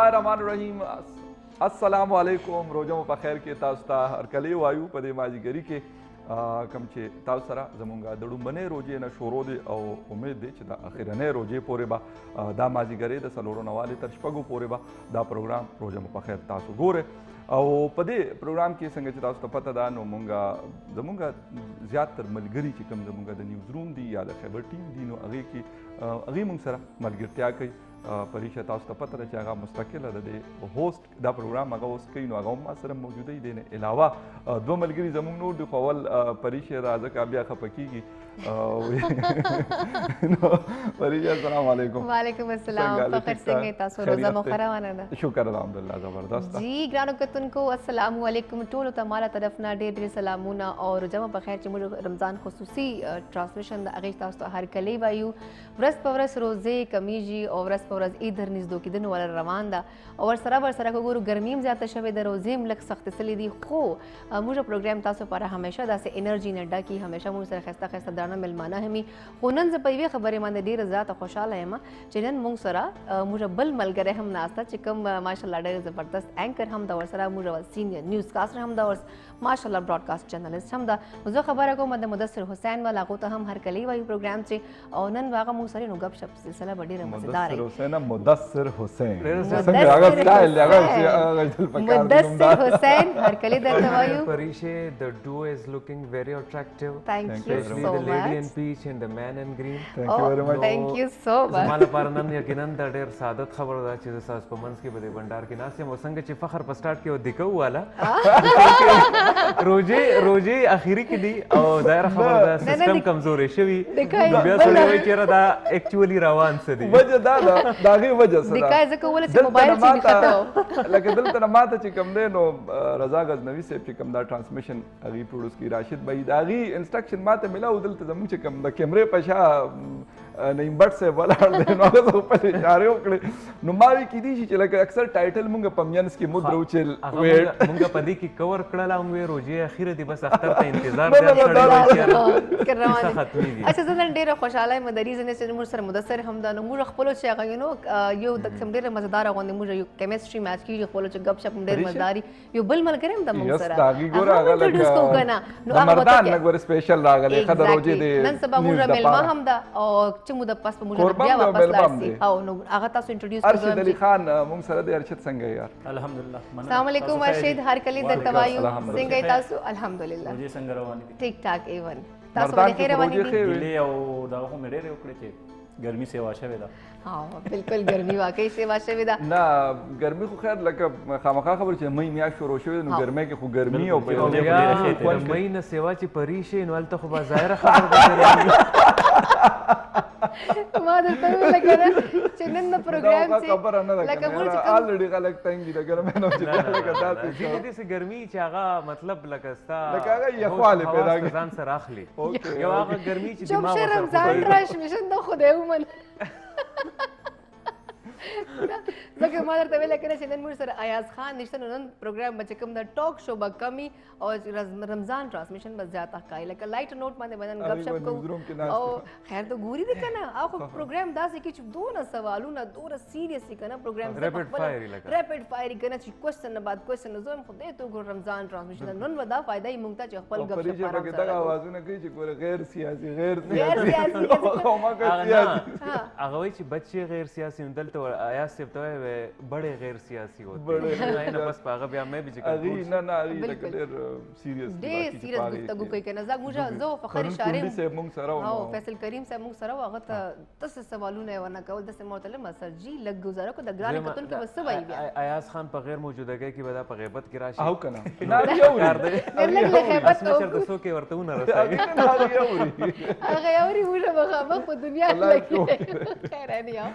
बिस्मिल्लाहिर्रहमानिर्रहीम। अस्सलाम वालेकुम। रोजा मु बखैर के तासु ता हरकले वायु पदे माजीगरी के कम चे तासु सरा ज़मूंगा दड़ुंबने रोजे न शोरो दे और उम्मीद दे च दा आखिरने रोजे पोरे बा दा माजीगरे द सलोरो नवाले तर शपगो पोरे बा दा प्रोग्राम रोजा मु बखैर तासु गोरे और पदे प्रोग्राम के संगे च तासु पता दा नो मुंगा ज़मूंगा ज़्यादातर मलगरी च कम ज़मूंगा द न्यूज़ रूम दी या द खैबर टीम दी नो अगे की अगे मुंग सरा मलगिरत्या कई परीक्षा तासु पता रहे आगा मुस्तकिल दे होस्ट दा प्रोग्राम आगा होस्ट कई नो आगा मा सर मौजूद ही देने अलावा दो मलगिरी जमुंग नो दो खवल परीक्षा राजा का बिया खपकी की परीक्षा अस्सलाम वालेकुम। वालेकुम अस्सलाम। फखर सिंह तासु रोजा मुखरा वाना शुक्र अल्हम्दुलिल्लाह जबरदस्त जी ग्रानो कतन को अस्सलाम वालेकुम टोलो तमारा तरफ ना ढेर ढेर सलामुना और जमा बखैर च मुझे रमजान खुसूसी ट्रांसमिशन अगे तासु हर कले वायु व्रस पवरस रोजे कमीजी और व्रस पवरस इधर निजदो की दिन वाला रवान दा और सराबर सरा को गुरु गर्मीम ज्यादा शवे द रोजेम लक सख्त सली दी खो मुझे प्रोग्राम तासु पर हमेशा दा से एनर्जी नड्डा की हमेशा मुझे खस्ता खस्ता दाना मिलमाना हमी होनन से पईवे खबरे माने ढेर ज़्यादा खुशहाल है मा चिनन मुंग सरा मुझे बल मल करे हम नास्ता चिकम माशाल्लाह ढेर जबरदस्त एंकर हम दा सरा मुझे सीनियर न्यूज़ कास्टर हम दा माशाल्लाह ब्रॉडकास्ट जर्नलिस्ट हम दा मुझे खबर को मद मुदस्सिर हुसैन वाला को तो हम हर कली वायु प्रोग्राम से और नन वागा मुंग सरे नो गपशप सिलसिला बड़ी मजेदार है हुसैन मुदस्सिर हुसैन मुदस्सिर हुसैन हर कली दर वायु Parishe, the duo is looking very attractive. Thank you Especially so the lady in much. peach and the man in green. Thank you very much. Thank you so much. زماله پارنن یقیناً د ډېر سعادت خبره ده چې د ساس په منځ کې به د بندار کې ناست یم او څنګه چې فخر په سټارټ کې ودیکو والا روجې اخیری کې دي او دایره خبره ده سیستم کمزورې شوي نو بیا سړی وایي چېرې دا اکچولی روان څه دي وجه دا ده د هغې وجه څه ده دکای ځکه ولې چې موبایل چې مې خطا لکه دلته نه ماته چې کوم دی نو رضا غزنوي صاحب چې کوم دا ټرانسمیشن هغې پروډوس کړي راشد بھائی د هغې انسټرکشن ماته میلاو دلته زموږ چې کوم د کیمرې په شا نعیم بټ صاحب ولاړ دی نو هغه زه خپلې اشارې وکړې نو ما وی کیدای شي چې لکه اکثر ټایټل مونږ په مینس کې مود راوچل مونږ په دې کې کور کړل او موږ روجې اخیره دی بس اختر ته انتظار دی سړی وایي چې اچھا زه نن ډېره خوشاله یم د ریزن چې موږ سره مدثر هم دا نو موږ خپل چې هغه یو د سم ډېره مزدار غوندې موږ یو کیمستري میچ کیږي خپل چې غب شپ ډېر مزداري یو بل ملګری هم د موږ سره داغي ګور هغه لکه مردان لګور سپیشل راغلی خدای روجې دی نن سبا موږ ملما هم دا او چې موږ د پاس په موږ بیا واپس لاسي او نو هغه تاسو انټروډیوس کړو ارشد علي خان موږ سره د ارشد څنګه یار الحمدلله السلام علیکم ارشد هر کلی د توایو څنګه تاسو الحمدلله روجې څنګه روانې دي ٹھیک ٹھاک ایون تاسو به خیر روانې دي ګلې او دا خو مې ډېرې وکړې چې ګرمي سیوا شوې ده ها بالکل ګرمي واقعي سیوا شوې ده نه ګرمي خو خیر لکه خامخا خبر چې مې میاشت شروع شوې نو ګرمۍ کې خو ګرمي او په مې نه سیوا چې پریشه نو الته خو به ظاهره خبر ده ما درته ویل کنه چې نن د پروګرام چې خبره نه ده لکه موږ الریډي غلط ټایم دي ګرمۍ نو چې لکه تاسو دې سه ګرمي چې هغه مطلب لکه ستا لکه هغه یخواله پیدا کوي ځان سره اخلي یو هغه ګرمي چې دماغ سره رمضان راش مشن د خدای ومن ځکه ما درته ویل کنه چې نن موږ سره ایاز خان نشته نن پروګرام بچ کوم د ټاک شو به کمی او رمضان ټرانسمیشن بس زیاته کای لکه لایټ نوٹ باندې بدن غب شپ کو او خیر ته ګوري دي کنه او پروګرام داسې کې چې دوه سوالونه دوه سیریس کنه پروګرام ریپټ فایر کنه چې کوېسچن نه بعد کوېسچن زوم خو دې ته ګور رمضان ټرانسمیشن نن ودا فائدہ یې مونږ ته چې خپل غب شپ پاره کې دا आवाजونه کوي چې ګور غیر سیاسي هغه وایي چې بچي غیر سیاسي دلته آیاز صاحب ته بڑے غیر سیاسی ہوتے ہیں نه بس پاغه بیا مې به چې نه نه لکه ډېر سیریس گفتگو کوي کنه زه موږ زه فخر اشاره مونږ سره او فیصل کریم صاحب مونږ سره هغه ته تاسو سوالونه ورنه کول د سمورتل مسر جی لګ گزاره کو د ګران کتون کې بس وای بیا ایاز خان په غیر موجودګۍ کې ودا په غیبت کې راشي او کنه نه یو نه غیبت او چرته سو کې ورته ونه رسایي هغه یوري موږ مخامخ په دنیا کې خیر نه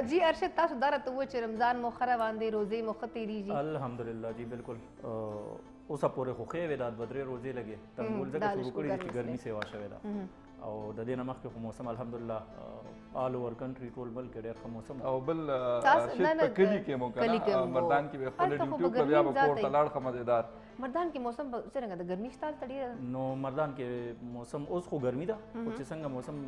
جی ارشد تاسو دارته و چې رمضان مو خره باندې روزي مو ختیریږي الحمدلله جی بالکل اوسه پورې خو خې وداد بدرې روزي لګي ترمول ځکه شروع کړی چې ګرمي سیوا شوې ده او د دې نه مخکې خو موسم الحمدلله آل اوور کنټری ټول ملک ډېر ښه موسم او بل تاسو- شیت نه، په کلي کې مو کلي کې کنه مو. مردان کې به خپل هلته خو ډیوټي به په بیا به ګرمي کور ته زیاته لاړ ښه مزیدار مردان کې موسم څنګه د ګرمي سټال ته ډېره نو مردان کې موسم اوس خو ګرمي ده خو چې څنګه موسم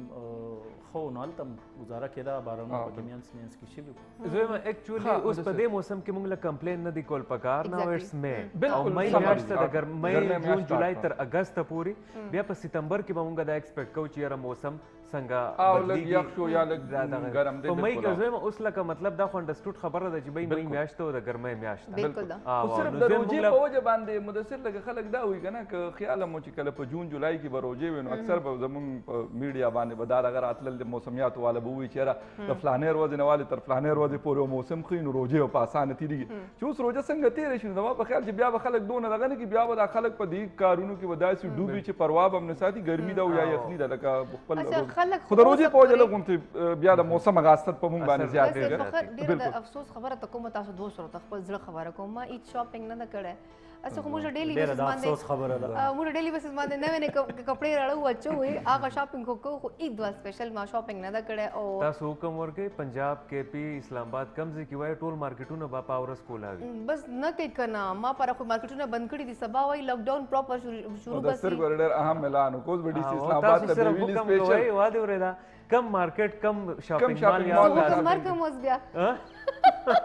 خو نو هلته گزاره کېده بارانونه پکې مینس مینس کې شوي وو. زه اکچولی اوس په دې موسم کې موږ له کمپلین نه دی کول پکار نو Exactly. اټس مې بالکل، او مې summer میاشت ته د start. ګرمۍ ګرمۍ جون میاشت جولای start تر اگست پورې بیا په سپتمبر کې به موږ دا ایکسپیکټ کوو چې یاره موسم څنګه او لږ بدلیږي. یخ شو یا لږ دا دغه- ګرم دی په مې بالکل. کې زه اوس لکه مطلب دا خو انډرسټوډ خبره ده چې بھائی مې میاشت او د ګرمۍ میاشت ده. بالکل ده آه، خو واو. صرف نو د زه روجې موږ په وجه باندې مدثر لکه خلک دا وایي که نه که خیال مو چې کله په جون جولای کې به روجې وي نو اکثر به زمونږ په میډیا باندې به دا دغه راتلل د موسمیاتو والا به وایي چې یاره د فلانې ورځې نه والې تر فلانې ورځې پورې یو موسم ښیي نو روجې به په اسانه تېرېږي چې اوس روجه څنګه تېره شي نو زما په خیال چې بیا به خلک دونه دغه نه کړي بیا به دا خلک په دې کارونو کې به داسې ډوبي چې پروا به هم نه ساتي ګرمي ده او یا یخني ده لکه خپل اچھا خلک خو د روجې په وجه پورې- لږ غوندې بیا د موسم هغه اثر په مونږ باندې زیات بس دی فخر ډیره د بالکل. افسوس خبره ته کوم تاسو دوست ورته خپل زړه خبره کوم ما هیڅ شاپینګ نه ده کړې اصل خو موږ ډیلی ډېره بیسس د افسوس باندې خبره ده موږ ډیلی بیسس باندې نوې نوې کپڑے راړو اچو هغه شاپینګ خو کو خو عید وا سپیشل ما شاپینګ نه ده کړې او تاسو حکم ورکړئ پنجاب کې پی اسلام آباد کم ځای کې وایي ټول مارکیټونه به په ورځ کولاوي بس نه کوي کنه ما پر خو مارکیټونه بند کړي دي سبا وای لاک ډاون پراپر شروع د بس سترګو ډېر اهم اعلان وکړ اوس به ډي سي اسلام تاسو آباد ته صرف به ویلي حکم کوئ سپیشل واده ورېدا کم مارکیټ کم شاپینګ مال shopping یا mall زه دا حکم ورکم اوس بیا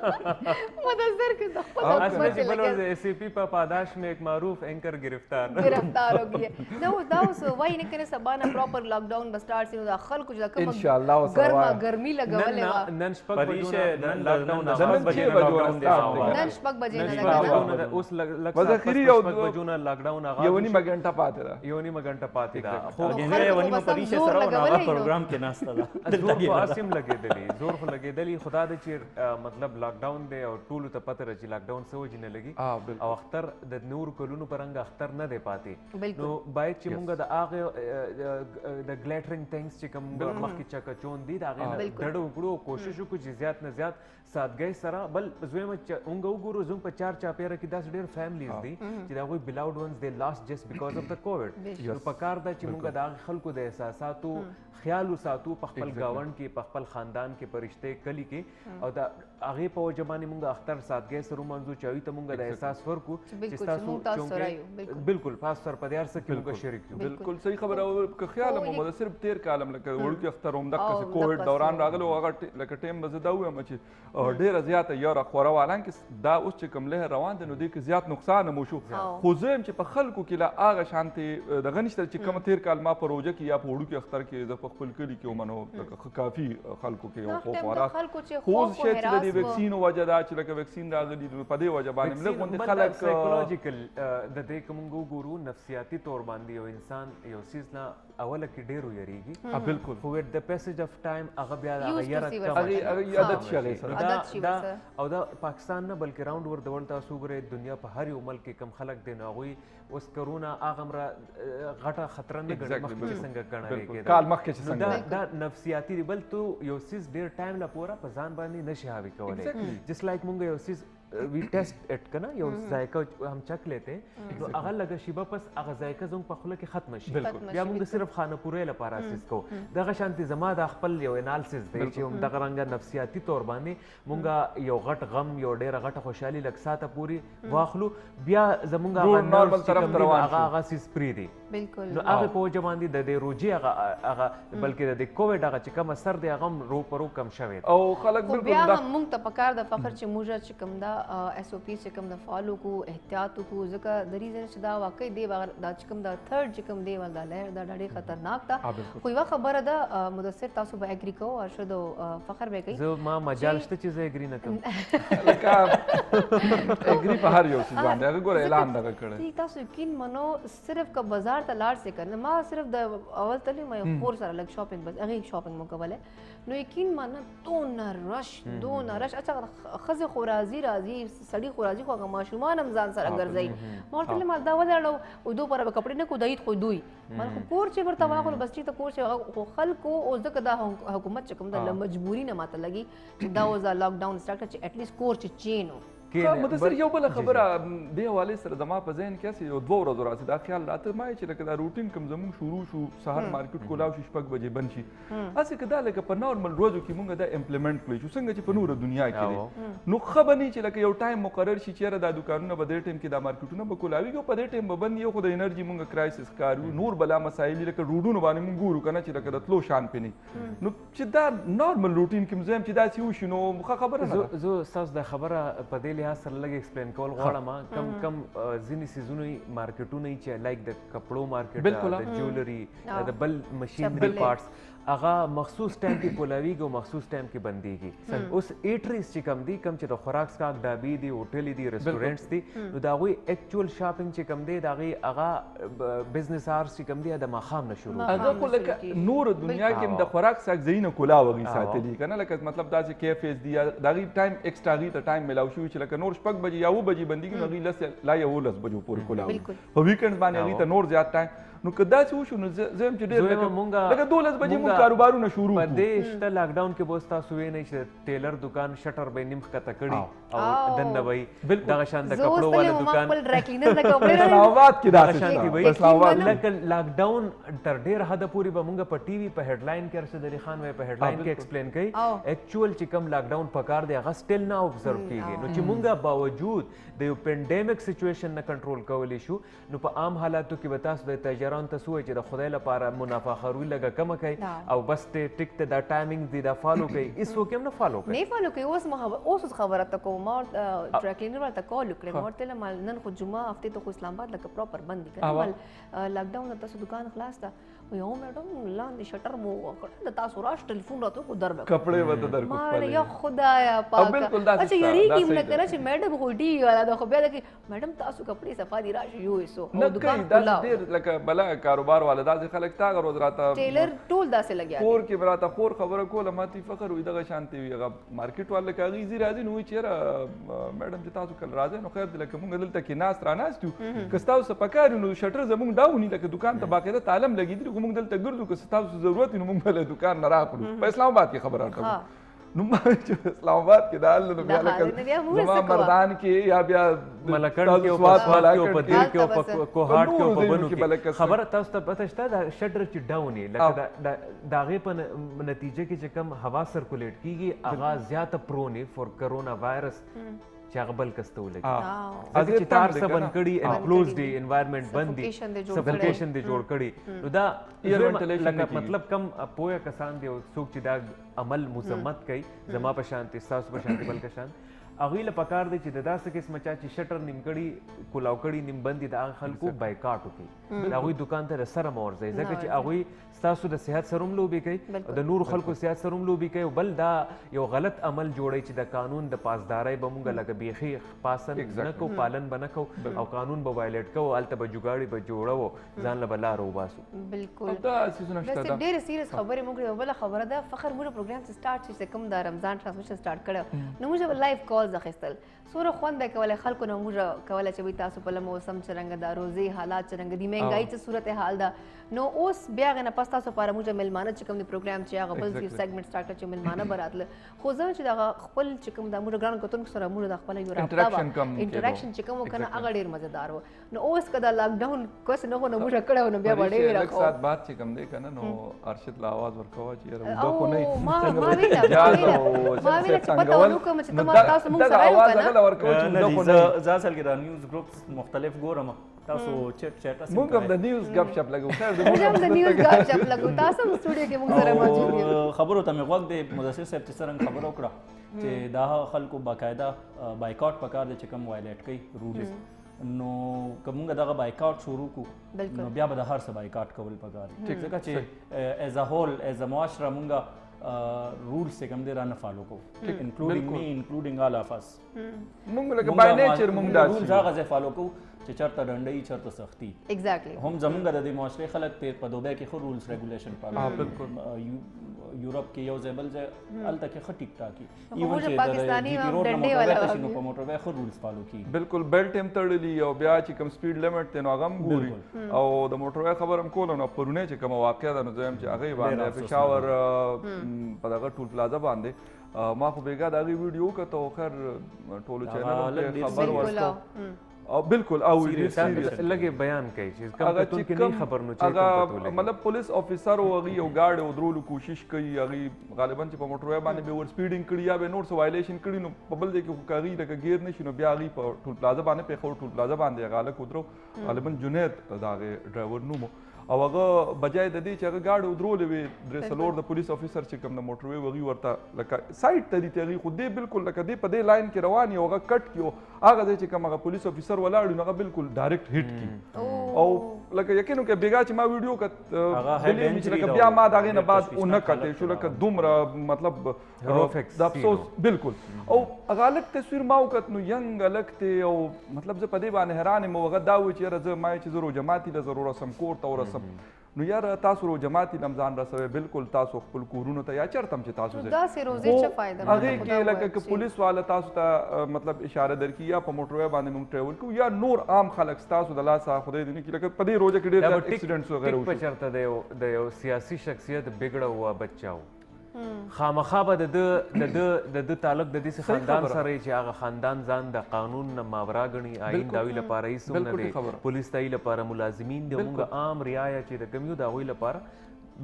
مدثر کې د خپل اصل حکومت چې بل لګیا ورځ ایس سی پی په پاداش میں ایک معروف اینکر گرفتار गिरफ्तार हो गई है ना वो दाउस वही ने करे सबाना प्रॉपर लॉकडाउन बस्टार्ट से दाखल कुछ रकम इंशाल्लाह वो गर्मा सवाल। गर्मी लगावले वा نن شپږ پریشه بجونه نن لاکډاون د نن 10 بجې چھ نه بجو لاکډاون دی start اسلام دی. آباد. نن شپږ بجې نه شپږ لګا بجې. اوس لږ بس اخري یو شپږ بجونه لاکډاون یو آغاز نیمه غنټه پاتې ده یو نیمه غنټه پاتې ده خو اګینه یو نیمه پریشه سره او هغه پروګرام کې ناشته ده زور خو اسیم لګېدلی زور خو لګېدلی خدا دې چې مطلب لاکډاون دی او ټولو ته پته راځي لاکډاون څه وجې نه لګي او اختر د نور کلونو پرنګ اختر نه دی پاتې بالکل. نو باید چې مونږ د هغه د ګلیټرینګ ثینګز چې کوم مخکې چکچون دي د هغې نه بالکل. ډډه وکړو کوشش وکړو چې زیات نه زیات سادګۍ سره بل زویمه مونږ وګورو زموږ په چار چاپېره کې داسې ډېر فیملیز دي چې د هغوی بلاوډ ونز دې لاست جسٹ بیکاز اف د کووډ نو پکار ده چې مونږ د هغه خلکو د احساساتو خیال وساتو په خپل ګاونډ کې په خپل خاندان کې په رشتې کلي کې او د هغې په وجه باندې مونږ اختر سادګۍ سره ومنځو چې هغوی ته مونږ د احساس ورکړو بالکل، چې ستاسو چې مونږ تاسو سره چونکې- یو، بالکل. بالکل پاس سر په دې هر څه کې مونږ شریک یو بالکل صحیح خبره او که خیال خو مو یک- د صرف تیر کالم لکه وړوکی اختر هم دغه او کووډ دغه دوران څه. راغلی هغه لکه ټیم به زه دا ووایم چې ډېره زیاته یاره خوره وه حالانکې دا اوس چې کوم لهر روان دی نو دې کې زیات نقصان هم وشو خو زه یم چې په خلکو کې لا هغه شانتې دغه نشته چې کومه تیر کال ما په روژه کې یا په وړوکي اختر کې زه په خپل کلي کې ومنو کافي خلکو کې یو خوف وراک خلکو چې خو اوس خوف او شاید چې د دې هراس و. ویکسین وجه دا چې لکه ویکسین راغلی نو په دې وجه باندې لږ غوندې خلک سایکولوژیکل د دې که مونږ وګورو نفسیاتي طور باندې یو انسان یو څیز نه اوله کې ډېر ویریږي بالکل خو ویت د پیسج اف ټایم هغه بیا د Used to یاره see کم ورسره. شي. هغه عادت شي هغې سره. عادت شي دا ورسره. او دا پاکستان نه بلکې راوند ور د ورلډ تاسو وګورئ دنیا په هر یو ملک کې کم خلک دی نو هغوی اوس کرونا هغه مره غټه خطره نه ګڼي Exactly, مخکې چې څنګه ګڼل بالکل. کېده کال مخکې چې نو څنګه دا نفسیاتي دی بل تو یو څیز ډېر ټایم لپاره په ځان باندې نشي حاوي کولی Exactly. جس لایک مونږ یو څیز وی ټیسٹ اٹ کنه یو ذایقه هم چک لیتے نو هغه لږه شیبه پس هغه ذایقه زموږ په خوله کې ختم شي بالکل. بیا موږ صرف خانه پورې لپاره اساس کو دغه شانتي زما د خپل یو انالیسس دی چې هم دغه رنګ نفسیاتي تور باندې مونږ یو غټ غم یو ډېر غټه خوشحالي لږ ساته پوری واخلو بیا زمونږ ټول هغه normal نرس طرف ته روان شو. هغه سیس پری دی بالکل نو هغه په وجه باندې د دې روجي هغه بلکې د کووډ هغه چې کوم اثر دی هغه رو پرو کم شوی دی. او خلک خو بالکل بیا دا هم موږ ته پکار د فخر چې موږ چې کوم دا اس او پی چې کوم د فالو کو احتیاط کو ځکه د ریزن چې دا واقعي دی دا چې کوم دا تھرد چې کوم دی ول دا لهر دا ډېر خطرناک ده خو یو خبره ده مدثر تاسو به اګری کو او شدو فخر به کوي زه ما مجال شته چې زه اګری نه کوم لکه اګری په هر یو څه باندې هغه ګوره اعلان دغه کړی تاسو یقین منو صرف که بازار ته لاړ سي کنه ما صرف د اول تلې مې خور سره لګ شاپینګ بس هغه شاپینګ مو کوله نو یقین منه دون رش اچھا خزه خورازي راځي سړی خورازي خو هغه ماشومان هم ځان سره ګرځي ما ورته ما دا وځړو او دو پر کپڑے نه کو دایت خو دوی من خو کور چې ورته واخلو بس چې ته کور چې خو خلکو او ځکه دا حکومت چې کوم د مجبوری نه ماته لګي چې دا وز لاک ډاون سٹارټ چې اټ لیست کور چې چینو مدثر یو بله خبره دې حوالې سره زما په ذهن کې هسې یو 2 ورځو راسي دا خیال راته ما چې لکه دا روټین کوم زموږ شروع شو سهار مارکیټ کولاو شي 6 بجې بند شي هسې که دا لکه په نارمل ورځو کې مونږ دا امپلیمنټ کړی شو څنګه چې په نوره دنیا کې دی نو ښه به نه چې لکه یو ټایم مقرر شي چېرې دا دوکانونه به دې ټایم کې دا مارکیټونه به کولاویږي او په دې ټایم به بند یو خو د انرژي مونږ کرایسس ښکارو نور بلا مسایل لکه روډونو باندې مونږ ګورو که نه چې لکه د تلو شان پې نه نو چې دا نارمل روټین کې مزه یم چې داسې وشي نو ښه خبره نه ده زه ستاسو دا خبره په دې لحاظ سره لږ ایکسپلین کول غواړم کم ځینې څیزونه مارکیټونه چې لایک د کپړو مارکیټ د جولري د بل مشینری پارټس هغه مخصوص ټایم کې کولاویږي او مخصوص ټایم کې بندېږي اوس ایټریز چې کم دي کم چې د خوراک څښاک ډابې دي هوټلې دي ریسټورینټس دي نو د هغوی ایکچوال شاپینګ چې کم دی د هغې هغه بزنس آورس چې کم دی د ماښام نه شروع هغه خو لکه نور دنیا کې هم د خوراک څښاک ځایونه کولاو هغوی ساتلي که نه لکه مطلب داسې کیفیز دي د هغوی ټایم ایکسټرا هغوی ته ټایم میلاو شوي چې لکه نور 6 بجې یا 7 بجې بندېږي نو هغوی 10 لا 11 بجو پورې کولاو په ویکینډ باندې هغوی ته نور زیات ټایم نو که داسې وشو نو زه هم چې ډېر لکه 12 بجې مونږ کاروبارونه شروع په دې شته لاکډاون کې به اوس تاسو وینئ چې ټیلر دکان شټر به نیم ښکته کړي او دننه به دغه شان د کپړو والا دکان اسلام آباد کې داسې به اسلام آباد لکه لاکډاون تر ډېر حده پورې به مونږ په ټي وي په هیډلاین کې ارشد علي خان وایي په هیډلاین کې ایکسپلین کوي ایکچوال چې کوم لاکډاون پکار دی هغه سټیل نه اوبزرو کېږي نو چې مونږ باوجود د یو پینډیمک سچویشن نه کنټرول کولی شو نو په عام حالاتو کې به تاسو د تاجرانو ته څه وایي چې د خدای لپاره منافع خروي لږه کمه کوي او بس ټیک ته دا ټایمینګ دی دا فالو کوي هېڅوک هم نه فالو کوي نه فالو کوي اوس خبره ته کوم ما ډرای کلینر ورته کال وکړی ما ورته ویل مال نن خو جمعه هفتې ته خو اسلام آباد لکه پراپر بند دي که مال لاکډاون تاسو دکان خلاص ده یو میډم لاندې شټر مو وکړ د تاسو راش ټلیفون راته کو در کپڑے وته در کو ما یا خدایا پاک اچھا یریږي موږ کنه چې میډم خو ډی والا د خو بیا د میډم تاسو کپڑے صفا دي راشي یو ایسو او دکان کلا ډیر لکه بلا کاروبار والا داسې خلک تا غروز راته ټیلر ټول داسې لګیا کور کې براته خور خبره کوله ماتي فخر وي دغه شانتي وي هغه مارکیټ والا کاغي زی راځي نو چیرې میډم چې تاسو کل راځي نو خیر دې لکه موږ دلته کې ناس را ناستو کستاو سپکارو نو شټر زموږ داونی لکه دکان ته باقاعده تعلم لګیدل کوم موږ دلته ګرځو تاسو ضرورت نو موږ بل دکان نه راکړو په اسلام آباد کې خبره راکړو نو ما چې اسلام آباد کې دا نو بیا لکه زما مردان کې یا بیا ملکړ کې او پاسوال کې او په دیر کې او په کوهاټ کې او په بنو کې خبره تاسو ته پته شته دا شټر چې ډاونی لکه دا غي په نتیجه کې چې کم هوا سرکولیټ کیږي هغه زیاته پرونی فور کرونا وایرس چې هغه بل کسته ولګي هغه چې تار سره بند کړي انکلوزډ انوایرنمنت بند دي سفوکیشن دي جوړ کړي نو دا ایر وینټیلیشن مطلب کم پوهه کسان دي څوک چې دا عمل مذمت کوي زما په شانتي تاسو په شانتي بل کسان هغوی له پکار دی چې د داسې قسمه چا چې شټر نیم کړي کولاو کړي نیم بند دي د هغه خلکو بایکاټ وکړي د هغوی دکان ته سره مه ورځئ ځکه چې هغوی ستاسو د صحت سره هم لوبې کوي د نورو خلکو صحت سره هم لوبې کوي او بل دا یو غلط عمل جوړوي چې د قانون د پاسدارۍ به مونږ لکه بیخي پاسن نه کوو پالن به نه کوو او قانون به وایلیټ کوو هلته به جوګاړي به جوړوو ځان له به لاره وباسو بالکل دا څیزونه شته دا ډېرې سیریس خبرې موږ یو بله خبره ده فخر موږ پروګرام چې سټارټ چې کوم د رمضان ټرانسمیشن سټارټ کړی نو موږ لایف کالز اخیستل سوره خوند به کوله خلکو نه موږ کوله چې تاسو په موسم څرنګه دا روزي حالات څرنګه دي مهنګای چې صورت حال ده نو اوس بیا غنه پس تاسو لپاره موږ ملمانه چې کوم دی پروګرام چې هغه بل سیګمنټ سٹارټ کړ چې ملمانه براتله خو ځکه چې دا خپل چې کوم د موږ ګران کوتون سره موږ د خپل یو رابطه انټریکشن چې کوم کنه هغه ډیر مزیدار و نو اوس کدا لاک ډاون کوس نه نو موږ کړه نو بیا وړې راکو ایک سات بعد چې کوم دی کنه نو ارشد لا आवाज ورکوا چې یاره دا خو نه ما ویل چې پته ونه کوم چې تاسو موږ سره یو کنه ورکوا چې دا خو نه ځاځل کې دا نیوز ګروپس مختلف ګورم تاسو چټ موږ هم د نیوز غب شپ لګو خیر موږ هم د نیوز غب شپ لګو تاسو هم سټوډیو کې موږ سره موجود یو خبرو ته مې وخت دی مدثر صاحب چې څنګه خبر وکړه چې دا خلکو باقاعده بایکاټ پکار دي چې کوم وایلیټ کوي رولز نو کومه دغه بایکاټ شروع کو نو بیا به د هر څه بایکاټ کول پکار دي ځکه چې ایز ا هول ایز ا معاشره مونږه رولز څنګه کوم دي رانه فالو کو انکلودینګ می انکلودینګ all of us مونږ لکه بای نیچر مونږ دا رولز هغه ځای فالو کو چې چرته ډنډۍ چرته سختی ایگزیکټلی هم زمونږ د دې معاشري خلک په دوبه کې خو رولز ریګولیشن فالو بالکل یورپ کې یو ځای بل ځای هلته کې ښه ټیک ټاکي ایون چې پاکستاني هم ډنډۍ والا نو په موټر وای خو رولز فالو کی بالکل بیلټ هم تړلی او بیا چې کوم سپیډ لیمټ ته نو هغه هم ګوري او د موټر وای خبر هم کول نو پرونه چې کوم واقعیا ده نو زم چې هغه باندې پېښور په دغه ټول پلازا باندې ما خو بیګا د هغې ویډیو کته او خیر ټولو چینلونو کې خبر ورسته بالکل او لګي بیان کوي چې کوم کتون کې نه خبر نو چې هغه مطلب پولیس افیسر او هغه یو ګاډ او درولو کوشش کوي هغه غالبا چې په موټر باندې به ور سپیډینګ کړي یا به نور څه وایلیشن کړي نو په بل ځای کې خو کاغي لکه غیر نشي نو بیا هغه په ټول پلازا باندې په خور ټول پلازا باندې هغه لکه درو غالبا جنید دا ډرایور نومو او هغه بجای د دې چې هغه ګاډ ودرولې وي درې څلور د پولیس افیسر چې کوم د موټر وی وغي ورته لکه سایډ ته دي هغه خو دې بالکل لکه دې په دې لاین کې روان یو هغه کټ کیو هغه چې کوم هغه پولیس افیسر ولاړ نو هغه بالکل ډایرکټ هټ کی او لکه یقینو کې بیګا چې ما ویډیو کت دلې چې لکه بیا ما دا غي نه بعد اون کته شو لکه دومره مطلب د افسوس بالکل او هغه لک تصویر ما وکت نو ینګ لکته او مطلب زه په دې باندې حیران مو هغه دا و چې زه ما چې زرو جماعتي له ضرورت سم کور ته ورسم نو یار تاسو رو جماعتي رمضان رسوي بالکل تاسو خپل کورونو ته یا چرتم چې تاسو دا سه روزه څه فائدہ هغه کې لکه پولیس والا تاسو ته مطلب اشاره درکې یا په موټر باندې موږ ټریول کوو یا نور عام خلک تاسو د لاسه خدای دې نه کې لکه په دې روزه کې ډېر اکسیډنټس وغیرہ په چرته د یو سیاسي شخصیت بګړه هوا بچاو خامخا به د تعلق د دې خاندان سره چې هغه خاندان ځان د قانون نه ماورا غني آئین داوی لپاره هیڅ نه دی پولیس دای لپاره ملازمین د موږ عام رعایا چې د کمیو داوی لپاره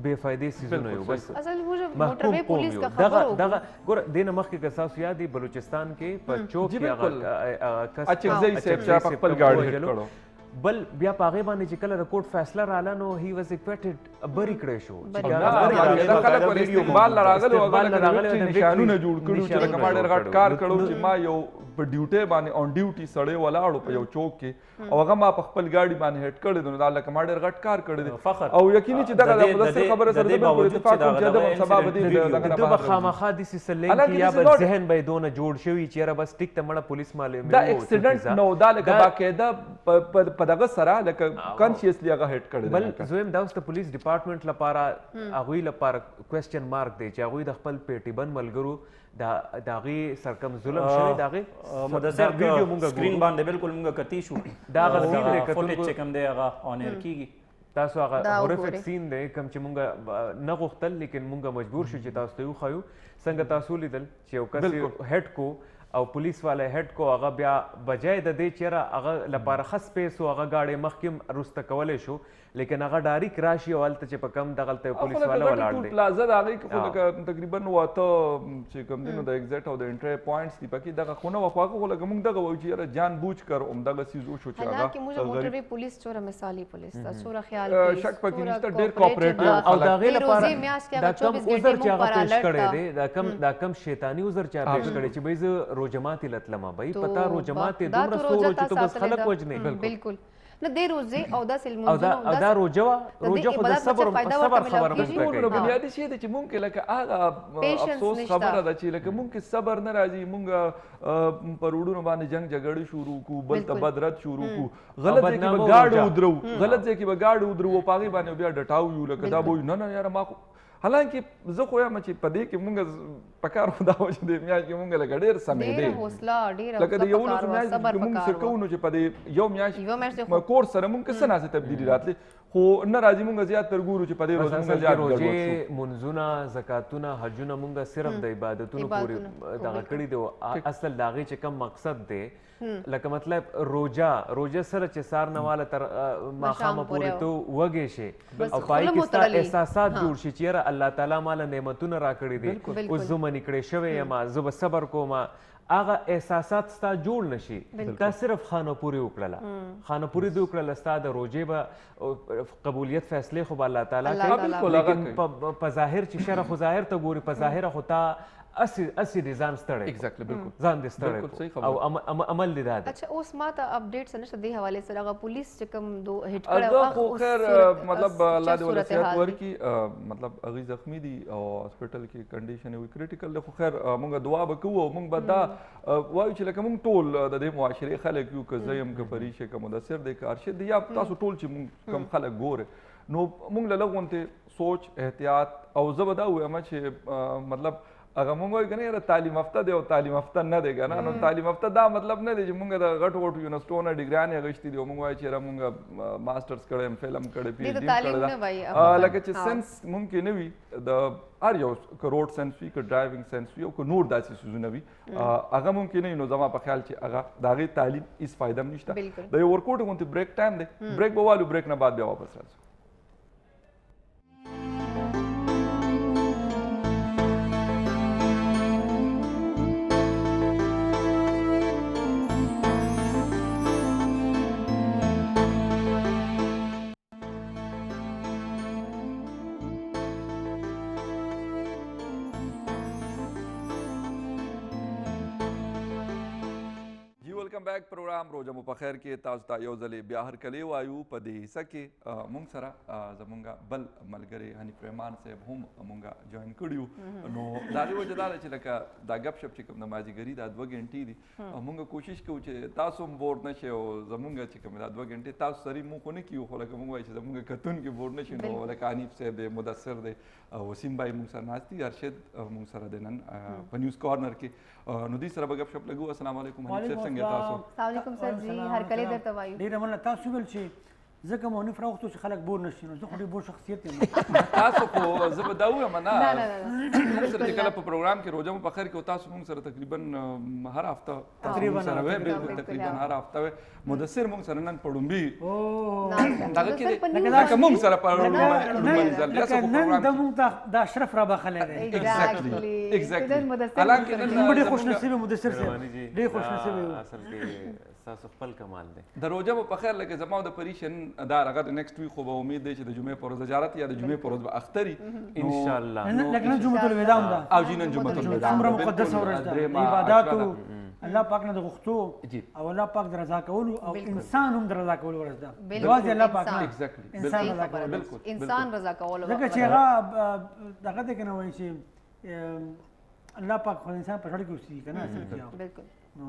بے فائدې سيزونه یو بس اصل موټر پولیس کا خبر دغه ګور دینه مخکې که تاسو یاد دي بلوچستان کې په چوک کې هغه اچھا زئی صاحب چې خپل گاډي هټ کړو بل بیا پاغه باندې چې کله د کوټ فیصله رااله نو هی واز ایکویټډ بری کړی شو دا خلک ول استقبال راغلو هغه نشانونه جوړ کړو چې کمانډر غټ کار کړو چې ما یو په ډیوټي باندې اون ډیوټي سړی ولاړو په یو چوک کې او هغه ما په خپل گاډي باندې هټ کړی نو دا کمانډر غټ کار کړی او یقیني چې دغه د مدثر خبره سره د اتفاق کوم چې د سبب دي دغه د خامخا د سلنګ کې یا به ذهن به دونه جوړ شوی چې را بس ټیک ته مړه پولیس مالې دا اکسیډنټ نو دا لکه باقاعده په دغه سره لکه کانشیسلی هغه هټ کړی بل زویم دا اوس د پولیس ډپارټمنټ لپاره هغوی لپاره کوېسچن مارک دی چې هغوی د خپل پیټي بند ملګرو دا غي سرکم ظلم شوی دا غي مدثر ویډیو مونږ سکرین باندې بالکل مونږ کتی شو دا غزین دی فوټیج چې کوم دی هغه اونر کیږي تاسو هغه هورفیک سین دی کوم چې مونږ نه غوښتل لیکن مونږ مجبور شو چې تاسو ته وخایو څنګه تاسو لیدل چې یو کس هډ کو او پولیس والا هډ کو هغه بیا بجای د دې چیرې هغه لپاره خاص پیسو هغه گاډي مخکیم رسته کولې شو لیکن هغه ډاری کراشي او الته چې په کم دغلته پولیس والا ولاړ دی پلازا دا غي خو تقریبا واته چې کوم دینو د ایگزیکټ او د انټری پوینټس دی پکې دغه خونه واخواغه خو لکه موږ دغه وایو چې یاره جان بوج کر دغه سیزو شو چې هغه حالانکه موږ موټر پولیس چوره مثالی پولیس دا سوره خیال شک پکې نشته ډیر کوپریټیو او دا غي لپاره دا کم عذر چې هغه پیش کړی دی دا کم شیطانی عذر چې هغه پیش کړی چې به زه روجمات لتلم به پتا روجمات دومره سورو چې تو بس خلک وجنه بالکل نه دی روزه او دا سلمونځونه او دا روجه خو د صبر خبره مونږ نو بنیادی شی دی چې مونږ لکه هغه افسوس خبره ده چې لکه مونږ صبر نه راځي مونږ پر وډونو باندې جنگ جګړه شروع کو بل ته بدرت شروع کو غلط ځای کې به گاډ ودرو غلط ځای کې به گاډ ودرو او پاغي باندې بیا ډټاو یو لکه دا وای نه یاره ما حالانکه زه خو یم چې په دې کې مونږ پکار خدا و چې د میاش کې مونږ لکه ډېر سمې دی حوصله ډېر لکه د یو لس میاش کې مونږ څه کوو نو چې په دې یو میاش کور سره مونږ څه ناسې تبدیلی راتلی خو نه راځي مونږ زیات تر ګورو چې په دې روز مونږ زیات روزې منځونه زکاتونه حجونه مونږ صرف د عبادتونو پورې دغه کړي دی اصل د هغې چې کوم مقصد دی لکه مطلب روجه سره چې سار نواله تر ماښامه پورې تو وږې شي او پای کې ستا احساسات جوړ شي چې یاره الله تعالی ماله نعمتونه راکړي دي اوس زه منې کړی شوی یم زه به صبر کوم هغه احساسات ستا جوړ نشي دا صرف خانهپورې وکړله خانهپورې دې وکړله ستا د روجې به قبولیت فیصلې خو به الله تعالی کوي په ظاهر چې شرع خو ظاهر ته ګوري په ظاهره خو تا اسی دي ځان ستړی ایگزیکټلی بالکل ځان دې ستړی او عمل دې دا دی اچھا اوس ما ته اپډیټس نشته دی حواله سره هغه پولیس چې کوم دو هټ کړه خو خیر مطلب الله دې ول صحت ورکي مطلب هغه زخمی دي او هاسپټل کې کنډیشن وي کریټیکل خو خیر مونږ دعا وکړو مونږ به دا وایو چې لکه مونږ ټول د دې معاشري خلک یو که زیم که پریشه که مدثر دی که ارشد دی یا تاسو ټول چې مونږ کم خلک ګوره نو مونږ له لغونته سوچ احتیاط او زه به دا وایم چې مطلب هغه مونږ وایو که نه یاره تعلیم یافته دی او تعلیم یافته نه دی که نه نو تعلیم یافته دا مطلب نه دی چې مونږ د غټو غټو یونیورسټیو نه ډیګریانې اخیستي دي او مونږ وایو چې یاره مونږ ماسټرز کړی یم فیلم کړی پی ایچ ډي کړی ده لکه چې سنس مونږ کې نه وي د هر یو که روډ سنس وي که ډرایوینګ سنس وي او که نور داسې څیزونه وي هغه ممکن نه وي نو زما په خیال چې هغه د هغې تعلیم هېڅ فایده هم نشته د یو ورکوټ غوندې بریک ټایم دی بریک به والو بریک نه بعد بیا واپس راځو ویلکم بیک پروګرام روزه مو په خیر کې تاسو ته یو ځلې بیا هرکلی وایو په دې حصه کې مونږ سره زمونږ بل ملګری حنیف رحمان صاحب هم مونږ جوین کړي نو د هغې وجه دا ده چې لکه دا ګپ شپ چې کوم د مازدیګري دا 2 غنټې دي مونږ کوشش کوو چې تاسو هم بورډ نه شئ او زمونږ چې کوم دا 2 غنټې تاسو سري مونږ خو نه کیو خو لکه مونږ وایو چې زمونږ کتونکي بورډ نه شي نو لکه حنیف صاحب دی مدثر دی وسیم بھائی مونږ سره ناست دي ارشد مونږ سره دی نن په نیوز کارنر کې نو دوی سره به ګپ شپ لګو السلام علیکم حنیف صاحب څنګه تاسو السلام علیکم سر جی هرکلی درته وایو ډېره مننه تاسو ویل چې ځکه مو حنیف راوغوښتو چې خلک بور نه شي نو زه خو ډېر بور شخصیت یم تاسو خو زه به دا ووایم نه موږ سره چې کله په پروګرام کې روزه مو په خیر کې تاسو موږ سره تقریبا هر هفته تقریبا هر هفته مدثر موږ سره نن پړومبي دغه کې لکه موږ سره پړومبي ځل یا څه نن د موږ ته د اشرف را بخلی دی ایگزیکټلی حالانکه نن ډېر خوش نصیبه مدثر صاحب ډېر خوش نصیبه اصل کې تاسو خپل کمال دی د روزه مو په خیر لکه زما د پریشن دا هغه د نیکسټ ویک خو به امید دی چې د جمعې په ورځ زیارت یا د جمعې په ورځ به اختري ان شاء الله لکه نن جمعة الوداع هم ده او جی نن جمعة الوداع څومره مقدسه ورځ ده د عباداتو الله پاک نه د غوښتو او الله پاک د رضا کولو او انسان هم د رضا کولو ورځ ده یوازې الله پاک نه انسان رضا کولو انسان رضا کولو ځکه چې هغه دغه دی که نه وایي چې الله پاک خو انسان په زړه کې اوسېږي که نه اصل کې بالکل نو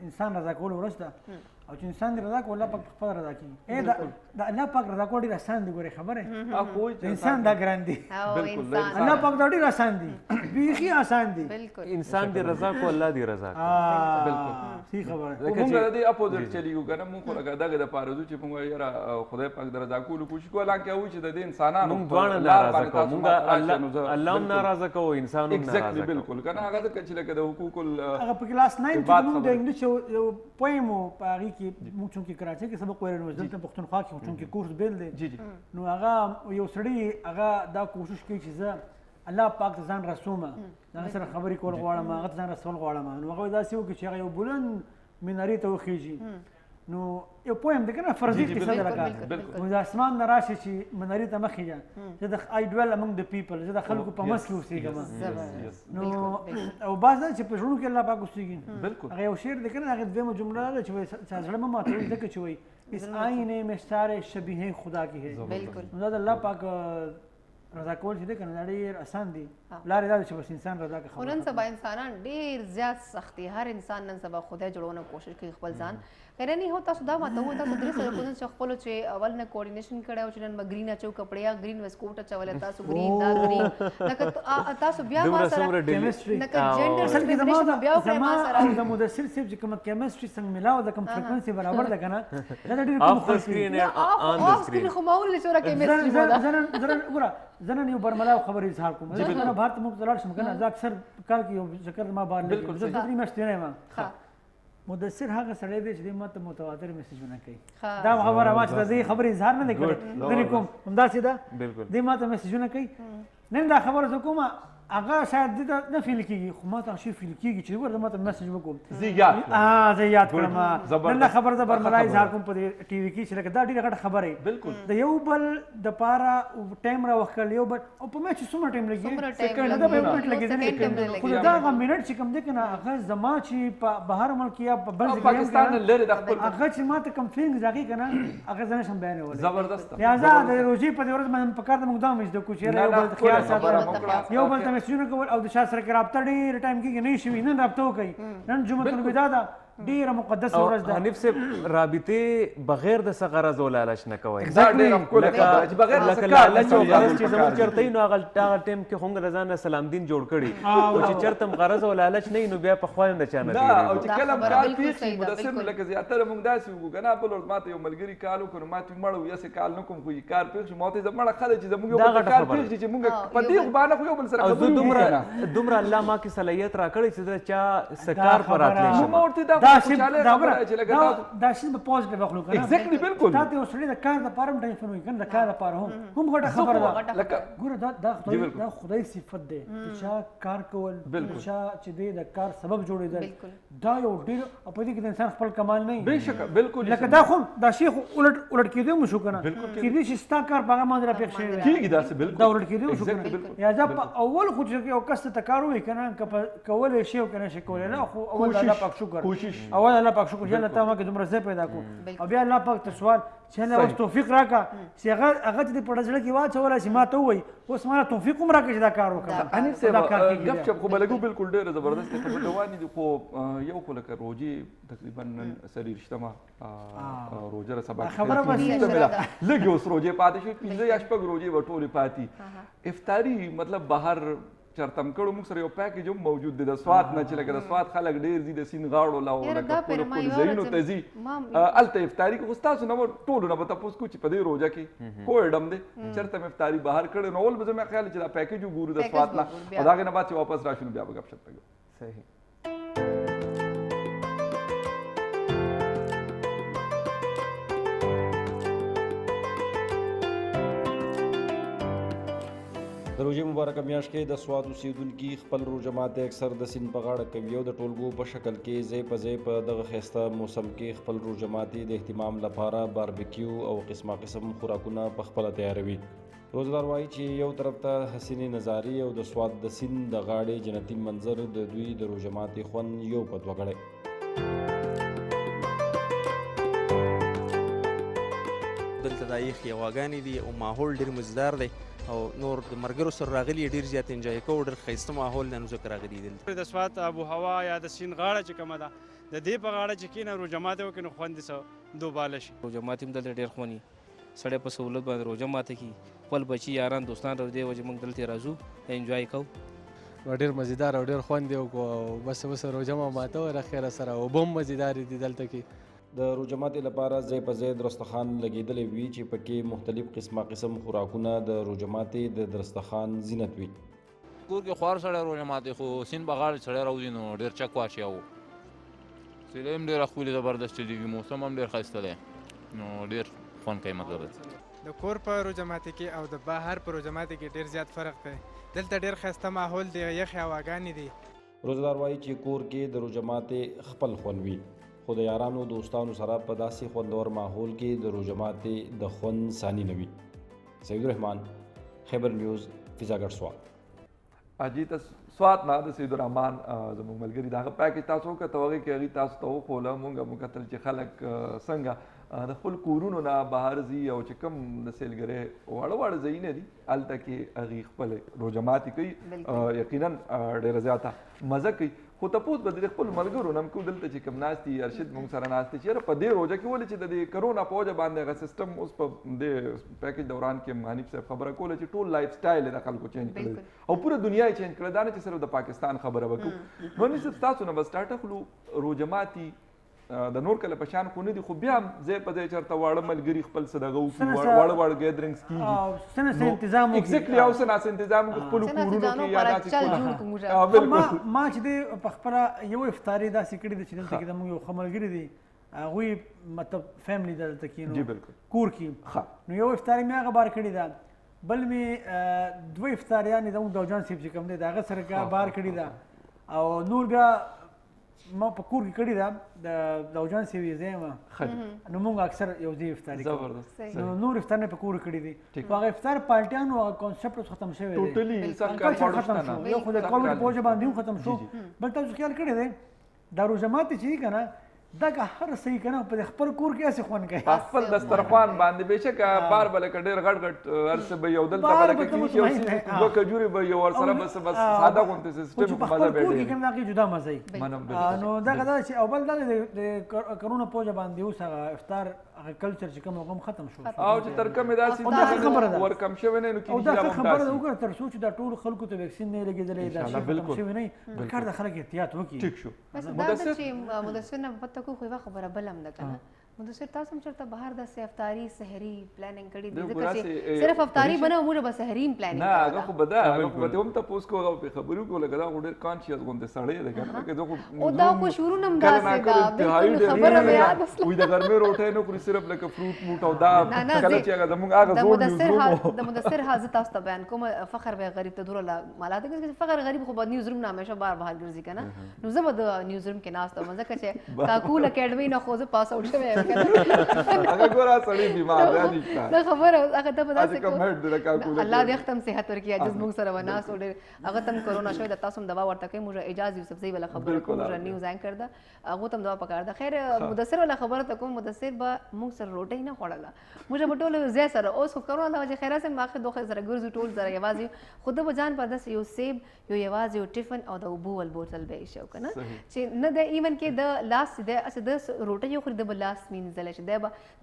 انسان رضا کولو ورځ ده او چې انسان دې رضا کړي الله پاک خپل رضا کوي د الله پاک رضا کول ډېر اسان دي ګورې خبره د انسان دا ګران دي الله پاک دا ډېر اسان دي بیخي اسان دي انسان دې رضا کو الله دې رضا کو بالکل صحیح خبره موږ د دې اپوزیټ چلیږو که نه موږ خو لکه دغه دپاره ځو چې موږ یاره خدای پاک د رضا کولو کوشش کوو حالانکې هغوی چې د دې انسانانو موږ دواړه ناراضه کوو موږ الله هم ناراضه کوو انسان هم ناراضه کوو بالکل که نه هغه ځکه چې لکه د حقوق هغه په کلاس 9 کې موږ د انګلیش یو پویم و په هغې کې موږ چونکې کراچۍ کې سبق ویلی نو دلته پښتونخوا کې چونکې کورس بیل دی نو هغه یو سړي هغه دا کوشش کوي چې زه الله پاک ته ځان رسومه هغه سره خبرې کول غواړم هغه ته ځان رسول غواړم نو هغه داسې وکړي چې هغه یو بلند منارې ته وخیږي نو یو پویم دی که نه فرضي کیسه ده لکه نو د اسمان نه راشي چې منارې ته مخې زه د آی ډویل امنګ د پیپل زه د خلکو په منځ کې اوسېږم نو او بعض دا چې په زړونو کې الله پاک اوسېږي هغه یو شعر دی که نه هغې دویمه جمله ده چې وایي زړه مه ماتوئ ځکه چې وایي اس آئینے میں سارے شبیہیں خدا کی ہے نو دا د الله پاک رضا کول چې دی که نه دا ډېر اسان دي لارې دا ده چې بس انسان رضا که خو نن سبا انسانان ډېر زیات سخت دي هر انسان نن سبا خدای جوړونه کوشش کوي خپل ځان خیرنی هو تاسو دا ماته وو تاسو درې سره کوم چې خپل چې اول نه کوارډینیشن کړی او چې نن مګرین اچو کپړې یا گرین وسکوټ اچول تاسو گرین دا گرین لکه تاسو بیا ما سره کیمستري لکه جنډر اصل کې ډیفینیشن بیا وکړئ ما سره د مدثر صاحب چې کوم کیمستري څنګه ملاو د کوم فریکوئنسي برابر ده که نه دا ډېر کوم اف سکرین آن سکرین خو ما ولې چې کیمستري ګوره زه نن یو برملا خبرې اظهار کوم زه کله بهر ته موږ ولاړ شم که نه زه اکثر کال کې یو چکر ما بهر نه کړم زه 2-3 میاشتې نه یم مدثر هغه سړی دی چې دی ما ته متواتر میسیجونه کوي دا خبره ما چې د دې خبرې اظهار نه دی کړی درې کوم همداسې ده دی ما ته میسیجونه کوي نن دا خبره زه کومه هغه شاید دې ته نه فیل کېږي خو ما ته هغه شی فیل کېږي چې ګوره ما ته میسیج وکړم زه یاد کړم نن دا خبره زه برملا اظهار کوم په دې ټي وي کې چې لکه دا ډېره غټه خبره یې د یو بل دپاره ټایم راوښکل یو بل او په ما چې څومره ټایم لګي سیکنډ دا به یو منټ لګېدلی خو د هغه منټ چې کوم دی که نه هغه زما چې په بهر ملک یا په بل ځای کې هغه چې ما ته کوم فیلنګز راغي که نه هغه زه نشم بیانولی زبردست لهذا د روژې په دې ورځ باندې په کار ته موږ دا هم زده کړو چې یو بل خیال ساتل یو بل ته میسیجونه کول او د چا سره کې رابطه ډېر ټایم کېږي نه شي نن رابطه وکړئ نن جمعة الوداع ده ډیره مقدسه ورځ ده. حنیف صاحب رابطې بغیر د څه غرض او لالچ نه کوئ. ډېره ښکلې خبره چې بغیر د څه لکه کار لالچ او نه غرض کوي. چې زموږ چېرته وي نو هغه ټایم کې خو موږ له ځان نه سلام دین جوړ کړي او چې چېرته هم غرض او لالچ نه وي نو بیا پخوا هم د چا نه دا او تېرېږو. چې کله هم خبره کال بالکل پېښ شي صحیح ده، مدثر نو بالکل. لکه زیاتره موږ داسې وکړو که نه بل ورځ ماته یو ملګري کال وکړو نو ما ته مړ وي هسې کال نه کوم خو یې کار پېښ شي ما ورته ویل مړه ښه ده چې زموږ یو دا بل ته غټه کار خبره پېښ شي چې موږ ها، په یو دې بل- خو بهانه خو یو بل سره او خبرې زه وکړو که نه. دومره الله ما کې صلاحیت راکړی چې زه چا څه دا کار پر راتلی خبره- شم. ما ورته دا دا خو شی خوشحالۍ دا خبره ده چې لکه تاسو دا شی په پوزټیو اخلو کنه. Exactly، بالکل. تا ته یو سړی د کار لپاره هم ټینشن وي کنه، د کار لپاره هم غټه خبره ده. لکه ګوره دا جی بالکل. دا خدای صفت دی چې چا کار کول، بالکل. چا چې دی د کار سبب جوړېدل، بالکل. دا یو ډېر او په دې کې د انسان خپل کمال نه وي. بېشکه بالکل لکه دا خو دا شی خو الټ کېدی مو شو کنه. بالکل کېدی. کېدی چې ستا کار په هغه باندې راپېښ شوی دی. کېږي داسې بالکل. دا الټ کېدی مو شو Exactly، کنه. بالکل. یا دا په اول خو چې یو کس ته کار وي کنه کولای شي او کنه شي کولای نه، خو اول کوشش. الله پاک شکر کوشش. اول الله پاک شکر چې الله تعالی ما کې دومره ځای پیدا کو. او بیا الله پاک ته سوال چې الله اوس توفیق راکا چې هغه چې په ډزړه کې واچوله چې ما ته ووایي اوس ما توفیق هم راکړي چې دا کار وکړم. حنیف صاحب گپ شپ خو به لګو بالکل ډېره زبردست دی خبرې روانې دي خو یو خو لکه روجې تقریبا نن څلېرویشتمه روژه را سبا خبره به لږ اوس روجې پاتې شوي 15 یا شپږ روجې به ټولې پاتې افطاري مطلب بهر چرته هم کړو موږ سره یو پیکیج هم موجود دی د سوات نه چې لکه د سوات خلک ډېر ځي د سیند غاړو لا او یاره لکه دا خپلو پیره ما خپلو یوه ځایونو ورځ ته ځي ما- هلته افطاري خو ستاسو نه به ټولو نه به تپوس کوو چې په دې روژه کې کوی ډم دی چېرته مې افطاري بهر کړی نو اول به زما خیال چې دا پیکیج وګورو د پیکیج سوات نه وګورو بیا. او د هغې نه بعد چې واپس راشو نو بیا به ګپ شپ کوو. صحیح. د روژې مبارکه میاشت کې د سواد اوسیدونکي خپل روژه ماتی اکثر د سیند په غاړه کوي او د ټولګو په شکل کې ځای په ځای په دغه ښایسته موسم کې خپل روژه ماتی د اهتمام لپاره باربیکیو او قسمه قسم خوراکونه په خپله تیاروي. روزدار وایي چې یو طرف ته حسینې نظارې او د سواد د سیند د غاړې جنتي منظر د دوی د روژه ماتي خوند یو په دوه کړی. دلته دا یخ هواګانې دي او ماحول ډېر مزدار دی او نور د ملګرو سره راغلي ډېر زیات انجوای کوو ډېر ښایسته ماحول دی نو ځکه راغلي دلته. د سوات آب و هوا یا د سیند غاړه چې کومه ده د دې په غاړه چې کېنه روژه ماتی وکړي نو خوند یې څه دوباله شي. روژه ماتي هم دلته ډېر خوند وي سړی په سهولت باندې روژه ماته کړي خپل بچي یاران دوستان را دې وجې موږ دلته راځو انجوای کوو. ډېر مزیدار او ډېر خوند دی او بس روژه مو ماته وه خیره سره اوبه هم مزیدارې دي دلته کې. د روژه ماتي لپاره ځای په ځای درستخان لګېدلی وي چې پکې مختلف قسمه قسم خوراکونه د روژه ماتي د درستخان زینت وي. کور کې خوار سړی روژه ماتي خو سیند په غاړه سړی راوځي نو ډېر چک واچوي او سیلۍ هم ډېره ښکلې زبردست دی موسم هم ډېر ښایسته دی نو ډېر خوند کوي مطلب د کور په روژه ماتي کې او د بهر په روژه ماتي کې ډېر زیات فرق دی. دلته ډېر ښایسته ماحول دی یخې هواګانې دي. روزدار وایي چې کور کې د روژه ماتي خپل خوند وي خو د یارانو دوستانو سره په داسې خوندور ماحول کې د روژه ماتي د خوند ثاني نه وي. سعید الرحمن خیبر نیوز فضاګړ سوات. اجي ته سوات نه د سید الرحمن زموږ ملګري دا هغه پیکیج تاسو وکړه هغې کې هغې تاسو ته وښوله مونږ کتل چې خلک څنګه د خپل کورونو نه بهر ځي او چې کوم د سیلګرۍ واړه واړه ځایونه دي هلته کې هغې خپل روژه ماتي کوي یقینا ډېره زیاته مزه کوي. خو تپوس به د خپل ملګرو نه هم کوو دلته چې کوم ناست دي ارشد موږ سره ناست دی چې یاره په دې روژه کې ولې چې د دې کرونا په وجه باندې هغه سیسټم اوس په دې پیکیج دوران کې حنیف صاحب خبره کوله چې ټول لایف سټایل یې د خلکو چینج کړی او پوره دنیا یې چینج کړی دا نه چې صرف د پاکستان خبره وکړو. نو حنیف صاحب ستاسو نه به سټارټ اخلو روژه ماتي د نور کله په شان خو نه دي خو بیا هم ځای په ځای چېرته واړه ملګري خپل څه دغه وکړي واړه ګیدرینګز کېږي څه نه څه انتظام وکړي. ایګزیکټلي او څه ناسه انتظام وکړي خپلو کورونو کې یا داسې بالکل. ما چې دی په خپله یو افطاري داسې کړې ده چې دلته کې زموږ یو ښه ملګري دي هغوی مطلب فیملی ده دلته کې کور کې نو یو افطاري مې هغه بار کړې ده بل مې دوه افطاریانې زموږ داوجان صاحب چې کوم دی د هغه سره بار کړې ده او نور بیا ما په کور کې کړې ده د داوجان صاحب یې ځای یم نو موږ اکثر یو ځای افطاري کوو نو نور افطار نه په کور کړي دي خو هغه افطار پالټیانو هغه کانسپټ اوس ختم شوی دی ټوټلي ختم شو یو خو د کووډ په وجه باندې هم ختم شو بل تاسو خیال کړی دی دا روژه ماتي چې دی که نه دا که هر صحیح کنه په خپل کور کې اسې خوند کوي په خپل دسترخوان باندې بېشکه بار به لکه ډېر غټ غټ هر څه به یو دلته به لکه کېږي یو دوه کجورې به یو ورسره بس ساده غوندې سیسټم په مزه خپل به کور کې ډېر کوم هغې جدا مزه وي منم نو دغه دا چې اول دا د کرونا په وجه باندې اوس هغه افطار هغه کلچر چې کوم هغه هم ختم شو او چې تر کومې داسې ورکم شوی نه نو او دا ښه خبره ده وګوره تر څو چې دا ټولو خلکو ته ویکسین نه لګېدلی دا شی ختم شوی نه وي پکار ده خلک احتیاط وکړي ټیک شو بس دا ده چې مدثر نه پته کو خو یوه خبره بل هم ده که نه مدثر تاسو هم چېرته بهر داسې افطاري سحري پلانینګ کړي دي ځکه چې صرف افطاري به نه موږ به سحري هم پلانینګ نه هغه خو به ده هغه خو به ته هم تپوس کوو هغه پرې خبرې وکړو لکه دا خو ډېر کانشیس غوندې سړی دی که نه لکه زه خو او دا خو شعورونه هم داسې ده بلکل خبره مې یاد وي د غرمې روټۍ نه خوري صرف لکه فروټ موټ او دا کله چې هغه زموږ هغه زوړ نیوزروم د مدثر حال زه تاسو ته بیان کوم فخر به غریب ته دوره مالا ده چې فخر غریب خو به نیوزروم نه همیشه بار بهر ګرځي که نه نو زه به د نیوزروم کې ناسته وم ځکه چې کاکول اکیډمۍ نه خو زه پاس آوټ شوی یم هغه ګوره سړی بیمار دی نشته دا خبره هغه ته به داسې کوم هډ دی کاکول الله دې ختم صحت ورکړي عجز موږ سره وناس او ډېر هغه تم کرونا شوی د تاسو هم دوا ورته کوي موږ اجازه یوسفزۍ والا خبره کوم موږ نیوز اینکر ده هغه تم دوا پکار ده خیر مدثر والا خبره ته کوم مدثر به موږ سره روټۍ نه خوړله موږ به ټول ځای سره اوس خو کرونا د وجې خیره سم ماخه دوه سره ګرځو ټول سره یوازې خود به ځان په داسې یو سیب یو یوازې یو ټیفن او د اوبو ول بوتل به یې شو که نه چې نه د ایون کې د لاس د روټۍ یو خوري د به لاس مینځلی چې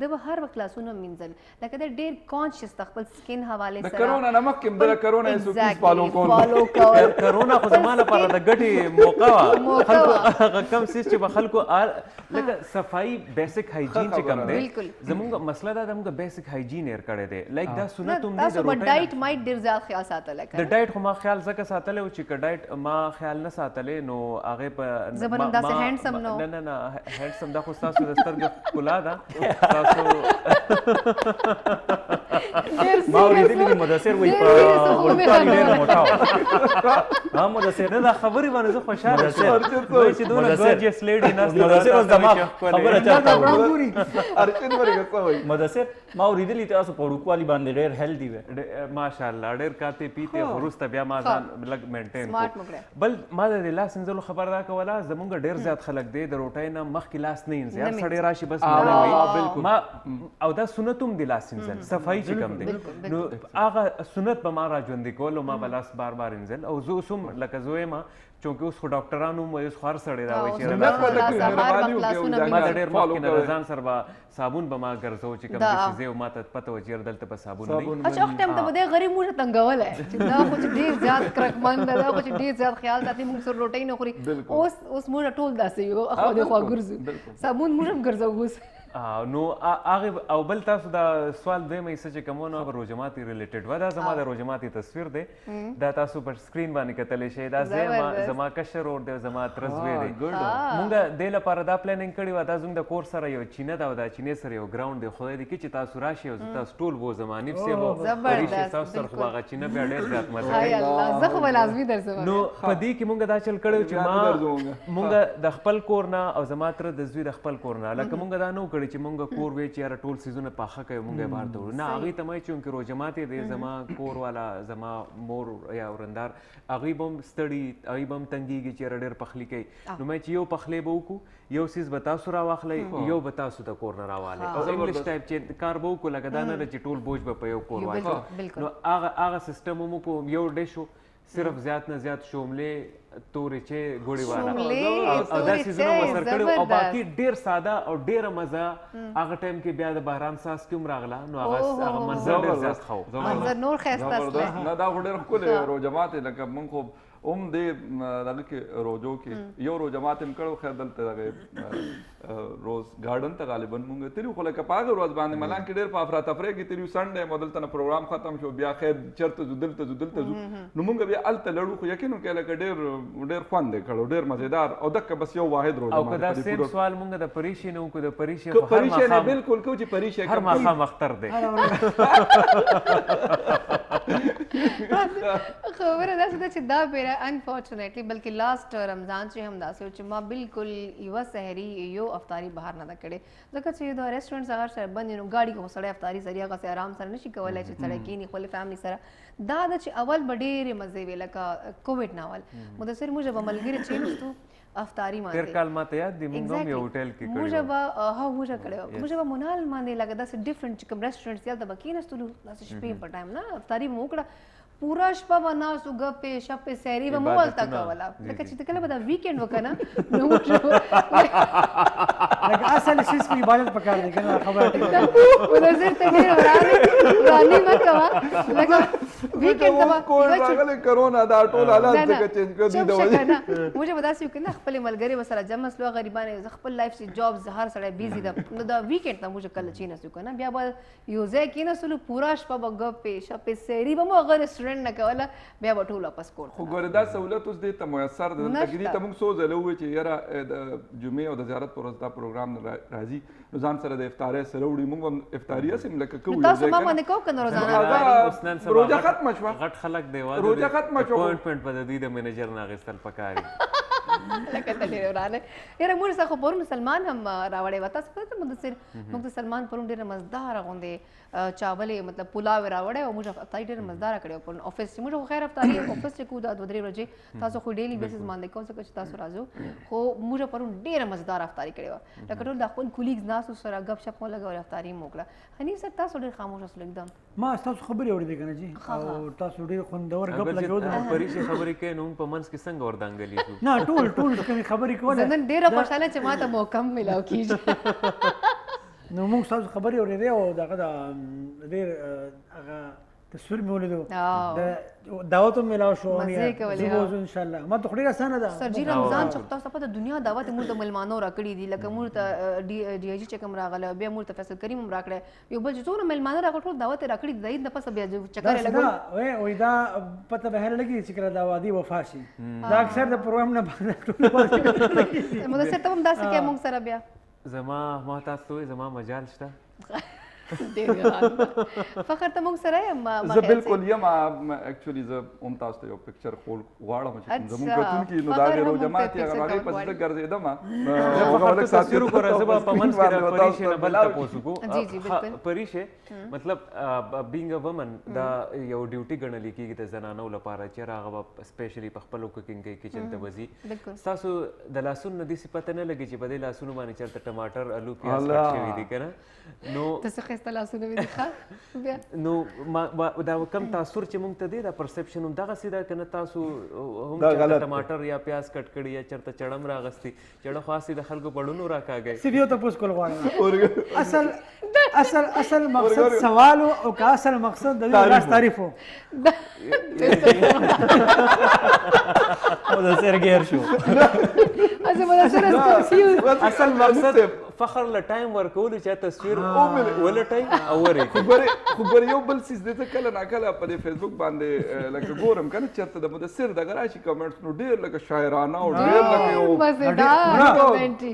د به هر وخت لاسونه مینځل لکه د ډېر کانشیس د خپل سکین حوالې سره د کرونا نه مخکې هم د کرونا SOPs فالو کول کرونا خو زما لپاره د ګټې موقع وه خلکو هغه کم څیز چې به خلکو لکه صفایي بیسک هایجین چې کوم دی زموږ مسله دا ده موږ بیسک هایجین هېر کړی دی لایک دا سنت هم دی تاسو به ډایټ مایټ ډېر زیات خیال ساتلی د ډایټ خو ما خیال ځکه ساتلی و چې که ډایټ ما خیال نه ساتلی نو هغې په زه به نن داسې هینډسم نه نه هینډسم دا خو ستاسو د سترګو ښکلا ده تاسو ما اورېدلي دي مدثر وایي په وړوکوالي ډېر موټا و مدثر نه دا خبرې باندې زه خوشحاله شم وایي چې دونه ګورجیس لیډي ناسته مدثر اوس زما خبره چاته وایي مدثر ما اورېدلي تاسو په وړوکوالي باندې ډېر هیلدي وی ماشاءالله ډېر کاتې پیتې وروسته بیا ما ځان لږ مینټین بل ما د لاس انځلو خبر دا کوله زمونږ ډېر زیات خلک دی د روټۍ نه مخکې لاس نه انځي هر سړی راشي بس ما او دا سنت هم دی لاس انځل صفایي چې کوم دی نو هغه سنت به ما را ژوندي کول او ما به لاس بار بار انځل او زه اوس هم لکه زه وایم چونکې اوس خو ډاکټرانو هم وایي اوس خو هر سړی را وایي چې ما د ډېر مخکې نه له ځان سره به صابون به ما ګرځو چې کوم څیزې او ما ته پته وه چې یاره دلته به صابون نه وي اچھا وخت ټایم ته به دی غریب موږ تنګولی چې دا خو چې ډېر زیات کرکمند ده دا خو چې ډېر زیات خیال ساتي موږ سره روټۍ نه خوري اوس موږ ټول داسې یو خوا دېخوا ګرځو صابون موږ هم ګرځو اوس نو هغه او بل تاسو دا سوال دویمه حصه چې کوم نو روژه ماتي ریلیټډ و دا زما د روژه ماتي تصویر دی دا تاسو پر سکرین باندې کتلی شئ دا زما کشر ورور دی زما تره زوی دی مونږ دې لپاره دا پلانینګ کړې وه دا زموږ د کور سره یو چینه ده او دا چینې سره یو ګراونډ دی خدای دې کړي چې تاسو راشئ او زه تاسو ټول بوځم حنیف صاحب او فرید شاه تاسو سره خو هغه چینه بیا ډېر زیات مزه کوي نو په دې کې مونږ دا چل کړی چې مونږ د خپل کور نه او زما تره د زوی د خپل کور نه لکه مونږ دا نه وکړی چې مونږ کور وی چې یاره ټول سیزونه پاخه کوي مونږ یې بهر ته وړو نه هغوی ته مه چونکې روژه ماتې دی زما کور والا زما مور یا ورندار هغوی به هم ستړي هغوی به هم تنګېږي چې یاره ډېر پخلي کوي نو مې چې یو پخلی به وکړو یو سیز به تاسو راواخلئ یو به تاسو د کور نه راوالی او انګلیش ټایپ چې کار به وکړو لکه دا نه ده چې ټول بوج به په یو کور واچو نو هغه سیسټم هم وکړو یو ډش و صرف زیات نه زیات شوملې تورې چې ګوړې والا او دا سیزونه مو سر کړي او باقي ډېر ساده او ډېره مزه هغه ټایم کې بیا د بهرام ساس کې هم راغله نو هغه منظر ډېر زیات ښه و نور ښایسته نه دا خو ډېر ښکلی روژه ماتې لکه موږ خو هم دې دغه کې روژو کې یو روژه ماتې م کړی خیر دلته دغه روز ګارډن ته غالبا مونږ تلي خو لکه په هغه ورځ باندې ملان کې ډېر په افراتفری کې تلي سنډے مو دلته نه پروګرام ختم شو بیا خیر چېرته ځو دلته ځو نو مونږ بیا هلته لړو خو یقین وکړئ لکه ډېر خوند یې کړی ډېر مزېدار او دکه بس یو واحد روژه او که دا سیم سوال مونږ د پریشي نه وکړو د پریشي نه بلکل کوو چې پریشي هر ماښام اختر دی خبره داسې ده چې دا بیره انفارچونیټلی بلکې لاست رمضان چې هم داسې و چې ما بالکل یوه سحري یو افطاري بهر نه ده کړې ځکه چې د ریسټورنټس هغه سره بند نو ګاډي کې خو سړی افطاري سري هغسې آرام سره نشي کولی چې سړی کښېني خپلې فیملي سره دا ده چې اول به ډېرې مزې وې لکه کووډ نه اول مدثر موږ به ملګري کښېنستو افطاری تیر باندې کال ماته یاد دی موږ هم یو هوټل کې کړی موږ به موږ کړو موږ به مونال باندې لګا داسې ډیفرنٹ چې کوم ریسټورانټ یا د بکینستلو داسې شپې په ټایم نه افطاری مو وکړه پورا شپه به ناستو ګپې شپې سیري به مو ولته کوله لکه چې کله به دا ویکند وکنه نو موږ لکه اصل شي چې عبادت پکار دی کنه خبره ټیک ونظر ته ډیر ورانه ما کوا لکه ویکند ته کوئی راغله کرونا دا ټول حالات څنګه چینج کړ دي دا وایي موږ به داسې وکړو خپل ملګری وسره جمع سلو غریبانه خپل لایف سي جابز هر سړی بیزی ده نو دا ویکند ته موږ کله چینه سو کنه بیا به یو ځای کې نه سلو پورا شپه به ګپې شپې سیري به مو غیر ریسټورانټ نه کوله بیا به ټول واپس کور خو ګوره دا سہولت اوس دې ته میسر ده دلته کې دې ته موږ څو ځله ووایو چې یاره د جمعې او د زیارت پر ورځ دا پروګرام راځي نو ځان سره د افطارۍ سره وړي موږ هم افطاري هسې لکه کوو تاسو ما باندې کوو که نه روزانه روژه ختمه شوه غټ خلک دی روژه ختمه شوه اپوینټمنټ به د دوی د منیجر نه اخیستل پکار دي لکه ته ډېر ورانه یاره موږ څخه پرون سلمان هم راوړی و تاسو پته مدثر موږ د سلمان پرون ډېره مزداره غوندې چاولې مطلب پلاو راوړی او موږ افطاري ډېره مزداره کړې پرون افس چې موږ خو خیر افطاري افس چې کوو دا 2-3 ورځې تاسو خو ډیلی بیسس باندې کوم څه چې تاسو راځو خو موږ پرون ډېره مزداره افطاري کړې وه لکه ټول د خپل کولیګز ناسو سره ګپ شپ مو لګول افطاري مو وکړه حنیف صاحب تاسو ډېر خاموش اوسئ एकदम ما تاسو خبرې اورېدې کنه جی او تاسو ډېر خوندور غپ لګول پریشي خبرې کوي نو په منځ کې څنګه وردانګلې شو نه ټول کومې خبرې کوله زه نن ډېره خوشحاله چې ما ته موقع ملاو کیږي نو موږ تاسو خبرې اورېدې او دغه ډېر هغه تصویر مې ولیدو دعوت هم ملاو شو زه ان شاء الله ما ته ډېره اسانه ده سر جی رمضان چې تاسو په دنیا دعوت موږ د ملمانو راکړي دي لکه موږ ته ډي آی جی چکم راغله بیا موږ ته فیصل کریم هم راکړی یو بل چې څونه ملمانه راکړو دعوت راکړي د عید نه پس بیا چکر لګو وای دا پته به لګي چې کله دا وادي وفا شي دا اکثر د پروګرام نه مدثر ته هم داسې کې موږ سره بیا زما ما تاسو زما مجال شته فخر ته موږ سره یم زه بالکل یم اکچولی زه هم تاسو ته یو پکچر خول غواړم چې زموږ کتونکي نو دا ډېر جماعت یې هغه پسې زه ګرځېدم هغه ولک ساتیرو کو راځه په منځ کې پریشه نه بل تاسو کو پریشه مطلب بینګ ا وومن دا یو ډیوټي ګڼل کېږي د زنانو لپاره چې هغه سپیشلی په خپل کوکینګ کې کچن ته وځي تاسو د لاسونو د دې پته نه لګي چې په دې لاسونو باندې چرته ټماټر الو پیاز کټ شوی دي کنه نو لاسونه وي ښه بیا نو دا کم تاثر چې مونږ ته دی دا پرسپشن هم دغه سیده کنه تاسو هم چې ټماټر یا پیاز کټ کړی یا چرته چړم راغستی چړه خاصه د خلکو پړونو راکاږي سیدیو ته پوس کول غواړم اصل مقصد سوال او کا اصل مقصد د دې تعریفو او د سر غیر شو اصل مقصد فخر له ټایم ورکول چې تصویر ولټای او ورې خبر یو بل سیس دې کله ناکله په فیسبوک باندې لکه ګورم کنه چرته د مدثر دغه راشي کمنټس نو ډیر لکه شاعرانه او ډیر لکه یو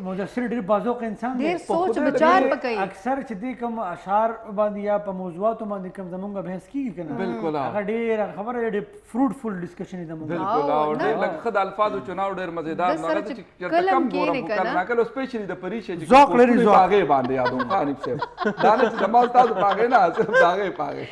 مدثر ډیر بازوق انسان ډیر سوچ بچار پکای اکثر چې دې کوم اشعار باندې یا په موضوعات باندې کوم زمونږ بحث کیږي کنه بالکل هغه ډیر خبره ډیر فروټفل ډسکشن دی بالکل او ډیر لکه خد الفاظ چناو ډیر مزیدار نه چې چرته کم ګورم کنه ناکله سپیشلی د پریشه چې لري زو هغه باندې یادو خانیب صاحب دا نه چې زموږ تاسو پاګې نه صرف هغه پاګې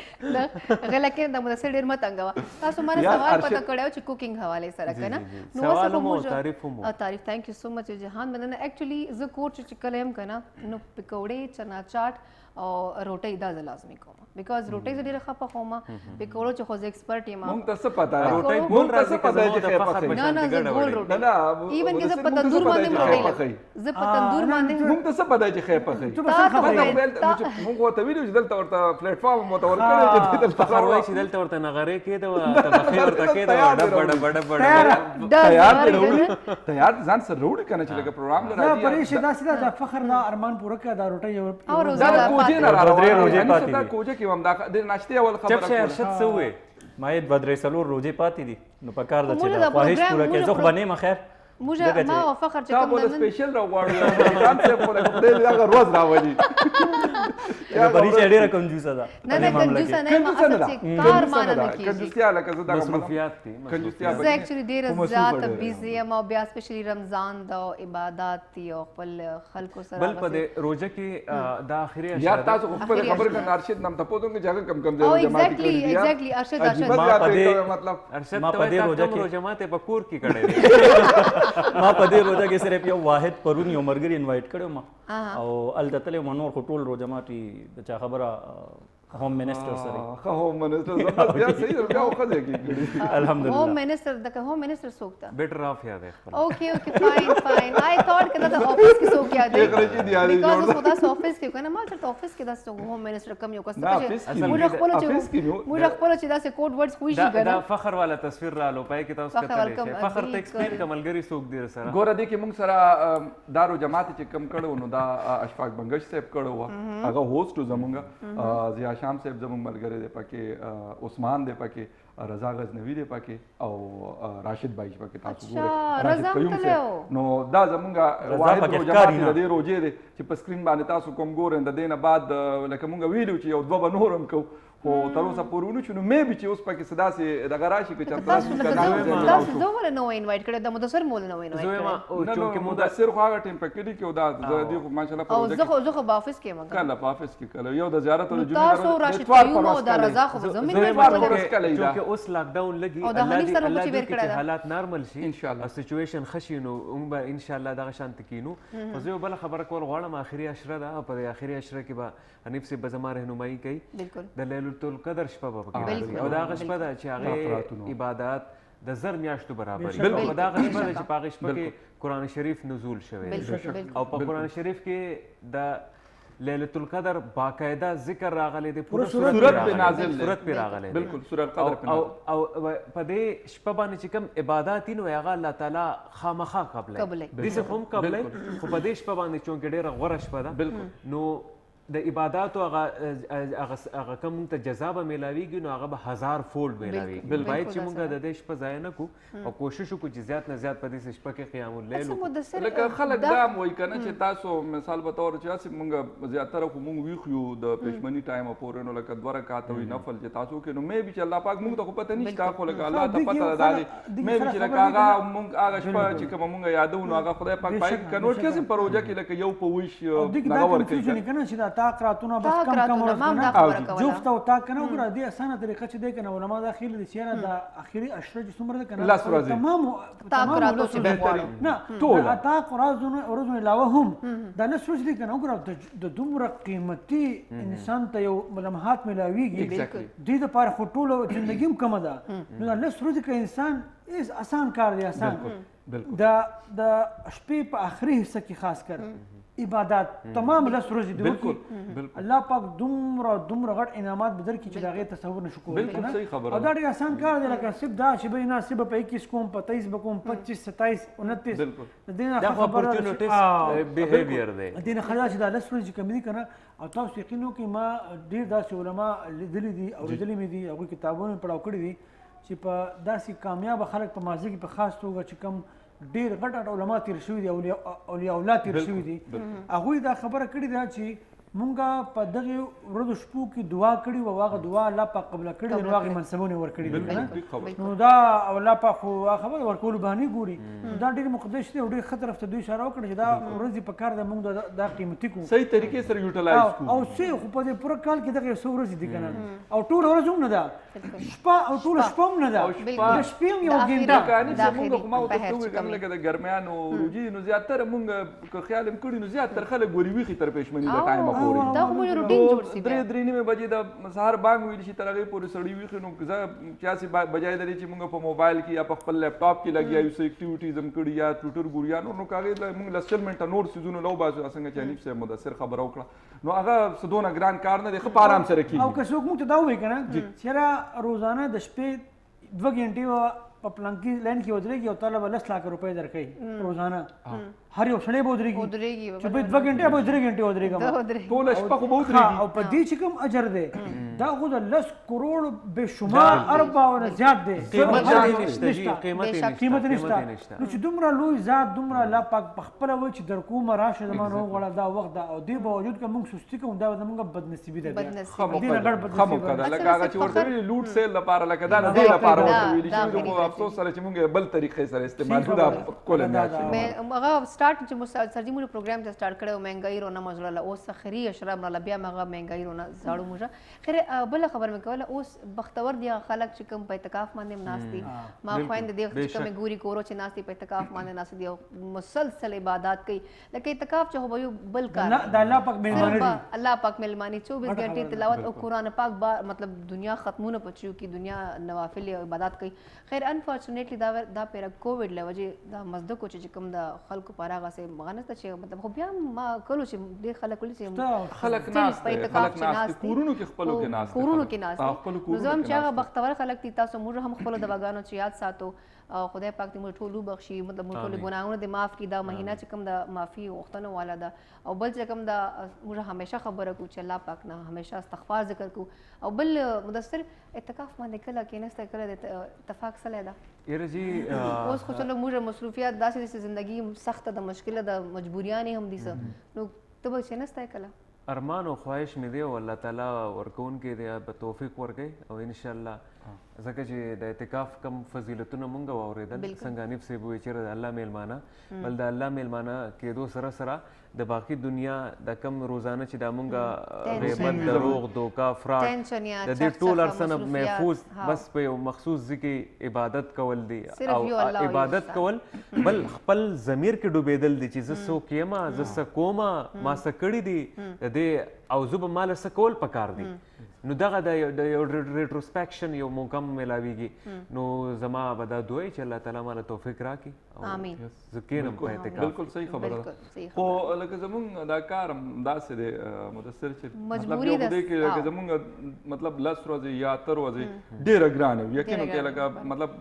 غلکه د مدثر ډیر متنګ وا تاسو مره سوال پته کړو چې کوکینګ حواله سره کنه نو سوال مو تعریف ثانک یو سو مچ جهان مننه ایکچولی ز کوچ چې کلم کنه نو پکوړې چنا چاټ او روټي دا لازمي کوم بیکاز روټي زه ډیره خپه کوم پکوړو چې خو ز ایکسپرت یم مونږ ته څه پتا روټي مونږ ته څه پتا چې خپه نه ګول روټي نه ایون کې زه په تندور باندې روټي زه په تندور باندې مونږ ته څه پتا چې خپه کوي مونږ ته ویډیو چې دلته ورته پلیټ فارم مو تور کړی چې دلته فخر وای چې دلته ورته نغره کېده او ته بخیر ورته کېده ډبړ تیار ځان سره روډ کنه چې لکه پروګرام لري نه پریشه دا سیده د فخر دا ارمان پوره کړه دا روټي یو دا کوجه نه راوړل روزه پاتې دا کوجه کې هم دا د ناشته اول خبره چپ ارشد څه وې ما یې بدرې سلور روزه پاتې دي نو په کار د چې خواهش پوره کې زه خو باندې ما خیر موږ ما او فخر چې کوم دا سپیشل راوړل ځان څه په دې هغه روز راوړي یا پریشه ډیره کنجوسه ده نه کنجوسه نه ما چې کار مان نه کیږي کنجوسیا لکه زه دا مصروفیات دي کنجوسیا زه اکچولی ډیره زیات بیزی یم او بیا سپیشلی رمضان د عبادت دی او خپل خلکو سره بل په روزه کې د اخري یا تاسو خپل خبر کنه ارشد نام ته پوتونګ جګه کم کم دی جماعت کې ایگزیکټلی ارشد مطلب ارشد ته تاسو جماعت په کور کې کړی ما په دې روزه کې صرف یو واحد پرون یو مرګري انوایټ کړو ما او الته تلې منور خو ټول روزه ماتي د چا خبره home minister sir home minister जबरदस्त यार सही है क्या खजे की अल्हम्दुलिल्लाह home minister the home minister सोकता बेटर ऑफ याद है okay okay fine I thought कि द ऑफिस की सोक याद है बिकॉज़ उसको द ऑफिस के कहना माल ऑफिस के द होम मिनिस्टर कम यो कस्ता मुझे खपलो چې دا سه کوډ ورډز خوښي دا غره فخر والا تصویر را لو پای کې تاسو کتلې فخر ته ایکسپلین کملګری سوق دی سره ګوره دې کې موږ سره دارو جماعت چې کم کړو نو دا اشفاق بنگش صاحب کړو وا هغه هوست زمونږ ضیا شام صاحب زمونږ ملګری دی پکې عثمان دی پکې رضا غزنوی دی پکې او راشد بھائی پکې تاسو ګوره راشد قیوم صاحب نو دا زمونږ واحد رو جماعت د دې روزې دی چې په سکرین باندې تاسو کوم ګورئ د دې نه بعد لکه مونږ ویلو چې یو دوه به نورم کوو خو تر اوسه پورې ونه شو نو مې به چې اوس پکې داسې دغه راشي که چېرته تاسو زه ولې نه انوایټ کړی د مدثر مول نه انوایټ کړی مدثر خو هغه ټیم په کلي کې او دا دې خو ماشاءالله په او زه خو په افس کې مګر کله په افس کې کله یو د زیارت او تاسو راشد قیوم او د رضا خو زمين نه چې اوس لاک ډاون لګي الله دې حالات نارمل شي ان شاء الله سچويشن خشي نو هم ان شاء الله دغه شانت کینو خو زه بل خبره کول غواړم اخري اشره ده په اخري اشره کې به حنیف سے بزما رهنمایي کوي د لیلۃ القدر شپه به کې او دا شپه ده چې هغه عبادت د زر میاشتو برابر او دا شپه ده چې په هغه شپه کې قرآن شریف نزول شوی او په قرآن شریف کې د لیلۃ القدر باقاعده ذکر راغلی دی پوره سورت په نازل سورت په راغلی بالکل سورت قدر په او په دې شپه باندې چې کوم عبادت نو هغه الله تعالی خامخا قبلې دې هم قبلې خو په دې شپه باندې چونکې ډېره غوره شپه ده بالکل نو د عبادتو هغه کوم ته جزا به میلاویږي نو هغه به 1000 فولډ میلاویږي باید چې موږ د دې شپه ضایع نه کړو او کوشش وکړو چې زیات نه زیات په دې شپه کې قیام اللیل وکړو لکه خلک دا وایي که نه چې تاسو مثال په طور چې هسې موږ زیاتره خو موږ ویښ یو د پېشمني ټایمه پورې نو لکه 2 رکعاته وي نفل چې تاسو وکړئ نو مې بي چې الله پاک موږ ته خو پته نشته خو لکه الله ته پته ده مې بي چې لکه هغه شپه چې کومه موږ یادو نو هغه خدای پاک پای کې کنورټ کړي په روژه کې لکه یو په ویش هغه ورکوي جفت او تا کنه وګوره دې اسانه طریقه چې دې کنه علما دا خیل دي چې د اخیری اشره چې څومره ده کنه تمام تاقراتو چې بهتري نه ټول تا قرازونه علاوه هم دا نه سوچ دي کنه وګوره د دومره قیمتي انسان ته یو ملمحات ملاویږي دې د پاره ټول ژوندۍ هم کم ده نو نه سوچ کې انسان اس آسان کار دی آسان د شپې په اخري حصہ کې خاص کر عبادت تمام لس ورځې دی بالکل الله پاک دومره غټ انعامات بدر کی چې دا غي تصور نشو کولای بالکل صحیح خبره او دا ډیر آسان کار دی لکه سب دا چې به ناسب په 21 کوم په 23 بکوم 25 27 29 بالکل دا اپورچونټیز بیهیویر دی دینه خلاص دا لس ورځې کم دي کنه او تاسو یقینو کې ما ډیر داسې علما لیدلي دي او لیدلي مې دي هغه کتابونه پڑھاو کړی دي چې په داسې کامیاب خلک په ماضي کې په خاص توګه چې کم ډیر غټ علما تیر شوي دي اولیاء الله تیر شوي دي هغوی دا خبره کړې ده چې مونږه په دغه ورځو شپو کې دعا کړې وه هغه دعا الله پاک قبله کړې ده نو هغې منصبونه یې ورکړي دي نو دا الله پاک خو خبره ورکولو بهانې ګوري دا ډېر مقدس دی او ډېر ښه طرف ته دوی اشاره وکړه چې دا ورځې په کار ده مونږ دا قیمتي کړو صحیح طریقې سره یوټیلایز کړو او څه خو په دې پوره کال کې دغه 100 ورځې دي که نه او ټوله ورځ هم نه ده شپه او ټوله شپه هم نه ده د شپې هم یو ګنټه مونږ خو ما ورته وویل کنه لکه د ګرمیانو روجي نو زیاتره مونږ که خیال هم کړي نو زیاتره خلک ګوري ویښي تر پېشمني د ټایمه پورې روټین جوړ شي درې نیمه بجې د سهار بانګ ویل شي تر هغې پورې سړی ویښ نو زه چاسې بجای د دې چې موږ په موبایل کې یا په خپل لیپټاپ کې لګیا یو څه اکټیویټیز هم کړي یا ټویټر ګورو یا نور نو که هغې موږ لس چل منټه نور څیزونه له وباسو څنګه چې حنیف صاحب مدثر خبره وکړه نو هغه څه دونه ګران کار نه دی ښه په آرام سره کېږي او که څوک موږ ته دا ووایي که نه چېرې روزانه د شپې 2 غنټې په پلانکي لاین کې ودرېږي او تعالی به 10 لک روپۍ درکوي روزانه هر یو سړی به ودرېږي چې په 2 غنټې به 3 غنټې ودرېږم ټوله شپه خو به ودرېږي او په دې چې کوم اجر دی دا خو د 10 کروڑ بې شمار ارباونه زیات دی قیمت نشته نو چې دومره لوی ذات دومره الله پاک په خپله وایي چې در کومه راشه زما نه وغواړه دا وخت ده او دې باوجود که موږ سستي کوو دا زموږ بدنصیبي ده ښه موقع ده لکه هغه چې ورته ویلي لوټ سیل لپاره لکه دا د دې لپاره ورته ویلي شوي افسوس سره چې موږ بل طریقې سره استعمال دا کول نه مې هغه سٹارټ چې سرجی موږ پروګرام ته سٹارټ کړو مهنګای رونه مزړه اوس خري اشراب نه بیا مغه مهنګای رونه زاړو موږ خیر بل خبر مې کوله اوس بختور دي خلک چې کوم په اعتکاف باندې ناشتي ما خويند دي چې کوم ګوري کورو چې ناشتي په اعتکاف باندې ناشتي دي مسلسل عبادت کوي لکه اعتکاف چې هو بل کار د الله پاک مهرباني الله پاک مهرباني 24 غنټه تلاوت او قران پاک مطلب دنیا ختمونه پچیو کی دنیا نوافل عبادت کوي خیر انفارچونیټلی دا پیرا کووډ لوجه دا مزدکو چې کوم د خلکو پاراغه سه مغنسته چې مطلب خو بیا ما کولو چې د خلک ولې چې خلک ناس کورونو کې خپلو کې ناس کورونو کې ناس نو زم چې هغه بختور خلک دي تاسو موږ هم خپل د واګانو چې یاد ساتو خدای پاک دې موږ ټول بخشي مطلب موږ ټول ګناهونه دې معاف کړي دا مهینه چې کوم د معافي وختونه والا ده او بل چې کوم دا موږ همیشه خبره کو چې الله پاک نه همیشه استغفار ذکر کو او بل مدثر اعتکاف باندې کله کېنسته کله د اتفاق سره ده یره جی اوس خو چلو موږ مصروفیات داسې زندگی سخت د مشکله د مجبوریان هم دي نو ته به کېنسته کله ارمان او خواهش مې دی او الله تعالی ورکون کې دی به توفیق ورکړي او ان شاء الله ځکه چې د اعتکاف کم فضیلتونه مونږ واورېدل څنګه حنیف صاحب وایي چې د الله میلمانه بل د الله میلمانه کېدو سره سره د باقي دنیا د کم روزانه چې د مونږ غیبت دروغ دوکا فراډ د دې ټول ارسنه محفوظ بس په یو مخصوص ځکه عبادت کول دي او عبادت کول بل خپل ضمیر کې ډوبېدل دي چې زه څوک یم زه څه کوم ما څه کړي دي د دې او زه به مال څه کول پکار دي نو دغه د یو ریټروسپیکشن یو موقع ملاویږي نو زما به دا دوی چې الله تعالی ماله توفیق راکړي امين زه کینم په اعتکاف بالکل صحیح خبره ده خو لکه زمونږ دا کار داسې دی مدثر چې مطلب یو دی کې زمونږ مطلب لس ورځې یا تر ورځې ډېره ګرانه وي یقینا کې لکه مطلب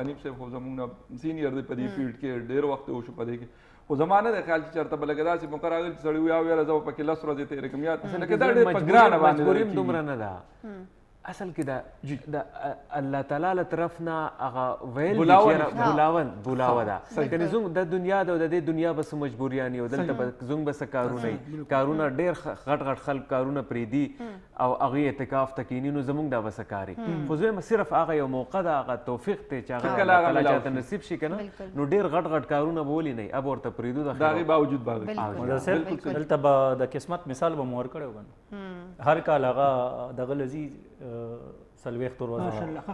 انیب صاحب خو زمونږ سینیئر دی په دې فیلډ کې ډېر وخت وشو په دې کې خو زمانه د خیال چې چېرته به لکه داسې موقع راغلی چې سړی وي او یاره زه به پکې لس ورځې تېرې کړم یا لکه دا ډېر په ګرانه باندې مجبوري هم دومره نه ده اصل کې د الله تعالی له طرف نه هغه ویل بولاوه ده کنې زموږ د دنیا د دې دنیا به څه مجبوریان یو دلته به زموږ به څه کارونه ډېر غټ غټ خلک کارونه پرېږدي او هغوی اعتکاف ته کښېني نو زموږ دا به څه کار وي خو زه صرف هغه یو موقع ده هغه توفیق دی چې هغه الله تعالی چاته نصیب شي که نه نو ډېر غټ غټ کارونه به ولې نه اب ورته پرېږدو د هغې باوجود به دلته به د قسمت مثال به مو ورکړی و هر کال هغه دغه لذي سلويخت ورځ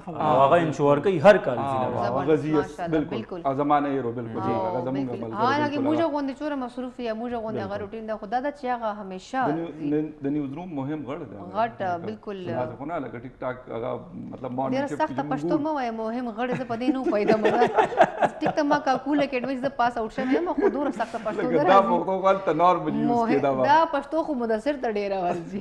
او هغه انشور کوي هر کال غزیس بالکل زمانه یې رو بالکل هغه زمونږ ملګری هغه موږ غونډه چوره مصروف یا موږ غونډه هغه روټین ده خدا د چې هغه همیشه د نیوز روم مهم غړ ده غټ بالکل هغه خو نه لکه ټیک ټاک هغه مطلب مارنینګ ډېر سخت پښتو مو وای مهم غړ زه پدې نو پیدا مګر ټیک ته ما کا کول اکیډمي ز پاس اوټ شمه ما خو دور سخت پښتو ده دا پښتو غلط نارمل یوز کېدا دا پښتو خو مدثر ته ډېر ورځي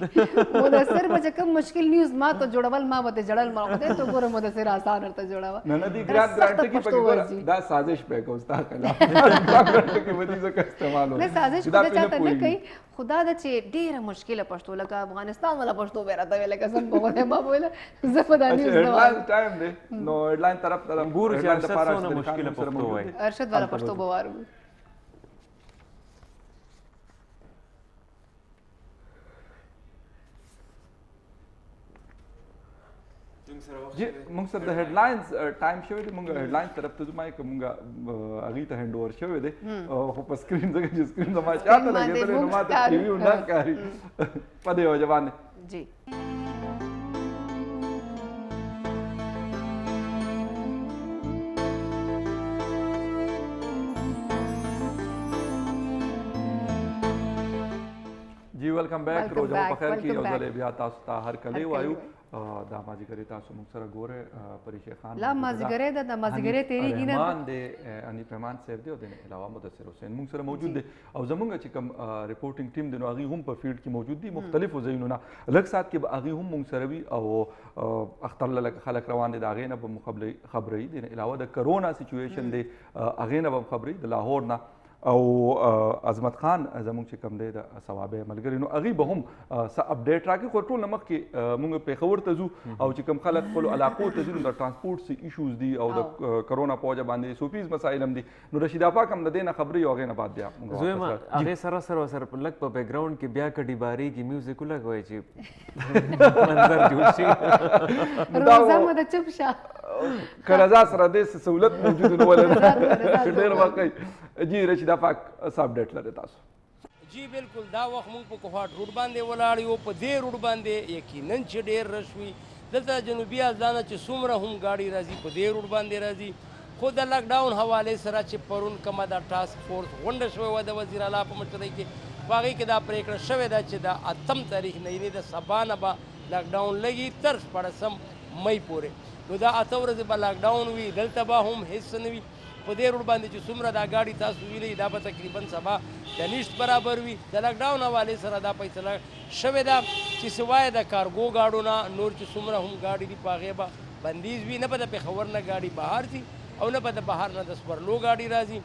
مدثر به کوم مشکل نیوز ما ته جوړول ما به جړل ما خو ته ګوره مدثر آسان ورته جوړاوه نه دی ګرانټ کې پکې دا سازش په کوستا کلا ګرانټ کې ودی ځکه استعمال نه سازش خو چاته نه کوي خدا د چې ډیره مشکله پښتو لکه افغانستان ولا پښتو به راته لکه څنګه په ما بوله زفدا نیوز نو هډلاین ټایم دی نو هډلاین طرف ګور چې ارشد مشکله پښتو وای ارشد والا پښتو بوارو جی موږ سره د هډلاینز ټایم شوی دی موږ هډلاینز طرف ته ځو که موږ هغې ته هینډ اوور شوی دی خو په سکرین ځکه چې سکرین زما شاته لګېدلی نو ما ته ټي وي نه ښکاري په دې وجه باندې جی جی ویلکم بیک روزه په خیر کې یو ځل بیا تاسو ته هر کلی وایو دا مازیګری تاسو موږ سره ګوره پریشه خان لا مازیګری دا مازیګری تیریږي نه رحمان دی انیف رحمان صاحب دی او د علاوه مدثر حسین موږ سره موجود دی او زمونږ چې کوم ریپورټینګ ټیم دی نو هغوی هم په فیلډ کې موجود دي مختلفو ځایونو نه لږ ساعت کې به هغوی هم موږ سره وي او اختر لکه خلک روان دي د هغې نه به مو خبروي د علاوه د کرونا سچویشن دی هغې نه به هم خبروي د لاهور نه او عظمت خان زموږ چې کوم دی د ثوابه ملګري نو هغوی به هم څه اپډیټ راکړي خو ټول نه مخکې موږ پېښور ته ځو او چې کوم خلک خپلو علاقو ته ځي نو د ټرانسپورټ څه ایشوز دي او د کرونا په وجه باندې سوپیز مسایل هم دي نو رشید افاق هم د دې نه خبرې او هغې نه بعد بیا زویم هغې سره لږ په بیکګراؤنډ کې بیا کډي باري کې میوزیک ولګوئ چې منظر جوړ شي روزه مو د چپ شه که رضا سره داسې سهولت موجود نه ولري ډېر واقعي جی رشید افاق څه اپډیټ لري تاسو جی بالکل دا وخت موږ په کوهاټ روډ باندې ولاړ یو په دې روډ باندې یقینا چې ډېر رش وي دلته جنوبي ازدانه چې څومره هم ګاډي راځي په دې روډ باندې راځي خو د لاکډاون حوالې سره چې پرون کومه دا ټاسک فورس غونډه شوې وه د وزیر اعلی په مشرۍ کې په هغې کې دا پرېکړه شوې ده چې د 8 تاریخ نه یعنې د سبا نه به لاکډاون لګي تر 14 مئی پورې نو دا 8 ورځې به لاکډاون وي دلته به هم هېڅ نه وي په دې روډ باندې چې څومره دا ګاډي تاسو ویلئ دا به تقریبا سبا د نیشت برابر وي د لاکډاون حوالې سره دا فیصله شوې ده چې سوای د کارګو ګاډو نه نور چې څومره هم ګاډي دي په هغې به بندیز وي نه به د پېښور نه ګاډي بهر ځي او نه به د بهر نه د سپرلو ګاډي راځي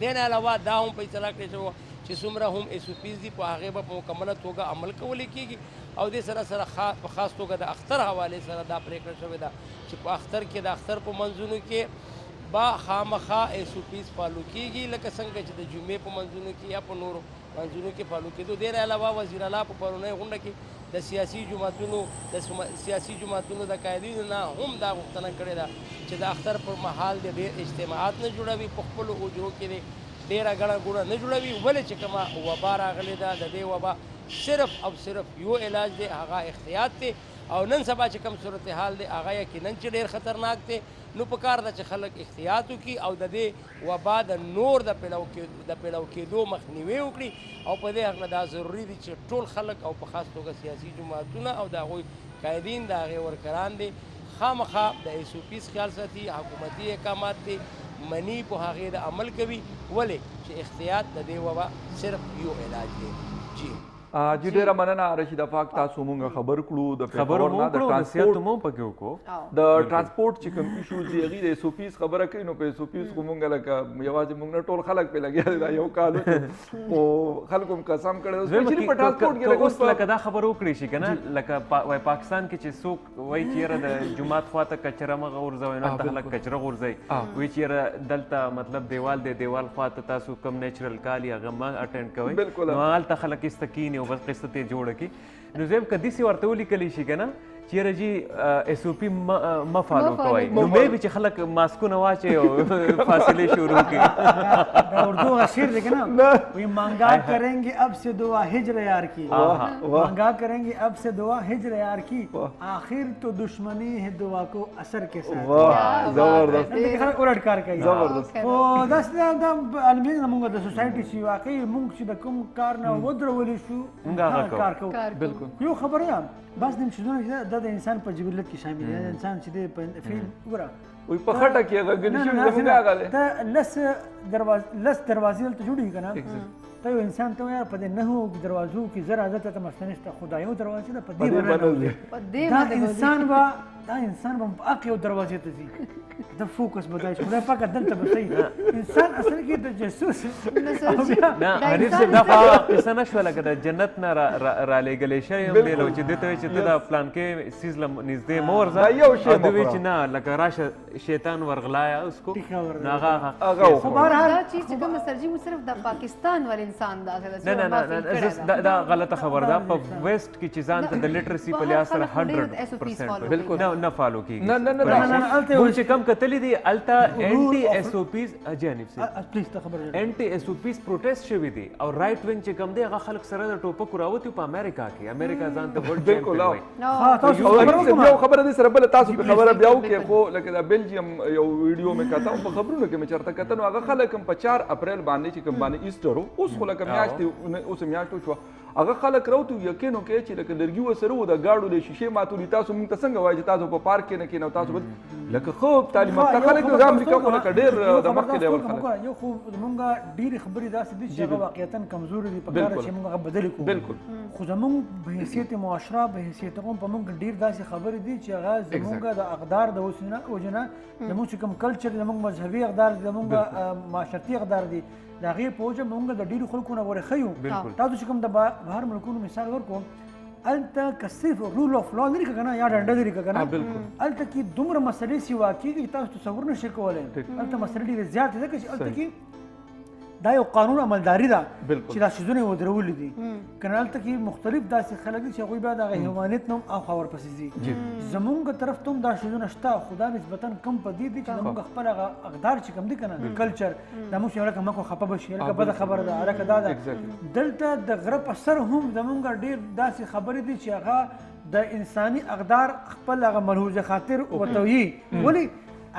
دې نه علاوه دا هم فیصله کړې شوه چې څومره هم ایس او پیز دي په هغې به په مکمله توګه عمل کولی کېږي او دې سره سره په خاص توګه د اختر حوالې سره دا پرېکړه شوې ده چې په اختر کې د اختر په منځونو کې با خامخا ایس او پیز فالو کېږي لکه څنګه چې د جمعې په منځونو کې یا په نورو منځونو کې فالو کېدو دې علاوه وزیر اعلی په پرونۍ غونډه کې د سیاسي جماعتونو د قایدینو نه هم دا غوښتنه کړې ده چې د اختر پر مهال د ډېر اجتماعات نه جوړوي په خپلو حجرو کې ډېره ګڼه ګوڼه نه جوړوي ولې چې کومه وبا راغلې ده د دې وبا صرف او صرف یو علاج دی هغه احتیاط دی او نن سبا چې کوم صورتحال دی هغه یقینا چې ډېر خطرناک دی نو پکار ده چې خلک احتیاط وکړي او د دې وبا د نور د پیلو کېدو مخنیوي وکړي او په دې هکله دا ضروري دي چې ټول خلک او په خاص توګه سیاسي جماعتونه او د هغوی قایدین د هغې ورکران دي خامخا د ایس او پیز خیال ساتي حکومتي احکامات دي منی په هغې د عمل کوي ولې چې احتیاط د دې وبا صرف یو علاج دی جی جی ډیره مننه رشید افاق تاسو مونږ خبر کړو د خبرو مو کړو د سیاست مو پکې وکړو د ترانسپورت چې کوم ایشوز دی هغې د ایس او پیز خبره کوي نو په ایس او پیز خو مونږ لکه یوازې مونږ نه ټول خلک پرې لګیا دي دا یو کال خو خلکو هم قسم کړی سپیشلي په ترانسپورت کې اوس لکه دا خبره وکړی شي که نه لکه پاکستان کې چې څوک وایي چې یاره د جومات خواته کچره مه غورځوئ نو هلته خلک کچره غورځوي وایي چې یاره دلته مطلب دیوال دی دیوال خواته تاسو کم نیچرل کالي هغه مه اټینډ کوئ نو هلته خلک ایسته کیني او بس قصه ته جوړه کړي نو زم که داسې ورته ولیکلی شي که نه چې یاره جي ایس او پي مه فالو کوئ نو مې بي چې خلک ماسکونه واچوي او فاصلې شروع کړي دا اردو کا شعر ہے کہ نا وہی مانگا کریں گے اب سے دعا ہجر یار کی مانگا کریں گے اب سے دعا ہجر یار کی آخر تو دشمنی ہے دعا کو اثر کے ساتھ زبردست اورٹ کار کوي زبردست او دا علمي زموږ د سوسایټي چې واقعي موږ چې د کوم کار نه ودرولې شو کار کوو بالکل یو خبره یم بس دیم شنو دا د انسان په جبلت کې شامل دی انسان چې دی په فیل وګوره وي په خټه کې هغه ګنې شوي زموږ هغه دی ته لس دروازې دلته جوړېږي که نه ته یو انسان ته وایه په دې 9 دروازو کې زر حضرت ته مسله نشته خو دا یو دروازه ده په دې باندې دا انسان به په حق یو دروازې ته ځي د فوکس به دا شي خدای پاکه دلته به صحیح انسان اصل کې د جاسوس نه حنیف صاحب دا خو قصه نه شوه لکه د جنت نه رالیږلی شوی هم دی چې دې ته وایي چې ته دا پلانکې څیز له نږدې مه ورځه او دوی وایي چې نه لکه راشه شیطان ورغلایا اس کو نو هغه خو بهرحال دا چیز چې کوم سرجي مو صرف د پاکستان ول انسان دا نه دا غلطه خبر ده په ویسټ کې چې ځان ته د لټرسي په لحاظ سره 100% بالکل نه فالو کیږي نه چې کم کتلی دی التا انټي ایس او پیز اجانب سي پلیز ته خبر انټي ایس او پیز پروټیسټ شوی دی او رائټ وینګ چې کم دی هغه خلک سره د ټوپک راوتی په امریکا کې امریکا ځان ته ورلد بالکل او یو خبره دي سره بل تاسو په خبره بیا وکړئ خو لکه د بلجیم یو ویډیو مې کاته په خبرونو کې مې چرته کته نو هغه خلک هم په 4 اپریل باندې چې کوم باندې ایسټر اوس خو لکه میاشتې اوس میاشتو شو هغه خلک راوتو یقین وکړي چې لکه لرګي وسره و د گاډو د شیشې ماتولي تاسو موږ ته څنګه وایي چې تاسو په پارک کې نه کینو تاسو لکه خو تعلیم یافته خلک د امریکا خو لکه ډېر د مخکې لیول خلک یو خو موږ ډېرې خبرې داسې دي چې هغه واقعیتاً کمزورې دي په کار چې موږ هغه بدلې کړو بالکل خو زموږ په حیثیت معاشره په حیثیت قوم په موږ ډېر داسې خبرې دي چې هغه زموږ د اقدار د وجنه زموږ چې کوم کلچر زموږ مذهبي اقدار زموږ معاشرتي اقدار دي د هغې په وجه موږ د ډېرو خلکو نه ورښیو تاسو چې کوم د بهر ملکونو مثال ورکړو هلته که صرف رول اف لا لري که نه یا ډنډه لري که نه هلته کې دومره مسلې سوا کېږي چې تاسو تصور نه شئ کولی هلته مسلې ډېرې زیاتې ځکه چې هلته کې دا یو قانون عملداري ده بالکل. چې دا شیزونه یې ودرولي دي کنه هلته کې مختلف داسې خلک دي چې هغوی بیا دغه حیوانیت نه هم اخوا ورپسې ځي زمونږ طرف ته هم دا شیزونه شته خو دا نسبتا کم په دې دي چې زمونږ خپل هغه اقدار چې کوم دي که نه کلچر دا موږ چې هلکه مکو خفه به شي هلکه بده خبره ده هلکه دا ده دلته د غره په سر هم زمونږ ډېر داسې خبرې دي چې هغه د انساني اقدار خپل هغه ملحوظه خاطر ورته وي ولې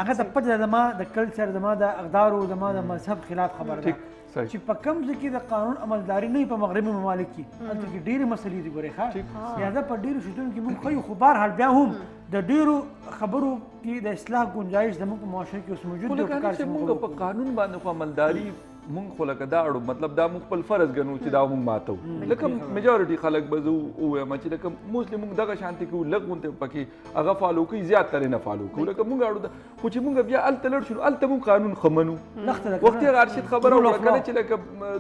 هغه ته پته ده زما د کلچر زما د اقدارو زما د مذهب خلاف خبره ده چې په کوم ځای کې د قانون عملداري نه په مغربي ممالک کې هلته کې ډېرې مسلې دي ګورې ښه لهذا په ډېرو شیزونو کې موږ ښیو خو بهرحال بیا هم د ډېرو خبرو کې د اصلاح گنجایش زموږ په معاشره کې اوس موجود دی پکار چې موږ په قانون باندې خو عملداري مونږ خو لکه دا اړو مطلب دا مونږ خپل فرض ګڼو چې دا مونږ ماتو لکه میجورټي خلک به زه ووایم چې لکه موسټلی مونږ دغه شانتي کوو لږ غونته پکې هغه فالو کوي زیات ترې نه فالو کوو لکه مونږ اړو خو چې مونږ بیا هلته لړ شو هلته مونږ قانون ښه منو وخت یې ارشد خبره وکړه کله چې لکه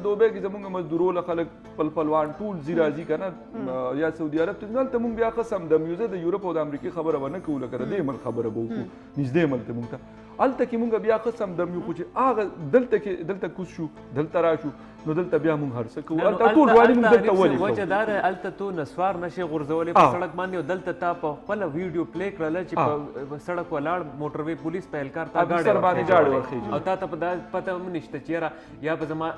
دوبۍ کې زمونږ مزدورو خلک خپلوان ټول ځي راځي که نه یا سعودي عرب ته هلته مونږ بیا قسم د میوزه د یورپ او د امریکې خبره به نه کوو لکه د دې ملک خبره به وکړو نږدې ملک ته مونږ ته هلته کې مونږ بیا قسم دم یو خو چې هغه دلته کوز شو دلته راشو نو دلته بیا مونږ هر څه کوو هلته ټول وایي مونږ دلته ولې کوو وجه دا ده هلته تو نسوار نشې غورځولی په سړک باندې او دلته تا په خپله ویډیو پلی کړله چې په سړک ولاړ موټروی پولیس په اهلکار ته ګاډۍ ورخېږي او تا ته په دا پته هم نشته چې یاره یا به زما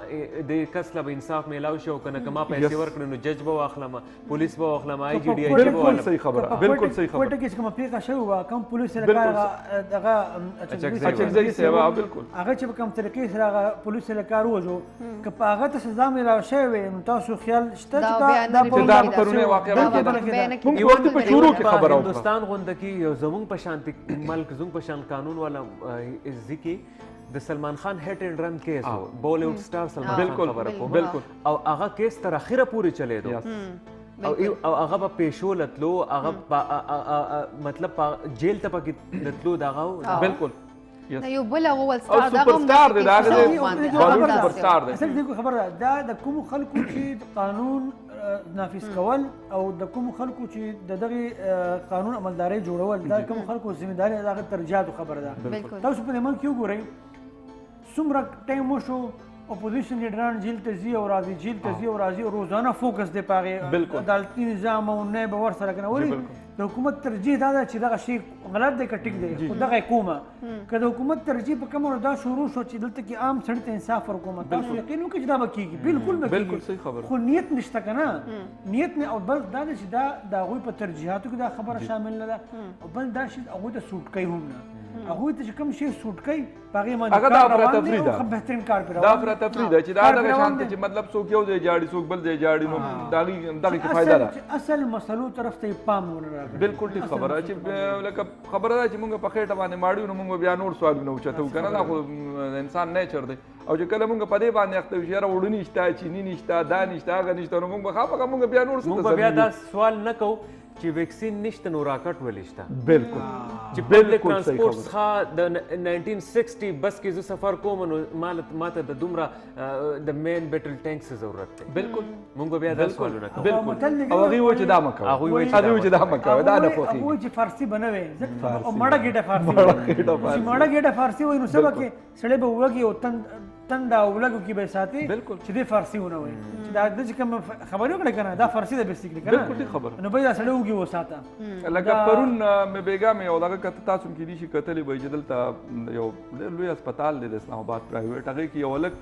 د کس له به انصاف میلاو شي او که نه که ما پیسې ورکړې نو جج به واخلم پولیس به واخلم آی جي ډي آی جي به بالکل صحیح خبره بالکل صحیح خبره کوټه کې چې کومه پیښه شوې وه کوم پولیس لکار دغه اچکزۍ صاحب بالکل هغه چې په کوم طریقې سره هغه پولیس لکار ووځو که په هغه ته سزا میلاو شوې وي نو تاسو خیال شته چې دا پرونه واقع هندوستان غونډه کې یو زمونږ په شانتي ملک زمونږ په شان قانون والا ځکه د سلمان خان هټ اینډ رن کیس بالیوډ سٹار سلمان خان خبره کوم بالکل او هغه کیس تر اخره پورې چلیدو او هغه په پیشو لتلو هغه مطلب جیل ته پکې لتلو دغه بالکل یو بل هغه ول سپرستار دی دا بالیوډ سپرستار دی اصل دغه خبره دا د کوم خلکو چې قانون نافذ کول او د کوم خلکو چې دغه قانون عملداري جوړول دا کوم خلکو ذمہداري هغه ترجیحات خبره ده تاسو په ملک کې وګورئ څومره ټایم وشو اپوزیشن لیډران جیل ته ځي او راځي جیل ته ځي او راځي او روزانه فوکس دی په هغې عدالتي نظام او نه به ورسره که نه ولې د حکومت ترجیح دا ده چې دغه شی غلط دی که ټیک دی خو دغه کومه که د حکومت ترجیح په کومه دا شروع شو چې دلته کې عام سړي ته انصاف ورکوم تاسو یقین وکړئ چې دا به کېږي بالکل به کېږي خو نیت نشته که نه نیت نه او بل دا ده چې دا د هغوی په ترجیحاتو کې دا خبره شامل نه ده او بل دا شی هغوی ته سوټ کوي هم نه هغوی ته چې کوم شی سوټ کوي په هغې باندې کار روان دی او بهترین کار پرې روان دا افراتفري ده چې دا دغه شان ته چې مطلب څوک یو ځای جاړي څوک بل ځای جاړي نو دغه کې فایده ده اصل مسلو طرف ته پام ونه راغلی بالکل ټیک خبره چې لکه خبره ده چې موږ په خېټه باندې ماړو نو موږ بیا نور سوالونه اوچتو که نه دا خو انسان نیچر دی او چې کله موږ په دې باندې اخته وي چې یاره وړوني شته چیني نشته دا نشته هغه نشته نو موږ به خامخا موږ بیا نور موږ بیا دا سوال نه کوو چې ویکسین نشته نو راکټ ولې شته بالکل چې پبلک ترانسپورټ څخه د 1960 بس کې زه سفر کوم نو ماته د دومره د مین بیټل ټینکس ضرورت دی بالکل موږ بیا دا سوالونه کوو بالکل او هغوی وایي چې دا مه کوه هغوی وایي چې دا مه کوه دا نه خوښېږي هغوی چې فارسي به نه وی او مړه ګېډه فارسي چې مړه ګېډه فارسي وایي نو څه به کې سړی به وږي او تنده او لږو کې به یې ساتي چې دې فارسي ونه وایي چې دا د چې کوم خبرې وکړې که نه دا فارسي ده بیسیکلي که نه بالکل ټیک خبره نو به یې دا سړی وږي وساته لکه پرون مې بیګا مې یو دغه کته تاسو هم کېدای شي کتلی به چې دلته یو لوی هسپتال دی د اسلام آباد پرایویټ هغې کې یو هلک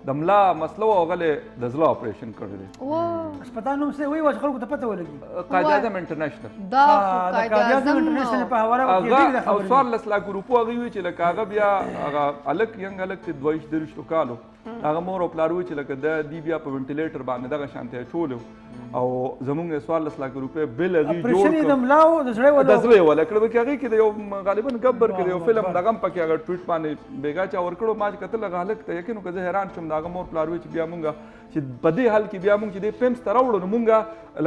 د ملا مسله وه هغه د زړه اپریشن کړی دی هسپتال نوم څه وایي چې خلکو ته پته ولګي قائد اعظم انټرنیشنل د قائد اعظم انټرنیشنل په حواله هغه او 14 لک روپو هغې وایي چې لکه هغه بیا هغه هلک ینګ هلک چې 22 کالو هغه مور او پلار وایي چې لکه دی بیا په وینټیلیټر باندې دغه شانتې اچولی او زمونږ 14 لک روپۍ بل هغې جوړ اپریشن یې د ملا او د زړه ولا کړی که هغې کې د یو غالبا ګبر کې د یو فلم دغه هم پکې هغه ټویټ باندې بیګا چا ورکړو ما چې کتل هغه هلک ته یقین وکړه زه حیران شوم د هغه مور پلار وایي چې بیا مونږ چې په دې حال کې بیا موږ چې دې پیمز ته راوړو نو موږ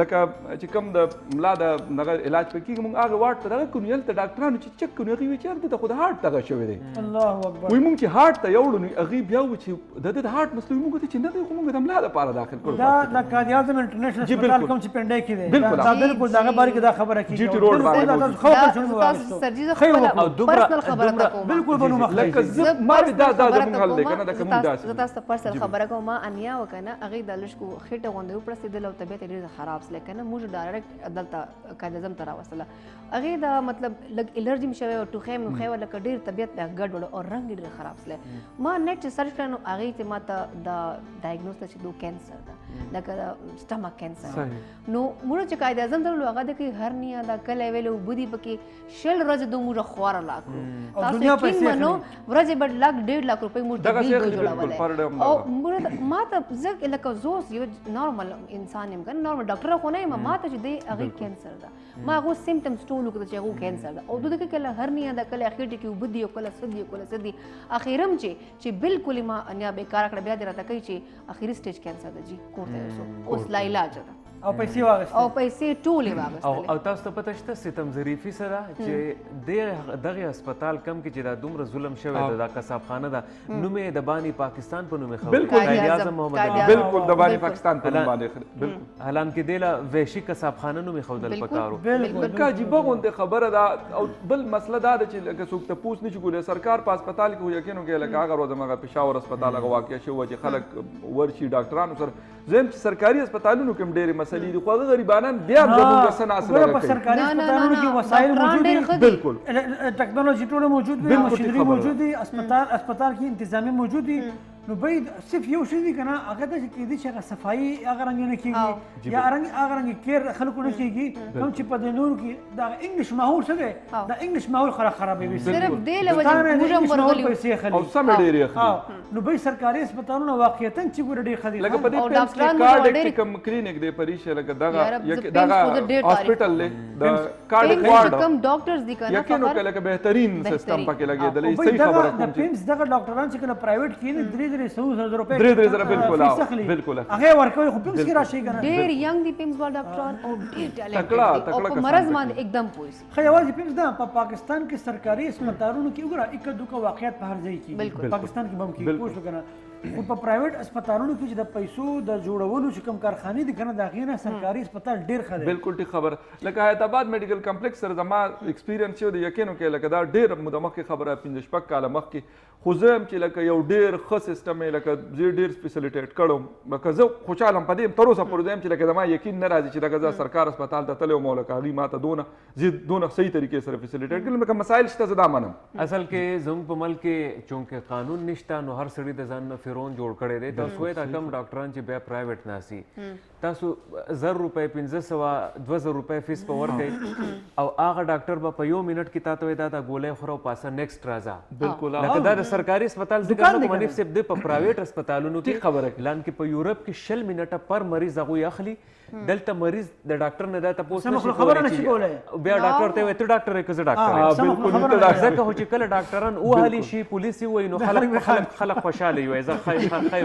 لکه چې کوم د ملا د دغه علاج پکې کېږي موږ هغه واټ ته دغه کړو نو هلته ډاکټرانو چې چک کړو هغې وایي چې یار دې ته خو د هارټ دغه شوی دی الله اکبر وایي موږ چې هارټ ته یوړو نو هغې بیا وایي چې د ده د هارټ مسله موږ ته چې نه دی خو موږ د ملا دپاره داخل کړو دا د قائد-اعظم انټرنیشنل هسپتال کوم چې پنډۍ کې دی دا بالکل د هغه باره کې دا خبره کېږي جي ټي روډ باندې بالکل به نو لکه ما دا زموږ حل دی که نه دا که موږ داسې زه تاسو ته پرسنل خبره کوم ما انیا وکنه هغې د لږ کو خېټه غوندې وپړسېدل او طبیعت یې ډېر خراب سلی که نه موږ ډایرکټ دلته قائد-اعظم ته راوستله هغې دا مطلب لږ الرجي مې شوی او ټوخی مې وخی وه لکه ډېر طبیعت بیا ګډوډ او رنګ یې ډېر خراب سلی ما نیټ چې سرچ کړه نو هغې ته ما ته دا ډایګنوز ته چې دو کینسر ده لکه سټمک کینسر نو موږ چې قائد-اعظم ته ولاړو هغه د کې هرنیا دا کلی ویلې اوبه دي پکې شل ورځې دو موږ خواره لا کړو تاسو یقین منو ورځې به لږ 1.5 لک روپۍ موږ ته بیل جوړولی او موږ ما ته زه لکه زه اوس یو نارمل انسان یم که نه نارمل ډاکټره خو نه یم ما ته چې دی هغې کینسر ده ما هغو سیمټمز ټول وکړه چې هغو کینسر ده او دوی کې کله هرنیا ده کله خېټې کې اوبه دي او کله څه دي او کله څه دي اخرم چې بالکل ما انیا بېکاره کړه بیا دې راته کوي چې اخري سټیج کینسر ده جي کور ته یوسو اوس لا علاج ده او پیسې واغستې او پیسې ټولې واغستلې او تاسو ته پته شته ستم ظریفي سره چې دغه هسپتال کم کې چې دا دومره ظلم شوی دی دا قصابخانه ده نوم یې د بانی پاکستان په نوم یې بالکل قائد-اعظم محمد علي بالکل د بانی پاکستان په نوم باندې بالکل حالانکه دې له وحشي قصابخانه نوم یې ښودل پکارو لکه عجیبه غوندې خبره ده او بل مسله دا ده چې لکه څوک تپوس نه شي کولی سرکار په هسپتال کې خو یقین وکړي لکه هغه ورځ هماغه پېښور هسپتال هغه واقع شوی و چې خلک ورشي ډاکټرانو سره زم چې سرکاري هسپتالونو کې هم ډېرې مسلې دي خو هغه غریبانان بیا هم زموږ څه ناسره په سرکاري هسپتالونو کې وسایل موجود دي بالکل ټکنالوژي ټوله موجود وي ماشینري موجود دي هسپتال کې انتظامي موجود دي نو باید صرف یو شی دی کنه هغه د کېدی چې هغه صفایي هغه رنګ نه کیږي یا هغه رنګ کیر خلکو نه کیږي کوم چې په د نور کې دا انګلیش ماحول څه دی دا انګلیش ماحول خرابوي صرف دې له وجه موږ ورغلي او سم ډېر اخلي نو به سرکاري هسپتالونه واقعیتاً چې ګور ډېر خدي لکه په دې پیمز کې کارډ کوم کلینیک دی پریشه لکه دغه هاسپټل له د کارډ وارډ کم ډاکټرز دي کنه یقین وکړه لکه بهترین سیستم پکې لګېدلې صحیح خبره کوم د پیمز دغه ډاکټران چې کله پرایویټ کې 300 روپے بالکل بالکل هغه ورکوي خو پیمز کې راشي کنه ډېر ینګ دي پیمز وال ډاکټران او ډېر ټیلنټډ او په مرز باندې एकदम پوه خو یوازې پیمز نه په پاکستان کې سرکاري هسپتالونو کې وګوره یک دوه واقعیت په هر ځای کې پاکستان کې بم کې پوه شو کنه خو په پرایویټ هسپتالونو کې چې د پیسو د جوړولو چې کوم کارخانې دي کنه دا غینه سرکاري هسپتال ډېر ښه دی بالکل ټیک خبر لکه حیات آباد میډیکل کمپلیکس سره زما ایکسپیرینس یو دی یقین وکړه لکه دا ډېر موده مخکې خبره 15 کاله مخکې خو زه هم چې لکه یو ډېر ښه سیسټم یې لکه زه ډېر سپیشلیټیټ کړم لکه زه خوشحاله یم په دې تر اوسه پورې یم چې لکه زما یقین نه راځي چې لکه زه سرکار هسپتال ته تللی وم او لکه هغوی ما ته دونه صحیح طریقې سره فیسیلیټیټ کړل لکه مسایل شته زه دا منم اصل کې زموږ په ملک کې چونکې قانون نشته نو هر سړي د ځان نه فرعون جوړ کړی دی تاسو وایئ دا کم ډاکټران چې بیا پرایویټ ناسي تاسو 1000 روپۍ 1500 2000 روپۍ فیس په ورکوئ او هغه ډاکټر به په 1 منټ کې تاته وایي دا ګولۍ خوره او پاسه نیکسټ راځه بالکل لکه دا د سرکاري هسپتال ذکر نه کوم منیف صاحب د په پرایویټ هسپتالونو کې خبره اعلان کې په یورپ کې 60 منټه پر مریض هغوی اخلي دلته مریض د ډاکټر نه دا تاسو نشي کولای بیا ډاکټر ته وایي ته ډاکټر یې که زه ډاکټر بالکل ځکه خو چې کله ډاکټران وهلي شي پولیس یې وایي نو خلک خوشحاله وي زه ښه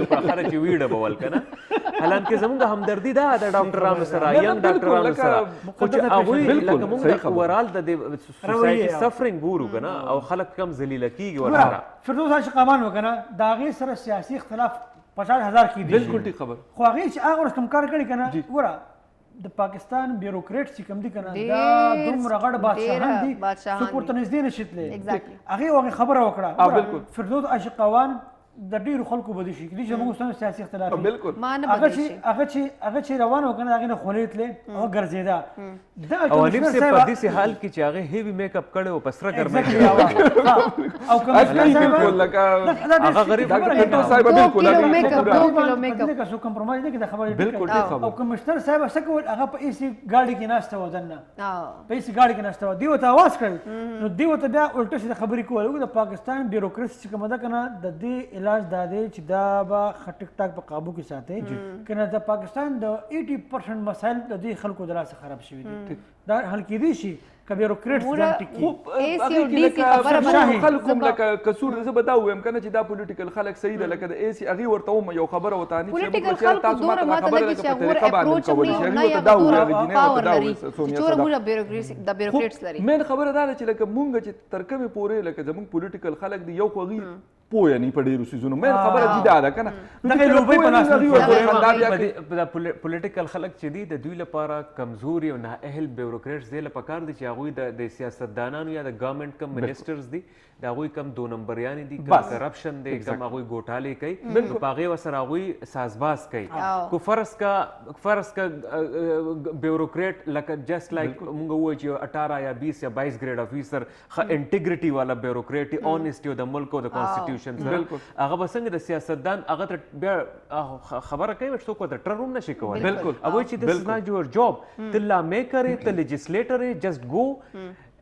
وکړه خلک یې ویډه به ول که نه حالانکې زموږ همدردي دا د ډاکټرانو سره ینګ ډاکټرانو سره خو چې هغوی لکه موږ اوورال د سوسایټي سفرینګ ګورو که نه او خلک کم ذلیله کېږي ورسره فردوس عاشقامان وکنه د هغې سره سیاسي اختلاف 50,000 کې دي بالکل ټیک خبر خو هغې چې هغه ورځ کوم کار کړی که نه ګوره د پاکستان بیوروکریټ چې کوم دي که نه دا دومره غټ بادشاهان دي څوک ورته نږدې نه شي تللی هغې هغې خبره وکړه فردوس عاشقوان د ډېرو خلکو به دي شي دي چې زموږ ستاسو سیاسي اختلاف هغه چې روان و که نه د هغې نه خولې تلې هغه ګرځېده او حنیف صاحب په داسې حال کې چې هغې هیوي میک اپ کړی و په سره ګرمۍ کې او هغه غریب ډاکټر صاحب بالکل لکه څو کمپرومایز نه کړي د خبرې بالکل ټیک خبر او کمشنر صاحب څه کول هغه په ایسي ګاډي کې ناسته و دننه په ایسي ګاډي کې ناسته و دې ورته اواز کړی نو دې ورته بیا الټه شي د خبرې کول د پاکستان بیوروکراسي چې کومه ده که نه د دې علاج دا دی چې دا به ښه ټیک ټاک په قابو کې ساتي که نه د پاکستان د 80% مسایل د دې خلکو د لاسه خراب شوي دي دا حل کېدی شي بیوروکریټ ځان ټیکي خلکو لکه کسور زه به دا ووایم که نه چې دا پولیټیکل خلک صحیح ده لکه د اے سی هغې ورته وم یو خبره ورته پولیټیکل خلکو دومره ماته لګي چې هغه اپروچ هم نه یا پاور لري چې موږ د بیوروکریټس لري مین خبره دا ده چې لکه موږ چې تر کومې پورې لکه زموږ پولیټیکل خلک دي یو خو هغوی پوهه نه په ډېرو څیزونو مین خبره دې دا ده که نه پولیټیکل خلک چې دي د دوی لپاره کمزوري او نااهل بیوروکریټس دې له پکار دي چې هغوی د سیاستدانانو یا د ګورنمنټ کم منسټرز دي د هغوی کم دو نمبریانې دي کم کرپشن دی کم هغوی ګوټالې کوي نو په هغې ورسره هغوی سازباز کوي کو فرض کا بیوروکریټ لکه جسٹ لایک موږ ووایو چې 18 یا 20 یا 22 ګریډ افیسر ښه انټیګریټي والا بیوروکریټ اونیسټي او د ملک او د کانسټیټیوشن سره هغه به څنګه د سیاستدان هغه ته بیا خبره کوي چې څوک ورته ټرن هم نشي کولی هغوی چې دس از ناٹ یور جاب ته لا میکر یې ته لیجسلیټر یې جسټ گو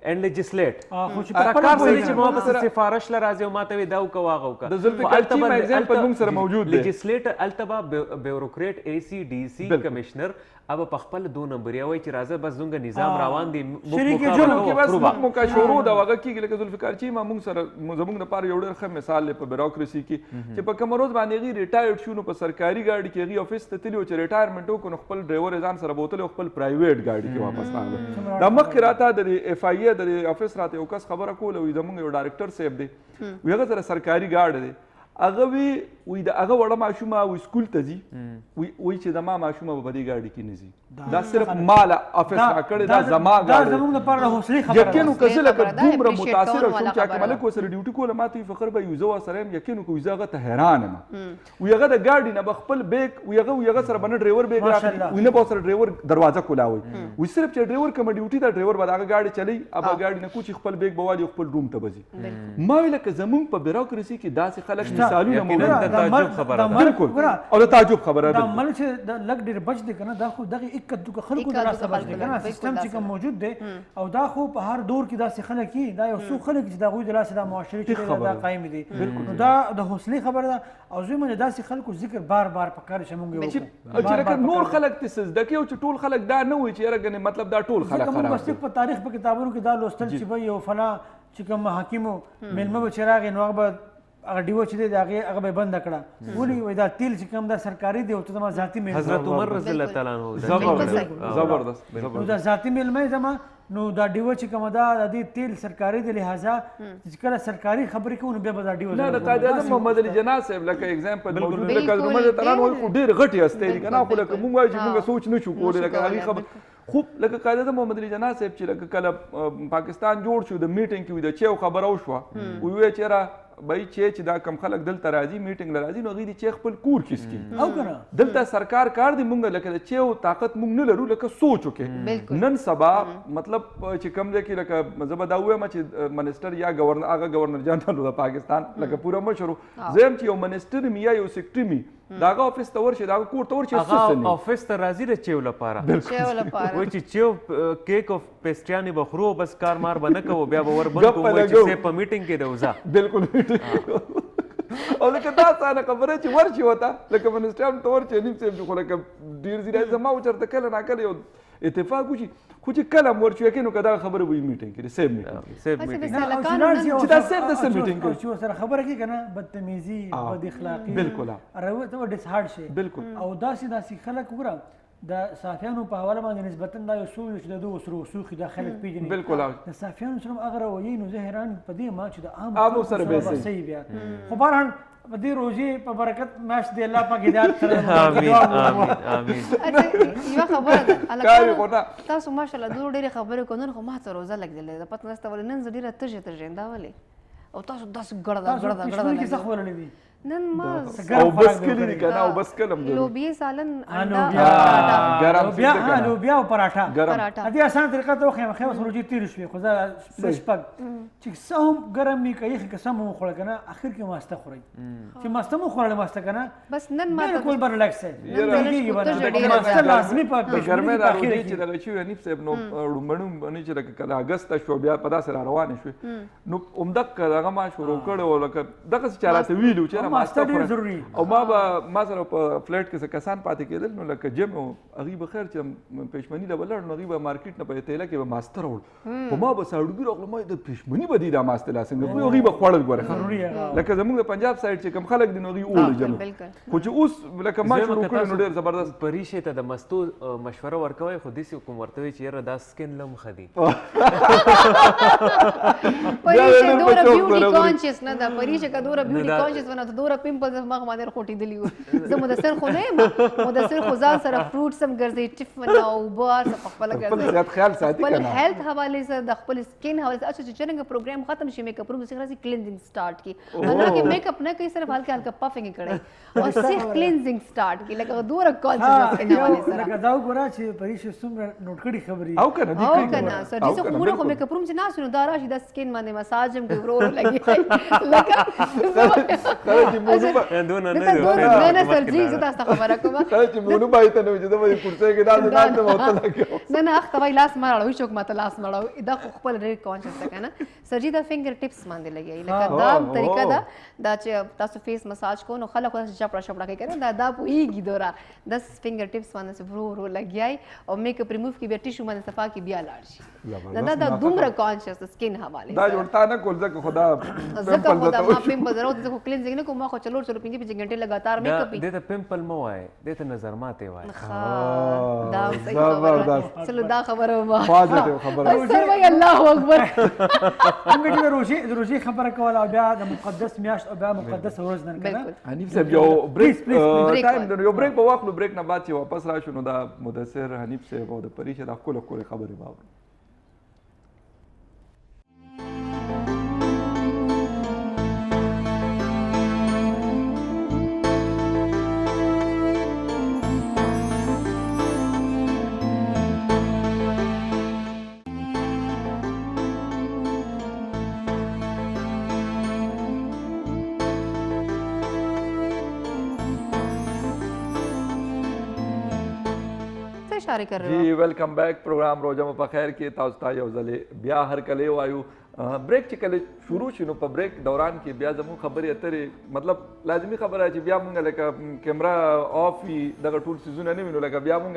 and legislate دا کار سړي چې ما په سفارش له راځي او ما ته دا وکړه هغه وکړه د ذوالفقار چیم ایگزامپل موږ سره موجود دی لیجسلیټر التبا بیوروکریټ اے سی ډي سی کمشنر अब په خپل دو نمبریا وای چې راځه بس زموږ نظام روان دی موږ کا شروع دا وغه کیږي لکه ذوالفقار چیم موږ سره زموږ لپاره یو ډېر ښه مثال دی په بیوروکراسي کې چې په کوم روز باندې غي ریټایرډ شو نو په سرکاري ګاډي کې غي افیس ته تللی چې ریټایرمنټ وکړو خپل ډرایور ځان سره بوتل خپل پرایویټ ګاډي کې واپس راغله دا مخکې راته د اف آی ای د افیس راته یو کس خبره کوله وي زموږ یو ډایرکټر صاحب دی وی هغه سره سرکاري ګاډي دی هغه وی د هغه وړه ماشومه وی سکول ته ځي وی چې زما ماشومه په دې ګاډي کې نه ځي دا صرف مال افیس راکړی دا زما ګاډي دا زموږ لپاره حوصله خبره یقینو که زه لکه دومره متاثر شوم چې حکیم ملک ورسره ډیوټي کوله ما ته وی فخر به یو زه ورسره یم یقینو که زه هغه ته حیران یم وی هغه د ګاډي نه به خپل بیگ وی هغه سره به نه ډرایور بیگ راکړي وی نه به ورسره ډرایور دروازه کولاوي وی صرف چې ډرایور کوم ډیوټي دا ډرایور به هغه ګاډي چلی اب ګاډي نه کوچ خپل بیگ بوالي خپل روم ته بځي ما وی لکه زموږ په بیوروکراسي کې داسې خلک مثالونه موجود تعجب خبره بالکل او د تعجب خبره دا مل چې د لګ ډیر بچ دي کنه دا خو دغه یک دغه خلکو دراسه بچ دي کنه سیستم چې کوم موجود دی او دا خو په هر دور کې داسې خلک دي دا یو څو خلک چې دا غوي دراسه د معاشري چې دا قائم دي نو دا د حوصله خبره ده او زه مې داسې خلکو ذکر بار بار پکاره شمونږ یو چې لکه نور خلک تاسو د کې چې ټول خلک دا نه وي چې راګنه مطلب دا ټول خلک خراب بس په تاریخ په کتابونو کې دا لوستل چې به یو فلا چې کوم حکیمو ملمه بچراغ نو هغه هغه ډیو چې دی هغه به بند کړه ولي وای دا تیل چې کوم دا سرکاري دی او ته ما ذاتی مل حضرت عمر رضی الله تعالی عنہ زبردست نو دا ذاتی مل مې زما نو دا ډیو چې کوم دا د تیل سرکاري دی لہذا چې کله سرکاري خبرې کوو نو بیا به دا ډیو نه د قائد اعظم محمد علي جناح صاحب لکه اگزامپل موجود دی کله محمد تعالی عنہ ډیر غټي استه دي کنه خو لکه موږ وایو چې موږ سوچ نه شو کولای لکه هغه خبر خو لکه قائد اعظم محمد علي جناح صاحب چې لکه کله پاکستان جوړ شو د میټینګ کې د چیو خبره وشوه وی چیرې بای چې دا کم خلک دلته راځي میټینګ لراځي نو غي دي چې خپل کور کیس کی او کنه دلته سرکار کار دی مونږ لکه چې طاقت مونږ نه لرو لکه سوچو کې نن سبا مطلب چې کم دی کې لکه مزه دا وې ما چې منسٹر یا گورنر هغه گورنر جنرال د پاکستان لکه پوره مشرو زم چې یو منسٹر می یا یو سیکریټری می داغه افیس ته ورشي داغه کور ته ورشي هغه افیس ته راځي د چیو لپاره وای چې چیو کیک اف پیسټریانی بخرو بس کار مار بنه کوو بیا به ور بند کوو چې په میټینګ کې دوزا بالکل او لکه دا څنګه خبره چې ورشي وتا لکه منسټر ته ورشي نیم سیم خو لکه ډیر زیات زما او چرته کله نه کله یو اتفاق وشي خو چې کله ورشي کینو کدا خبره وي میټینګ کې سیب میټینګ چې دا سیب د سیب میټینګ چې سره خبره کې کنه بدتمیزي بد اخلاقی بالکل راوته ډیس هارد شي بالکل او داسې خلک وګوره د صافیانو په حواله باندې نسبتا دا یو څو چې د دوه سرو سوخي د خلک پیژني بالکل د صافیانو سره هغه روي نو زه حیران په دې ما چې د عام سره به صحیح بیا خو بهرحال په دې روزي په برکت ماش دی الله پاک هدایت کړي امين امين امين یو خبره ده تاسو ماشاءالله ډېرې خبرې کوئ نن خو ما ته روزه لګېدلې ده پته نشته ولې نن زه ډېره تږې دا ولې او تاسو داسې ګړده نن ما او بس کلی دی کنه او بس کلم دی لوبیا سالن لوبیا او پراټا دې آسان طریقه ته خو خو روزي تیر شوې خو زه شپږ چې سم ګرم می کوي قسم مو خور کنه اخر کې ماسته خوري چې ماسته مو خورل ماسته کنه بس نن ما بالکل بر ریلیکس دی ماسته لازمي په ګرمه د روزي چې دغه شو یعنی صاحب نو ډومبنو باندې چې کله اگست شو بیا په داسې روان شو نو عمدک دغه ما شروع کړو لکه دغه چاراته ویلو چې لکه ماسته ډېر ضروري او ما سره په فلیټ کې څه کسان پاتې کېدل نو لکه جیم هغوی به خیر چې پېشمني له به لاړ نو هغوی به مارکېټ نه په تیله کې به ماسته راوړ په ما به ساړګي راغله ما د پېشمني به دي دا ماسته لا څنګه خو هغوی به خوړل ګوره لکه زموږ د پنجاب سایډ چې کوم خلک دي نو هغوی اوړه جم خو چې اوس لکه ما شروع کړی نو ډېر زبردست پریشې ته د مستو مشوره ورکوئ خو داسې کوم ورته وایي چې یاره دا سکن لم ښه دي پریشه دوره بیوټي کانشس نه ده پریشه که دوره بیوټي کانشس ونه ته دوره پیمپلز مخ باندې خوټېدلي وو زه مدثر خو نه یم مدثر خو ځان سره فروټس هم ګرځي ټفن او اوبه هر څه په خپله ګرځي خیال ساتي خپل هیلث حوالې سره د خپل سکن حوالې سره چې څرنګه پروګرام ختم شي میک اپ روم څخه راځي کلینزینګ سٹارټ کی حالانکه میک اپ نه کوي صرف هلکه هلکه پفینګ کړي او صرف کلینزینګ سٹارټ کی لکه دوره کانشس سکن حوالې سره لکه دا وګوره چې پریشه څومره نوٹ کړي خبرې او کنه سر جیسے خبره خو میک اپ روم چې ناسو نو دا راشي د سکن باندې مساج هم کوي ورو لګي لکه دونه نه سر جی زه تاسو خبره کوم چې مونږ باید ته نو چې د کورسې کې دا نه موته لګي نه اخته وای لاس مړاو شوک ماته لاس مړاو دا خپل ډېر کانشس ده کنه سر جی دا فینګر ټپس باندې لګي لکه دا طریقه دا چې تاسو فیس مساج کو نو خلک واسه چپړه شپړه کوي کنه دا پوېږي دورا 10 فینګر ټپس باندې ورو لګي او میک اپ ریموو کی به ټیشو باندې صفا کی بیا لاړ شي دا دومره کانشس سکن حواله دا جوړتا نه کول ځکه خدا ما پیمپل ضرورت ځکه کلینزینګ نه کوم ما خو چلو 5 غنټه لګاتار میک اپ دې ته پیمپل مو وای دې ته نظر ماته وای دا صحیح خبره چلو دا خبره ما پوزټیو خبره سر وای الله اکبر موږ چې روزي خبره کوله بیا د مقدس میاشت او بیا مقدس ورځ نن کنه حنیف صاحب یو بریک ټایم د یو بریک په واخلو بریک نه بعد چې واپس راشو نو دا مدثر حنیف صاحب او د پریشه د خپل خبرې باور جی ویلکم بیک پروګرام روزه مو په خیر کې تاسو ته یو ځلې بیا هر کله وایو بریک چې کله شروع شي نو په بریک دوران کې بیا زموږ خبرې اترې مطلب لازمي خبره چې بیا مونږ لکه کیمرا آف وي دغه ټول سیزونه نه وینو لکه بیا مونږ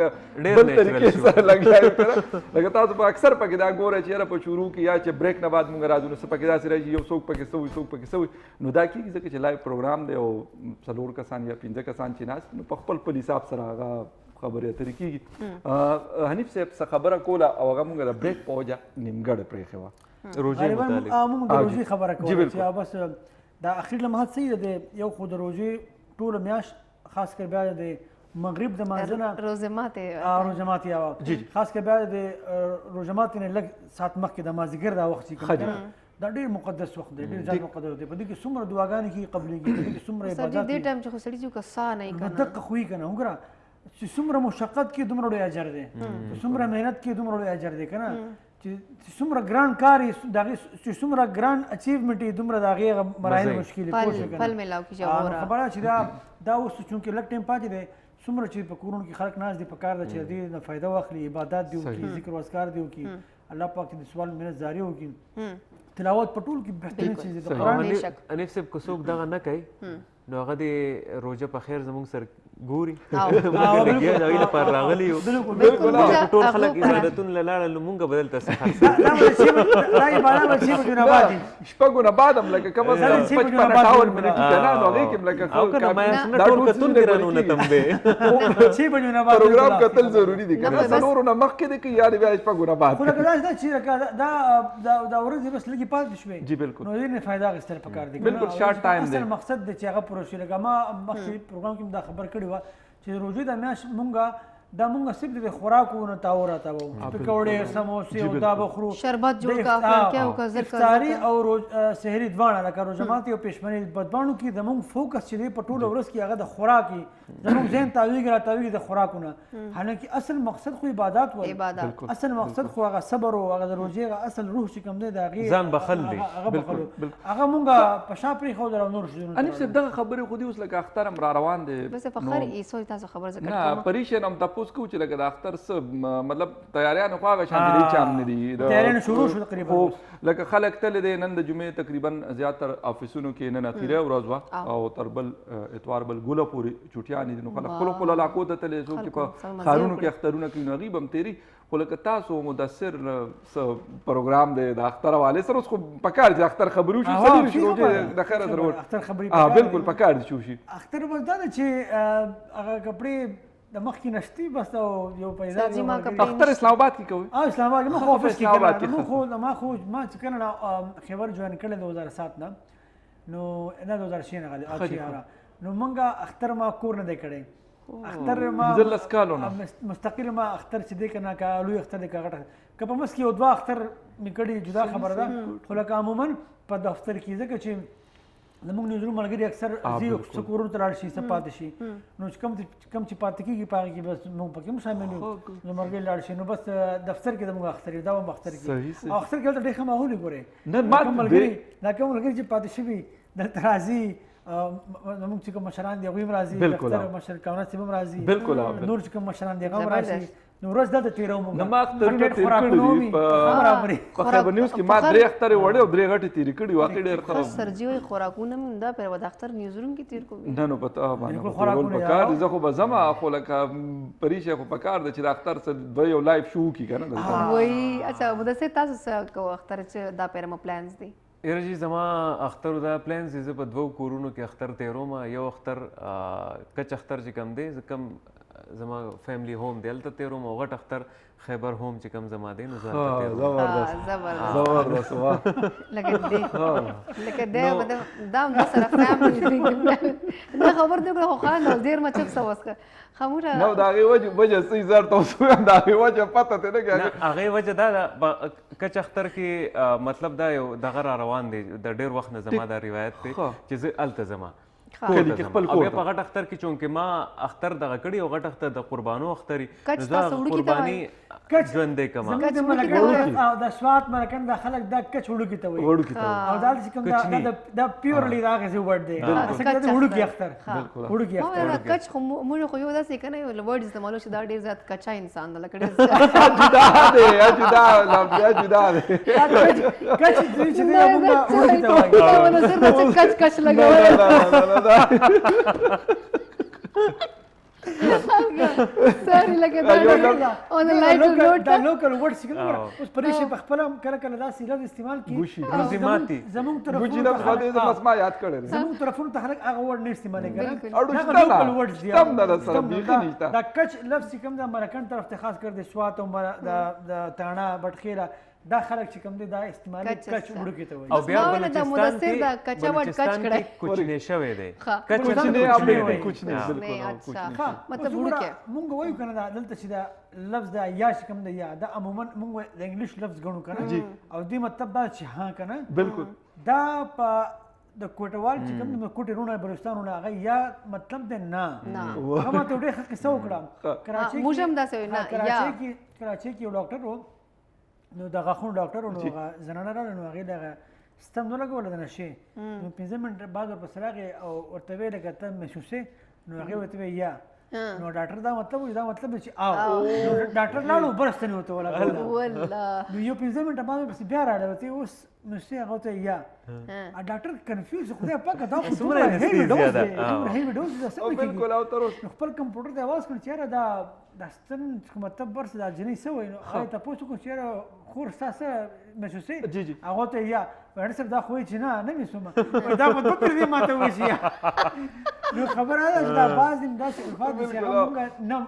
بل طریقې سره لګیایو کنه لکه تاسو په اکثر پکې دا ګوره چې یاره په شروع کې یا چې بریک نه بعد مونږ راځو نو څه پکې داسې راشي یو څوک پکې سوي څوک پکې سوي نو دا کېږي ځکه چې لایو پروګرام دی او 4 کسان یا 5 کسان چې ناست نو په خپل حساب سره هغه خبرې اترې کېږي حنیف صاحب څه خبره کوله او هغه مونږ د بریک په وجه نیمګړې پرېښې وه روژې متعلق موږ د روژې خبره کوله چې بس دا اخیر لمحه صحیح ده یو خو د روژې ټوله میاشت خاص کر بیا د مغرب د مانځه روزه ماتې خاص کر بیا د روژه ماتې نه لږ ساعت مخکې د مازدیګر دا وخت چې کوم دا ډېر مقدس وخت دی ډېر زیات مقدس دی په دې کې څومره دعاګانې کېږي قبلېږي په دې کې څومره عبادت دې ټایم چې خو سړي چې که ساه نه وي کنه دقه خو یې کنه وګوره چې څومره مشقت کې دومره لوی اجر دی چې څومره محنت کې دومره لوی اجر دی کنه چې څومره ګران کار چې څومره ګران اچیومنټ یې دومره د هغې مراحل مشکل پل میلاو کېږي خبره چې دا اوس چونکې لږ ټایم پاتې دی څومره چې په کورونو کې خلک ناست دي په کار ده چې دې نه فایده واخلي عبادت دې وکړي ذکر و اذکار دې وکړي الله پاک دې سوال منت جاري وکړي تلاوت په ټول کې بهترین چیز دی قرآن انیف صاحب که څوک دغه نه کوي نو هغه د روژه په خیر زموږ سره ګوري لګیا د هغوی لپاره راغلي یو ټول خلک عبادتونه له لاړه نو مونږ به دلته شپږو نه بعد هم لکه کم از کم 55 منټې که نه نو هغې کې هم لکه ټول کتونکي رانونه تم دی پروګرام کتل ضروري دي که نه څلورو نه مخکې دی که یا د بیا شپږو نه بعد خو لکه داسې ده چې دا ورځې بس لږې پاتې شوې جی بالکل نو دې نه فایده اخیستل پکار دي بالکل شارټ ټایم دی اصل مقصد دی چې هغه پوره شي لکه ما مخکې پروګرام کې دا خبر کړې وه چې روژې د میاشت مونږه دا مونږ صرف د خوراکو نه تاو راتاوو پکوړې سموسې او دا به خورو شربت جوړ کا کیا وکړه افطاري او سحري دواړه لکه روژه ماتې او پېشمني بدبانو کې زمونږ فوکس چې دی په ټوله ورځ کې هغه د خوراک زمونږ ذهن تاویږي راتاویږي د خوراکونه حالانکه اصل مقصد خو عبادت وایي اصل مقصد خو هغه صبر او هغه د روژې هغه اصل روح چې کوم دی د هغې ځان بخل دی هغه مونږ په شا پرېښودل او نور شیونه انیف صاحب دغه خبرې خو دې اوس لکه اختر هم را روان دی بس فخر ایسو تاسو خبر ذکر نه پریشن هم تاسو تاسو کوم چې لکه د اختر څه مطلب تیاریانو خو هغه شان دي چام نه دي تیاریانو شروع شو تقریبا لکه خلک تل د نن د جمعې تقریبا زیاتره افیسونو کې نن اخیره ورځ وا او تر بل اتوار بل ګوله پورې چټیانې دي نو خلک خپل علاقو ته تللی څوک چې په ښارونو کې اخترونه کوي نو هغوی به هم تېري خو لکه تاسو مدثر څه پروګرام دی د اختر حوالې سره اوس خو پکار دي اختر خبرې وشي څه دي شروع چې د خیره سره اختر خبرې بالکل پکار دي چې وشي اختر بس دا ده چې هغه کپړې د مخکې نشتی بس یو پیدا اختر اسلام آباد کې کوي اسلام آباد ما خو افس کې کنه ما چې کنه خبر جوین کړل 2007 نه نو نه 2006 نه غالي اچھا نو منګه اختر ما کور نه دی کړی اختر ما زلس کالونه مستقل ما اختر چې دی کنه کا لوی اختر دی کا غټه کپه مس کې دوه اختر میکړي جدا خبره ده خو لکه عموما په دفتر کې ځکه چې زموږ نظر ملګري اکثر زیو سکورونو ته لاړ شي څه پاتې شي نو کم چې پاتې کېږي په هغې کې بس موږ پکې هم شامل یو نو ملګري لاړ شي نو بس دفتر کې زموږ اختر دا هم اختر کې او اختر کې هلته ډېر ښه ماحول یې ګورې دا کوم ملګري چې پاتې شوي دلته راځي زموږ چې کوم مشران دي هغوی هم راځي دفتر مشر کاونه صاحب هم راځي نور چې کوم مشران دي هغه هم راشي نو ورځ دا د تېرو موږ نه ما اخترونه تېر کړي په خبر نیوز کې ما 3 اخترې وړې او 3 غټې تېرې کړي واقعي ډېر ښه سرجي وایي خوراکونه هم دا په د اختر نیوزروم کې تېر کوو نه نو پته باندې خوراکونه پکار دي زه خو به ځم خو لکه پریشه خو پکار ده چې د اختر څه دوی یو لایف شو کی کنه وایي اچھا مدثر تاسو څه کوو اختر چې دا پیرمه پلانز دي یاره جی زما اختر دا پلانز دي زه په 2 کورونو کې اختر تیروم یو اختر کچ اختر چې کم دی زه کم زما فیملی ہوم دی هلته تیروم او غټ اختر خیبر ہوم چې کم زما دی نو زه زبردست لکه دی دا هم سره فیملی دا خبر دی خو خان او ډېر مچک څه وسکه خموره نو د هغې وجه څه زر تاسو وایم د هغې وجه پته ته نه کېږي هغې وجه دا ده کچ اختر کې مطلب دا یو دغه را روان دی د ډېر وخت نه زما دا روایت دی چې زه هلته ځم کلی کې خپل کور په غټ اختر کې چونکې ما اختر دغه کړي او غټ اختر د قربانو اختري قرباني ژوندی کما د سوات مرکن د خلک دا کچ وړوکي ته وایي او دا چې کوم دا پیورلی دا هغه ورډ دی څنګه د وړوکي اختر وړوکي اختر کچ خو موږ خو یو داسې کنه یو ورډ استعمالو چې دا ډېر زیات کچا انسان ده لکه ډېر جدا دی کچ چې دی موږ وړوکي ته وایي کچ کچ لګا سوري لکه دا اون لایټ نوٹ دا لوکل ورډ څنګه اوس پرېشه په خپل کله کله دا سیلاب استعمال کی زموږ طرفونو ته مسما یاد کړل زموږ طرفونو ته هغه ورډ نه استعمال کوي اړو لوکل ورډ دی تم دا سره بیخي نشته دا کچ لفظ کوم د امریکن طرف ته خاص کر د سوات او د تانا بټخیره دا خلک چې کوم دی دا استعمال کچ وړوکي ته وایي او بیا بلوچستان کې کوچنی شوی دی کوچنی ابي کوچنی مطلب وړوکي مونږ وایو کنه دا دلته چې دا لفظ دا یا چې کوم دی یا دا عموما مونږ د انګلیش لفظ غنو کنه او دې مطلب دا چې ها کنه بالکل دا په د کوټوال چې کوم د کوټې رونه بلوچستانونه هغه یا مطلب دی نه هغه ما ته ډېر ښه قصه وکړه کراچۍ موږ هم داسې وایو نه کراچۍ کې یو ډاکټر و نو د غاښونو ډاکټر نو هغه زنانه راغله نو هغې دغه ستم نه لګوله د نشې نو 15 منټه بعد ورپسې راغې او ورته ویې لکه ته محسوسې نو هغې ورته ویې یا نو ډاکټر دا مطلب وایي دا مطلب دی چې نو ډاکټر لاړو برستنې ورته ولګوله نو یو 15 منټه بعد ورپسې بیا راغله ورته اوس نشې هغه ورته یا ډاکټر کنفیوز خدای پاکه دا خو دومره هیوي ډوز دی دومره هیوي ډوز دی څنګه کېږي خپل کمپیوټر ته اواز کړ چې یاره دا ستن مطلب برس دا جنۍ څه وایي نو هغې تپوس وکړو چې یاره خور ستا څه محسوسې هغه ته یا ډاکټر صاحب دا خو وایي چې نه محسوسومه دا خو دوه پرې ماته وایي چې یا نو خبره ده چې دا بعض داسې الفاظ دي چې هغه موږ نه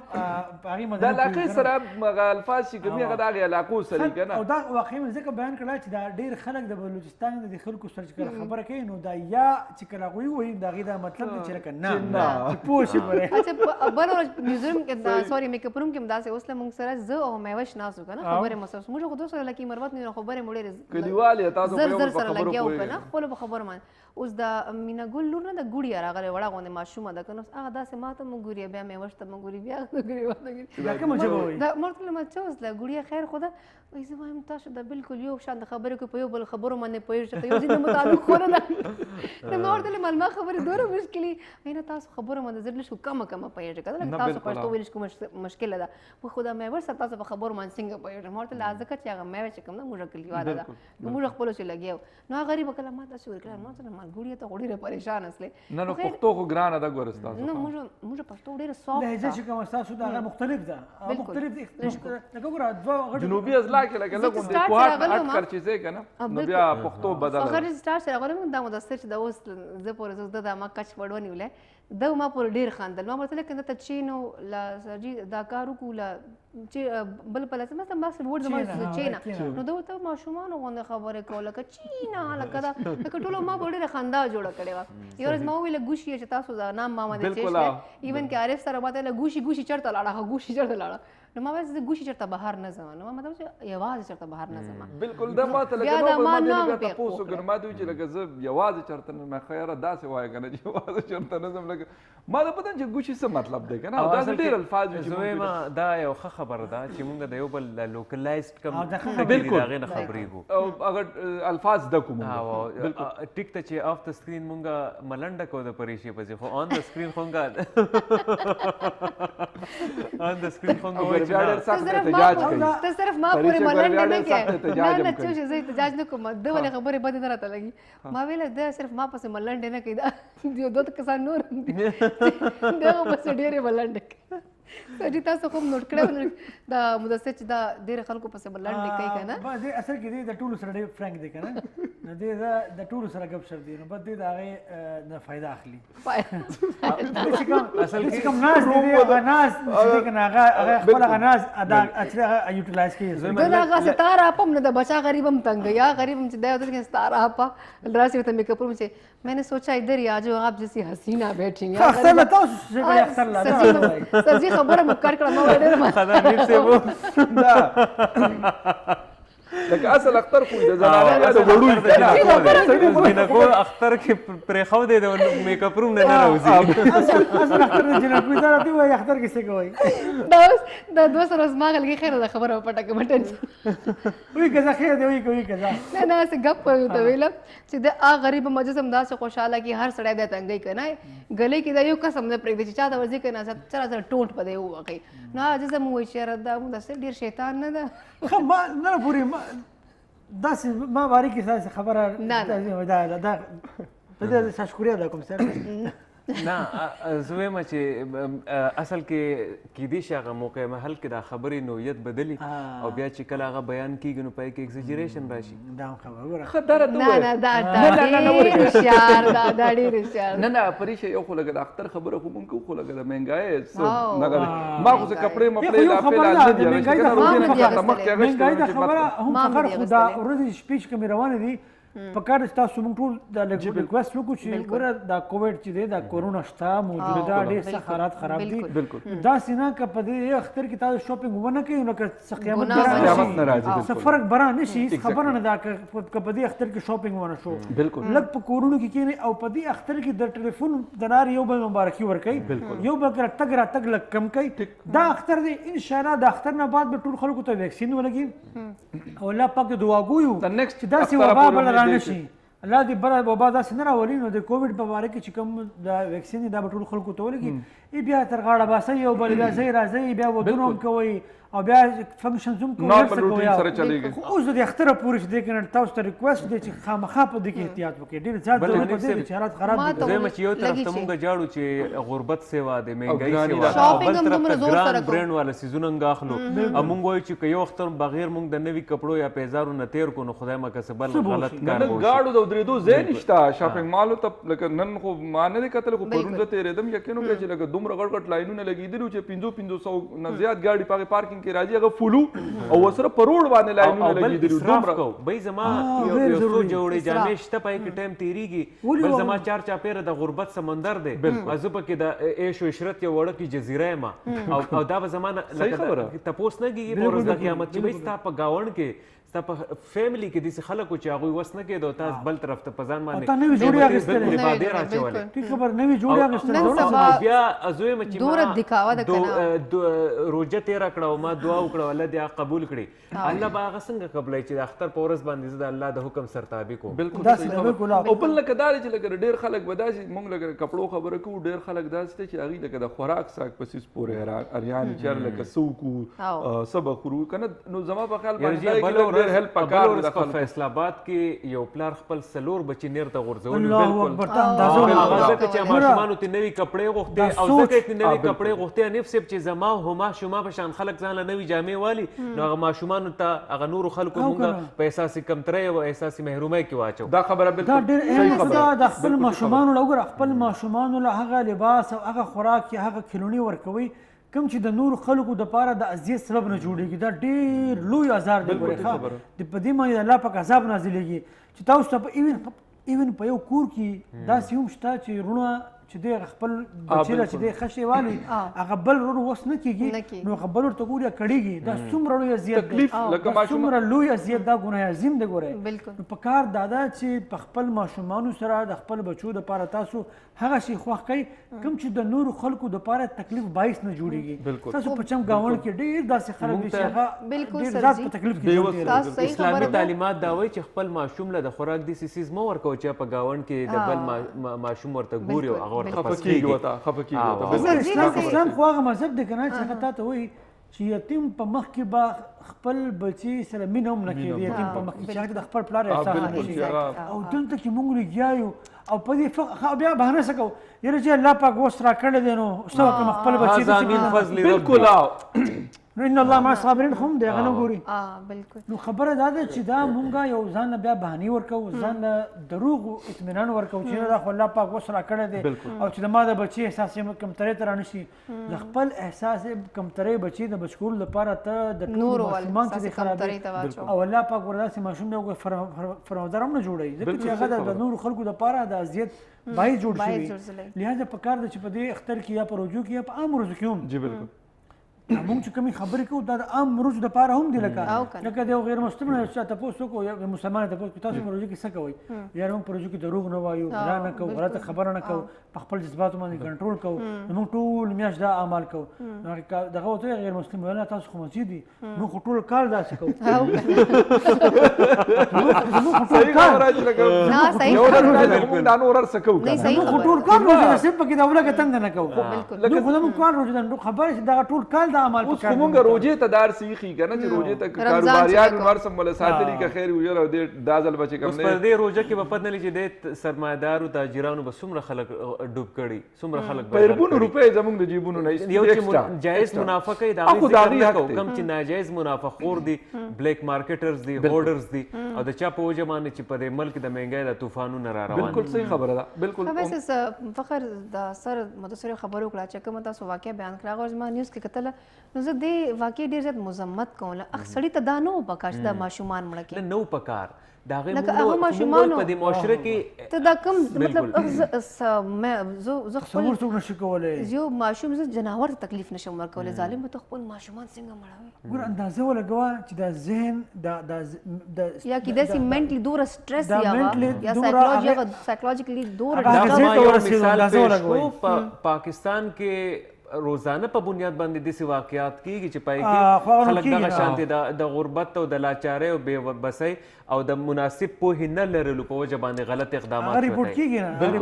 په هغې مدني د علاقې سره هغه الفاظ چې کومي هغه د هغې علاقو سره که نه او دا واقعي مې ځکه بیان کړه چې دا ډېر خلک د بلوچستان د خلکو سره چې کله خبره کوي نو دا یا چې کله هغوی وایي د هغې دا مطلب دی چې لکه نه چې پوه شي پرې اچھا بله ورځ نیوزروم کې سوري میکاپ روم کې هم داسې اوس له موږ سره زه او میوش ناست وو که نه خبرې مو سره موږ خو دوی سره لکې مروت نه خبرې مو ډېرې کلیوال یې تاسو زر زر سره لګیا وو که نه خپلو په خبرو باندې اوس د مینا ګل لور نه د ګوړیا راغلی وړه غوندې ماشومه ده که نو هغه داسې ما ته مو ګوري بیا میوش ته مو ګوري بیا دا کومه ژبه وایي دا ما ورته وایم چې اوس له ګوړیا خیر خو ده وایي زه وایم تاسو دا بلکل یو شان د خبرې کوي په یو بل خبرو باندې پوه شئ یو ځینې مطابق خو نه ده نو ما ورته ویل ما خبرې دومره مشکلې نه تاسو خبرو باندې زه لږ کمه پوهېږئ که لږ تاسو پښتو ویل کوم مشکله ده په خو دا مې ورسره تاسو په خبرو باندې څنګه پوهېږم ما ورته ویل ځکه چې هغه مېوه چې کوم ده موږ کلیواله ده نو موږ خپلو چې لګیا وو نو هغه غریبه کله ما داسې ورکړه ما ورته ملګري ته خو ډېره پریشان اسلې نه نو پښتو خو ګرانه ده ګوره ستاسو نه موږ پښتو ډېره سافټ لهجه چې کومه ستاسو ده هغه مختلف ده مختلف لکه ګوره دوه جنوبي اضلاع کې لکه لږ غوندې کوهاټ اټکر چې ځای که نه نو بیا پښتو بدله فخر سټار سره غواړم دا مدثر چې دا اوس زه پورې زه دا ما کچ وړو نیولی دا ما پورې ډېر خندل ما ورته لیکن ته چینو لا سرجي دا کار وکړو لا چې بل بل څه مثلا بس ورډ زما چینا نو دا ته ماشومان غوندې خبرې کوله که چینا لکه دا لکه ټولو ما پورې ډېره خندا جوړه کړې وه یو ورځ ما وویل ګوشي چې تاسو دا نام ما باندې چیش ایون کې عارف سره ما ته ګوشي چېرته لاړه ګوشي چېرته لاړه نو ما وایي زه ګوشي چېرته بهر نه ځم نو ما مطلب چې یوازې چېرته بهر نه ځم بالکل دا ما ته لکه نو ما بیا تپوس وکړ ما ته وایي چې لکه زه یوازې چېرته نه مې خیره داسې وایه که نه چې یوازې چېرته نه ځم لکه ما ته پته چې ګوشي څه مطلب دی که نه دا ډېر الفاظ زه وایم دا یو ښه خبره ده چې موږ د یو بل لوکلایزډ کم بالکل د هغې نه خبرېږو او هغه الفاظ زده کوو ټیک ته چې آف د سکرین موږ ملنډه کوو د پریشي پسې خو آن د سکرین خو آن د سکرین خو ته صرف ما پورې ملنډه نه کوې نه نه چې زه احتجاج نه کوم ده ولې خبرې بدې نه راته لګي ما ویله ده صرف ما پسې ملنډې نه کوي دا یو دوه کسان نور هم دي دغه پسې ډېرې ملنډې کوي سړي تاسو خو نوټ کړی دا مدثر چې دا ډېر خلکو پسې ملنډې کوي که نه دې اصل کې دې د ټولو سره ډېر فرانک دی که نه نو دې د ټولو سره ګپ شپ دی نو بس دې د هغې نه فایده اخلي چې کوم ناز دی هغه ناز چې دی که نه هغه خپل هغه ناز اچلي هغه یوټیلایز کوي ده نه هغه ستاره اپا هم نه ده بچا غریب هم تنگ یا غریب هم چې دی ہوتا ہے کہ ستاره اپا راسي ورته میک اپ روم چې میں نے سوچا ادھر ہی آ جاؤ آپ جیسی حسینہ بیٹھی ہیں اختر میں تاسو چې اختر لا سرجي خبره مکر کړه ما ډېر خدای سے وہ لکه اصل اختر خو د زنانه د وړوي نه کو اختر کې پرېخو دی د میک اپ روم نه راوځي اصل اختر نه جنہ کوي دا دی وای اختر کې څه کوي دا دوه سره زما غلګي خیر ده خبره پټه کې مټن وی کزا خیر دی وی کوي کزا نه نه څه غپ کوي ته ویل چې دا غریب مجسم دا څه خوشاله کی هر سړی د تنګي کنه غلې کې دا یو قسم نه پرېږدي چې چا دا ورځي کنه سره ټوټ پدې وږي نه جسم وای شهر دا مو د ډیر شیطان نه ده خو ما نه پوری داسې ما واري کې خبره دا د تشکریه ده کوم سره نه زه وایم چې اصل کې کیدای شي هغه موقع محل کې دا خبرې نوعیت بدلي او بیا چې کله هغه بیان کېږي نو پای کې ایگزیجریشن راشي دا خبره وره خدای ته نه نه دا ډېر هوښیار دا ډېر هوښیار نه نه پریشه یو خو لګه د اختر خبره خو مونږ خو لګه د مهنګای نه ما خو څه کپړې مپړې لا پیلا نه دی چې کنه روزي نه خاطر مخ کې مهنګای دا خبره هم فخر خدا ورځ سپیچ کې مې روانه دي په کار تاسو موږ ټول د لګ ریکوست وکړو چې ګوره دا کووډ چې دی دا کورونا شته موجوده ډېر سخت حالات خراب دي دا سینا که په دې اختر کې تاسو شاپینګ ونه کوئ نو که څه قیامت نه راځي څه فرق برا نه شي خبره نه ده که په دې اختر کې شاپینګ ونه شو لږ په کورونو کې کښېنئ او په دې اختر کې د ټلیفون د لارې یو بل مبارکي ورکوئ یو بل کره تګ راتګ لږ کم کوئ دا اختر دی انشاءالله د اختر نه بعد به ټول خلکو ته ویکسین ولګي او الله پاک دعا ګویو چې داسې وبا بله را نه شي الله دې بره وبا داسې نه راولي نو د کووډ په باره کې چې کوم د ویکسین دا به ټول خلکو ته ولګي بیا تر غاړه باسئ او بل بیا ځئ راځئ بیا ودونه هم کوئ او بیا فنکشنز هم کوئ خو اوس د اختره پورې چې دی که نه تاسو ته ریکویسټ دی چې خامخا په دې کې احتیاط وکړئ ډېر زیات ضرورت په دې چې حالات خراب دي زه چې یو طرف ته مونږ جاړو چې غربت سیوا دی مهنګایي سیوا او بل طرف ته ګران برانډ والا سیزونه اخلو مونږ وایو چې که یو اختر بغیر مونږ د نوي کپړو یا پیزارو نه تیر کو نو خدای مکه څه بل غلط کار وشي ګاډو د درېدو ځای نشته شاپینګ مالو ته لکه نن خو ما نه دی کتل خو پرون زه تېرېدم یقین وکړه چې لکه دومره غټ غټ لاینونه لګېدلي وو چې 500 نه زیات ګاډي په هغې پارکینګ کې راځي هغه فولو او ورسره په روډ باندې لاینونه لګېدلي وو دومره بی زما یو څو جوړې جامې شته پای کې ټایم تېرېږي بل زما چار چاپېره د غربت سمندر دی زه پکې د عیش و عشرت یو وړکې جزیره یم او دا به زما تپوس نه کېږي په ورځ د قیامت چې بی ستا په ګاونډ کې ستا په فیملی کې داسې خلک و چې هغوی وس نه کېدو تاسو بل طرف ته په ځان باندې تا نوې جوړې اخیستلې بالکل بادې راچولې ټیک خبر نوې جوړې اخیستلې بیا زویم چې دوره دکاوه د کنه روجه تیره کړه او ما دعا وکړه الله دې هغه قبول کړي الله به هغه څنګه قبلوي چې د اختر په ورځ باندې زه د الله د حکم سرتابي کوم بالکل او بل لکه دا چې لکه ډېر خلک به داسې موږ لکه کپړو خبره کوو ډېر خلک داسې دی چې هغوی لکه د خوراک ساک پسې پورې اریان چېر لکه څه وکړو څه به خورو که نه نو زما په خیال باندې هیلپ پکار د خلکو فیصل آباد کې یو پلار خپل څلور بچي نیر ته غورځولي الله اکبر ته اندازه هغه ځکه چې ماشومانو ته نوي کپړې غوښتې او ځکه یې نوي کپړې غوښتې حنیف صاحب چې زما هما شما په شان خلک ځان له نوي جامې والي نو هغه ماشومانو ته هغه نورو خلکو مونږ په احساس کمترۍ او احساس محرومۍ کې واچو دا خبره دا ډېر اهم ده د خپل ماشومانو له وګوره خپل ماشومانو له هغه لباس او هغه خوراک هغه کلونی ورکوي کوم چې د نورو خلکو دپاره د اذیت سبب نه جوړېږي دا ډېر لوی عذاب دی ګورې ښه په دې باندې الله پاک عذاب نازلېږي چې تاسو ته په ایون په یو کور کې داسې هم شته چې رونه چې دی خپل بچی له چې دی خشې والي هغه بل ورور وس نه کېږي نو هغه بل ورته ګوري کړېږي دا څومره لوی اذیت دی څومره لوی اذیت دا ګناه عظیم دی ګورئ نو په کار دا ده چې په خپل ماشومانو سره د خپل بچو دپاره تاسو هغه شي خوښ کوئ کوم چې د نورو خلکو دپاره تکلیف باعث نه جوړېږي تاسو په چم ګاونډ کې ډېر داسې خلک دي چې هغه ډېر زیات په تکلیف کې اسلامي تعلیمات دا وایي چې خپل ماشوم له د خوراک داسې څیز مه ورکوه چې په ګاونډ کې د بل ماشوم ورته ګوري او هغه ورته خفه کېږي اسلام خو هغه مذهب دی که نه چې هغه تا ته وایي چې یتیم په مخ کې به خپل بچي سره مینه هم نه کوي یتیم په مخ کې چې هغه د خپل پلار احساس نه شي او دلته چې موږ لګیا یو او په دې بیا بهانه څه کوو یاره چې الله پاک اوس راکړی دی نو څه وکړم خپل بچي بالکل نو ان الله مع الصابرین هم دی هغه نه ګوري نو خبره دا ده چې دا مونږه یو ځان له بیا بهانې ورکوو ځان له دروغ اطمینان ورکوو چې دا خو الله پاک اوس راکړی دی او چې د ما د بچي احساس یې کمترۍ ته رانشي د خپل احساس کمترۍ بچي د بچکولو لپاره ته د ټولو ماشومان چې دې خرابوي او الله پاک ورته داسې ماشوم دی هغوی فرمودار هم نه جوړوي ځکه چې هغه د نورو خلکو دپاره د اذیت باعث جوړ شوي لهذا پکار ده چې په دې اختر کې یا په روژو کې یا په عام روژو کې هم جی بالکل موږ چې کومې خبرې کوو دا د عام روژو دپاره هم دي لکه د یو غیر مسلم نه چا تپوس وکړو یا مسلمان تپوس کړو تاسو په روژو کې څه کوئ یاره موږ په روژو کې دروغ نه وایو غلا نه کوو غلطه خبره نه کوو په خپل جذباتو باندې کنټرول کوو نو موږ ټول میاشت دا اعمال کوو دغه ورته غیر مسلم ویل تاسو خو مسجد دي موږ خو ټول کال داسې کوو صحیح خبره چې لکه یو ورځ موږ دا نور څه کوو موږ خو ټول کال روژه صرف پکې دا ولګه تنګ نه کوو لکه خو موږ کال روژه ده خبره چې دا ټول کال دا عمل اوس خو مونږ روژې ته دار سیخي که نه چې روژې ته کاروباریان نور سم ولا ساتلي که خیر وي او دې دا ځل به چې کوم اوس پر دې روژه کې به پته نه لګي چې دې سرمایه‌دارو تاجرانو به څومره خلک ډوب کړي څومره خلک په اربونو روپۍ زموږ د جیبونو نه یو چې جایز منافع کوي د هغوی ذکر نه کوو کوم چې ناجایز منافع خور دي بلیک مارکیټرز دي هوډرز دي او د چا په وجه باندې چې په دې ملک د مهنګۍ د طوفانونه را روان دي بالکل صحیح خبره ده بالکل ویسې فخر د سر متصرف خبرو کړه چې کومه تاسو واقع بیان کړه هغه زما نیوز کې کتله نو زه دې واقع ډېر زیات مذمت کوم سړي ته دا نه و پکار چې دا ماشومان مړه کړي نه و پکار د هغې ماشومان په دې معاشره کې ته دا کوم مطلب زه خپل څوک نشي کولی یو ماشوم زه جناور ته تکلیف نشم ورکولی ظالم به ته خپل ماشومان څنګه مړوي ګوره اندازه ولګوه چې دا ذهن یا کیدای منټلی دوره سټرس یا سایکولوژیکلی دوره مثال پیش کو پاکستان کې روزانه په بنیاد باندې داسې واقعات کیږي چې پای کې خلک دغه شانتي د غربت او د لاچارۍ او بې بسۍ او د مناسب پوهې نه لرلو په وجه باندې غلط اقدامات ریپورټ کیږي نه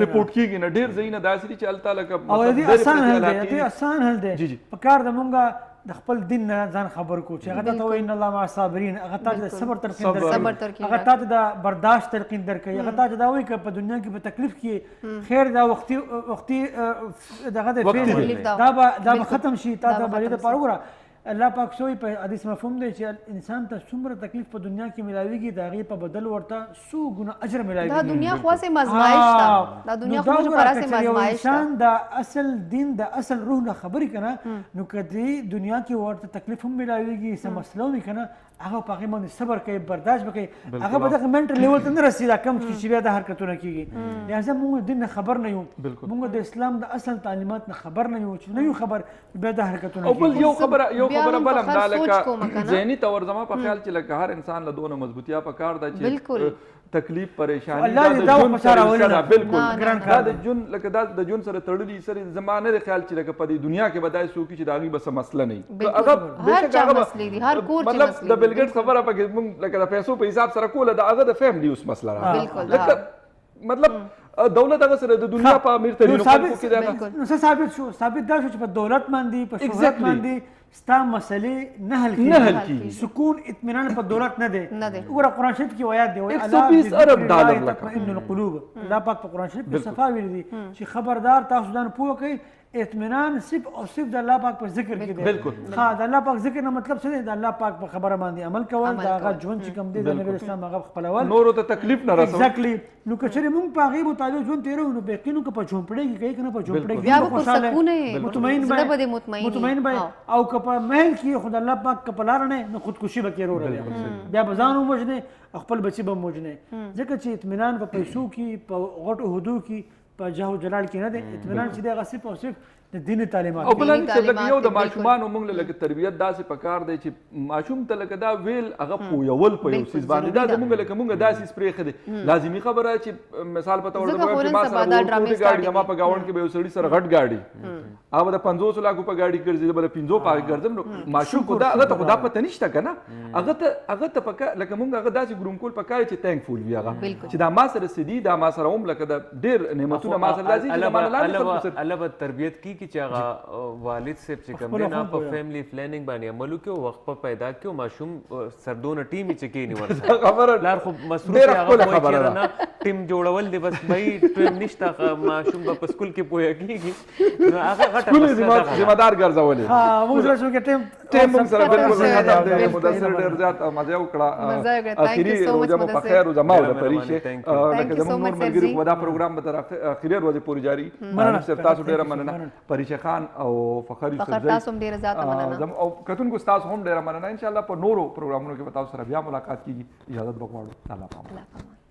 ریپورټ کیږي نه ډېر ځایونه داسې دي چې هلته لکه او دې اسان حل دی په کار د مونږه د خپل دین نه ځان خبر کو چې هغه ته وایي ان الله مع الصابرین هغه ته د صبر تلقین درکوي هغه ته د برداشت تلقین درکوي هغه ته دا وایي که په دنیا کې په تکلیف کې خیر دا وختي دغه د فعل دا به ختم شي تا ته به دې دپاره وګوره الله پاک سوی په حدیث مفهوم دی چې انسان ته څومره تکلیف په دنیا کې ملاویږي د هغې په بدل ورته څو ګونه اجر ملاویږي دا دنیا خو هسې ازمایش ده دا دنیا خو موږ پر هسې ازمایش ده انسان د اصل دین د اصل روح نه خبرې که نه نو که دې دنیا کې ورته تکلیف هم ملاویږي څه مسله وي که نه هغه په هغې باندې صبر کوي برداشت به کوي هغه به دغه منټل لیول ته نه رسي دا کم چې بیا دا حرکتونه کېږي لهذا موږ دین نه خبر نه یو موږ د اسلام د اصل تعلیمات نه خبر نه یو چې نه یو خبر بیا دا حرکتونه او بل یو خبره بل هم دا لکه ذهني طور زما په خیال چې لکه هر انسان له دونه مضبوطیا په کار ده چې تکلیف پریشانی دا د ژوند سره بالکل دا د ژوند لکه دا د ژوند سره تړلي سره زمانه د خیال چې لکه په دې دنیا کې بدای سو کې چې دا غي بس مسله نه هغه بهشکه هغه مطلب د بل ګیټس خبره پکې موږ لکه د پیسو په حساب سره کوله دا هغه د فیملی اوس مسله را لکه مطلب دولت هغه سره د دنیا په امیر ترینو خلکو کې دا نو ثابت دا شو چې په دولت باندې په شهرت باندې ستا مسئلې نه حل کیږي سکون اطمینان په دولت نه دی وګوره قرآن شریف کې آیات دی 120 ارب ډالر تطمئن القلوب الله پاک په قرآن شریف کې صفا ویلي دي چې خبردار تاسو ځان پوه کړئ اطمینان صرف او صرف د الله پاک په ذکر کې دی بالکل ها د الله پاک ذکر نه مطلب څه دی د الله پاک په خبره باندې عمل کول دا هغه ژوند چې کوم دی د نبی اسلام هغه خپلول نورو ته تکلیف نه رسول ایگزیکټلی نو که چېرې موږ په هغې مطابق ژوند تېرو نو بېخي که په جھونپړۍ کې کوي که نه په جھونپړۍ بیا به خوشاله مطمئن به او که په محل کې خو د الله پاک که په لاره نه نو خودکشي به کې وروړلی بیا به ځان ووژنې خپل بچي به هم وژنې ځکه چې اطمینان په پیسو کې په غټو هدو کې په جاه و جلال کې نه دی اطمینان چې دی هغه صرف او صرف د دیني تعلیمات او بل چې لکه یو د ماشومانو موږ لکه تربیت داسې پکار دی چې ماشوم ته لکه دا ویل هغه پویول په یو څیز باندې دا زموږ لکه موږ داسې پرېښی دی لازمي خبره چې مثال په تور د چې ما سره ورکوټي ګاډي زما په ګاونډ کې به یو سړي سره غټ ګاډي هغه د 500 لکو په ګاډي ګرځي بل 500 په ګرځم نو ماشوم کو دا هغه ته خدا پته نشته کنه هغه ته پکا لکه موږ هغه داسې ګروم کول پکار چې تھینکفول وي هغه چې دا ما سره سدي دا ما سره هم لکه د ډیر نعمتونه ما سره لازم چې الله تربیت کی چې هغه والد صاحب چې کوم دی نه په فیملی پلانینګ باندې عمل وکړو وخت په پیدا کړو ماشوم سردونه ټیم چې کې نیول خبره لار خو مصروف هغه خبره نه ټیم جوړول دی بس بھائی ټیم نشته ماشوم په سکول کې پوهه کیږي نو هغه غټه ذمہ دار ګرځولې ها موږ سره شو کې ټیم موږ سره بالکل ختم دی مدثر ډیر زیات مزه وکړه اخیری روزه مو په خیر او زما د پریشه لکه زموږ نور ملګری په دا پروګرام به تر اخیری ورځې پورې جاری مننه سر تاسو ډیره مننه پریشه خان او فخر تاسو هم ډیره زیاته مننه او کتونکو تاسو هم ډیره مننه ان شاء الله په نورو پروګرامونو کې به تاسو سره بیا ملاقات کیږي اجازه وغواړو الله پاک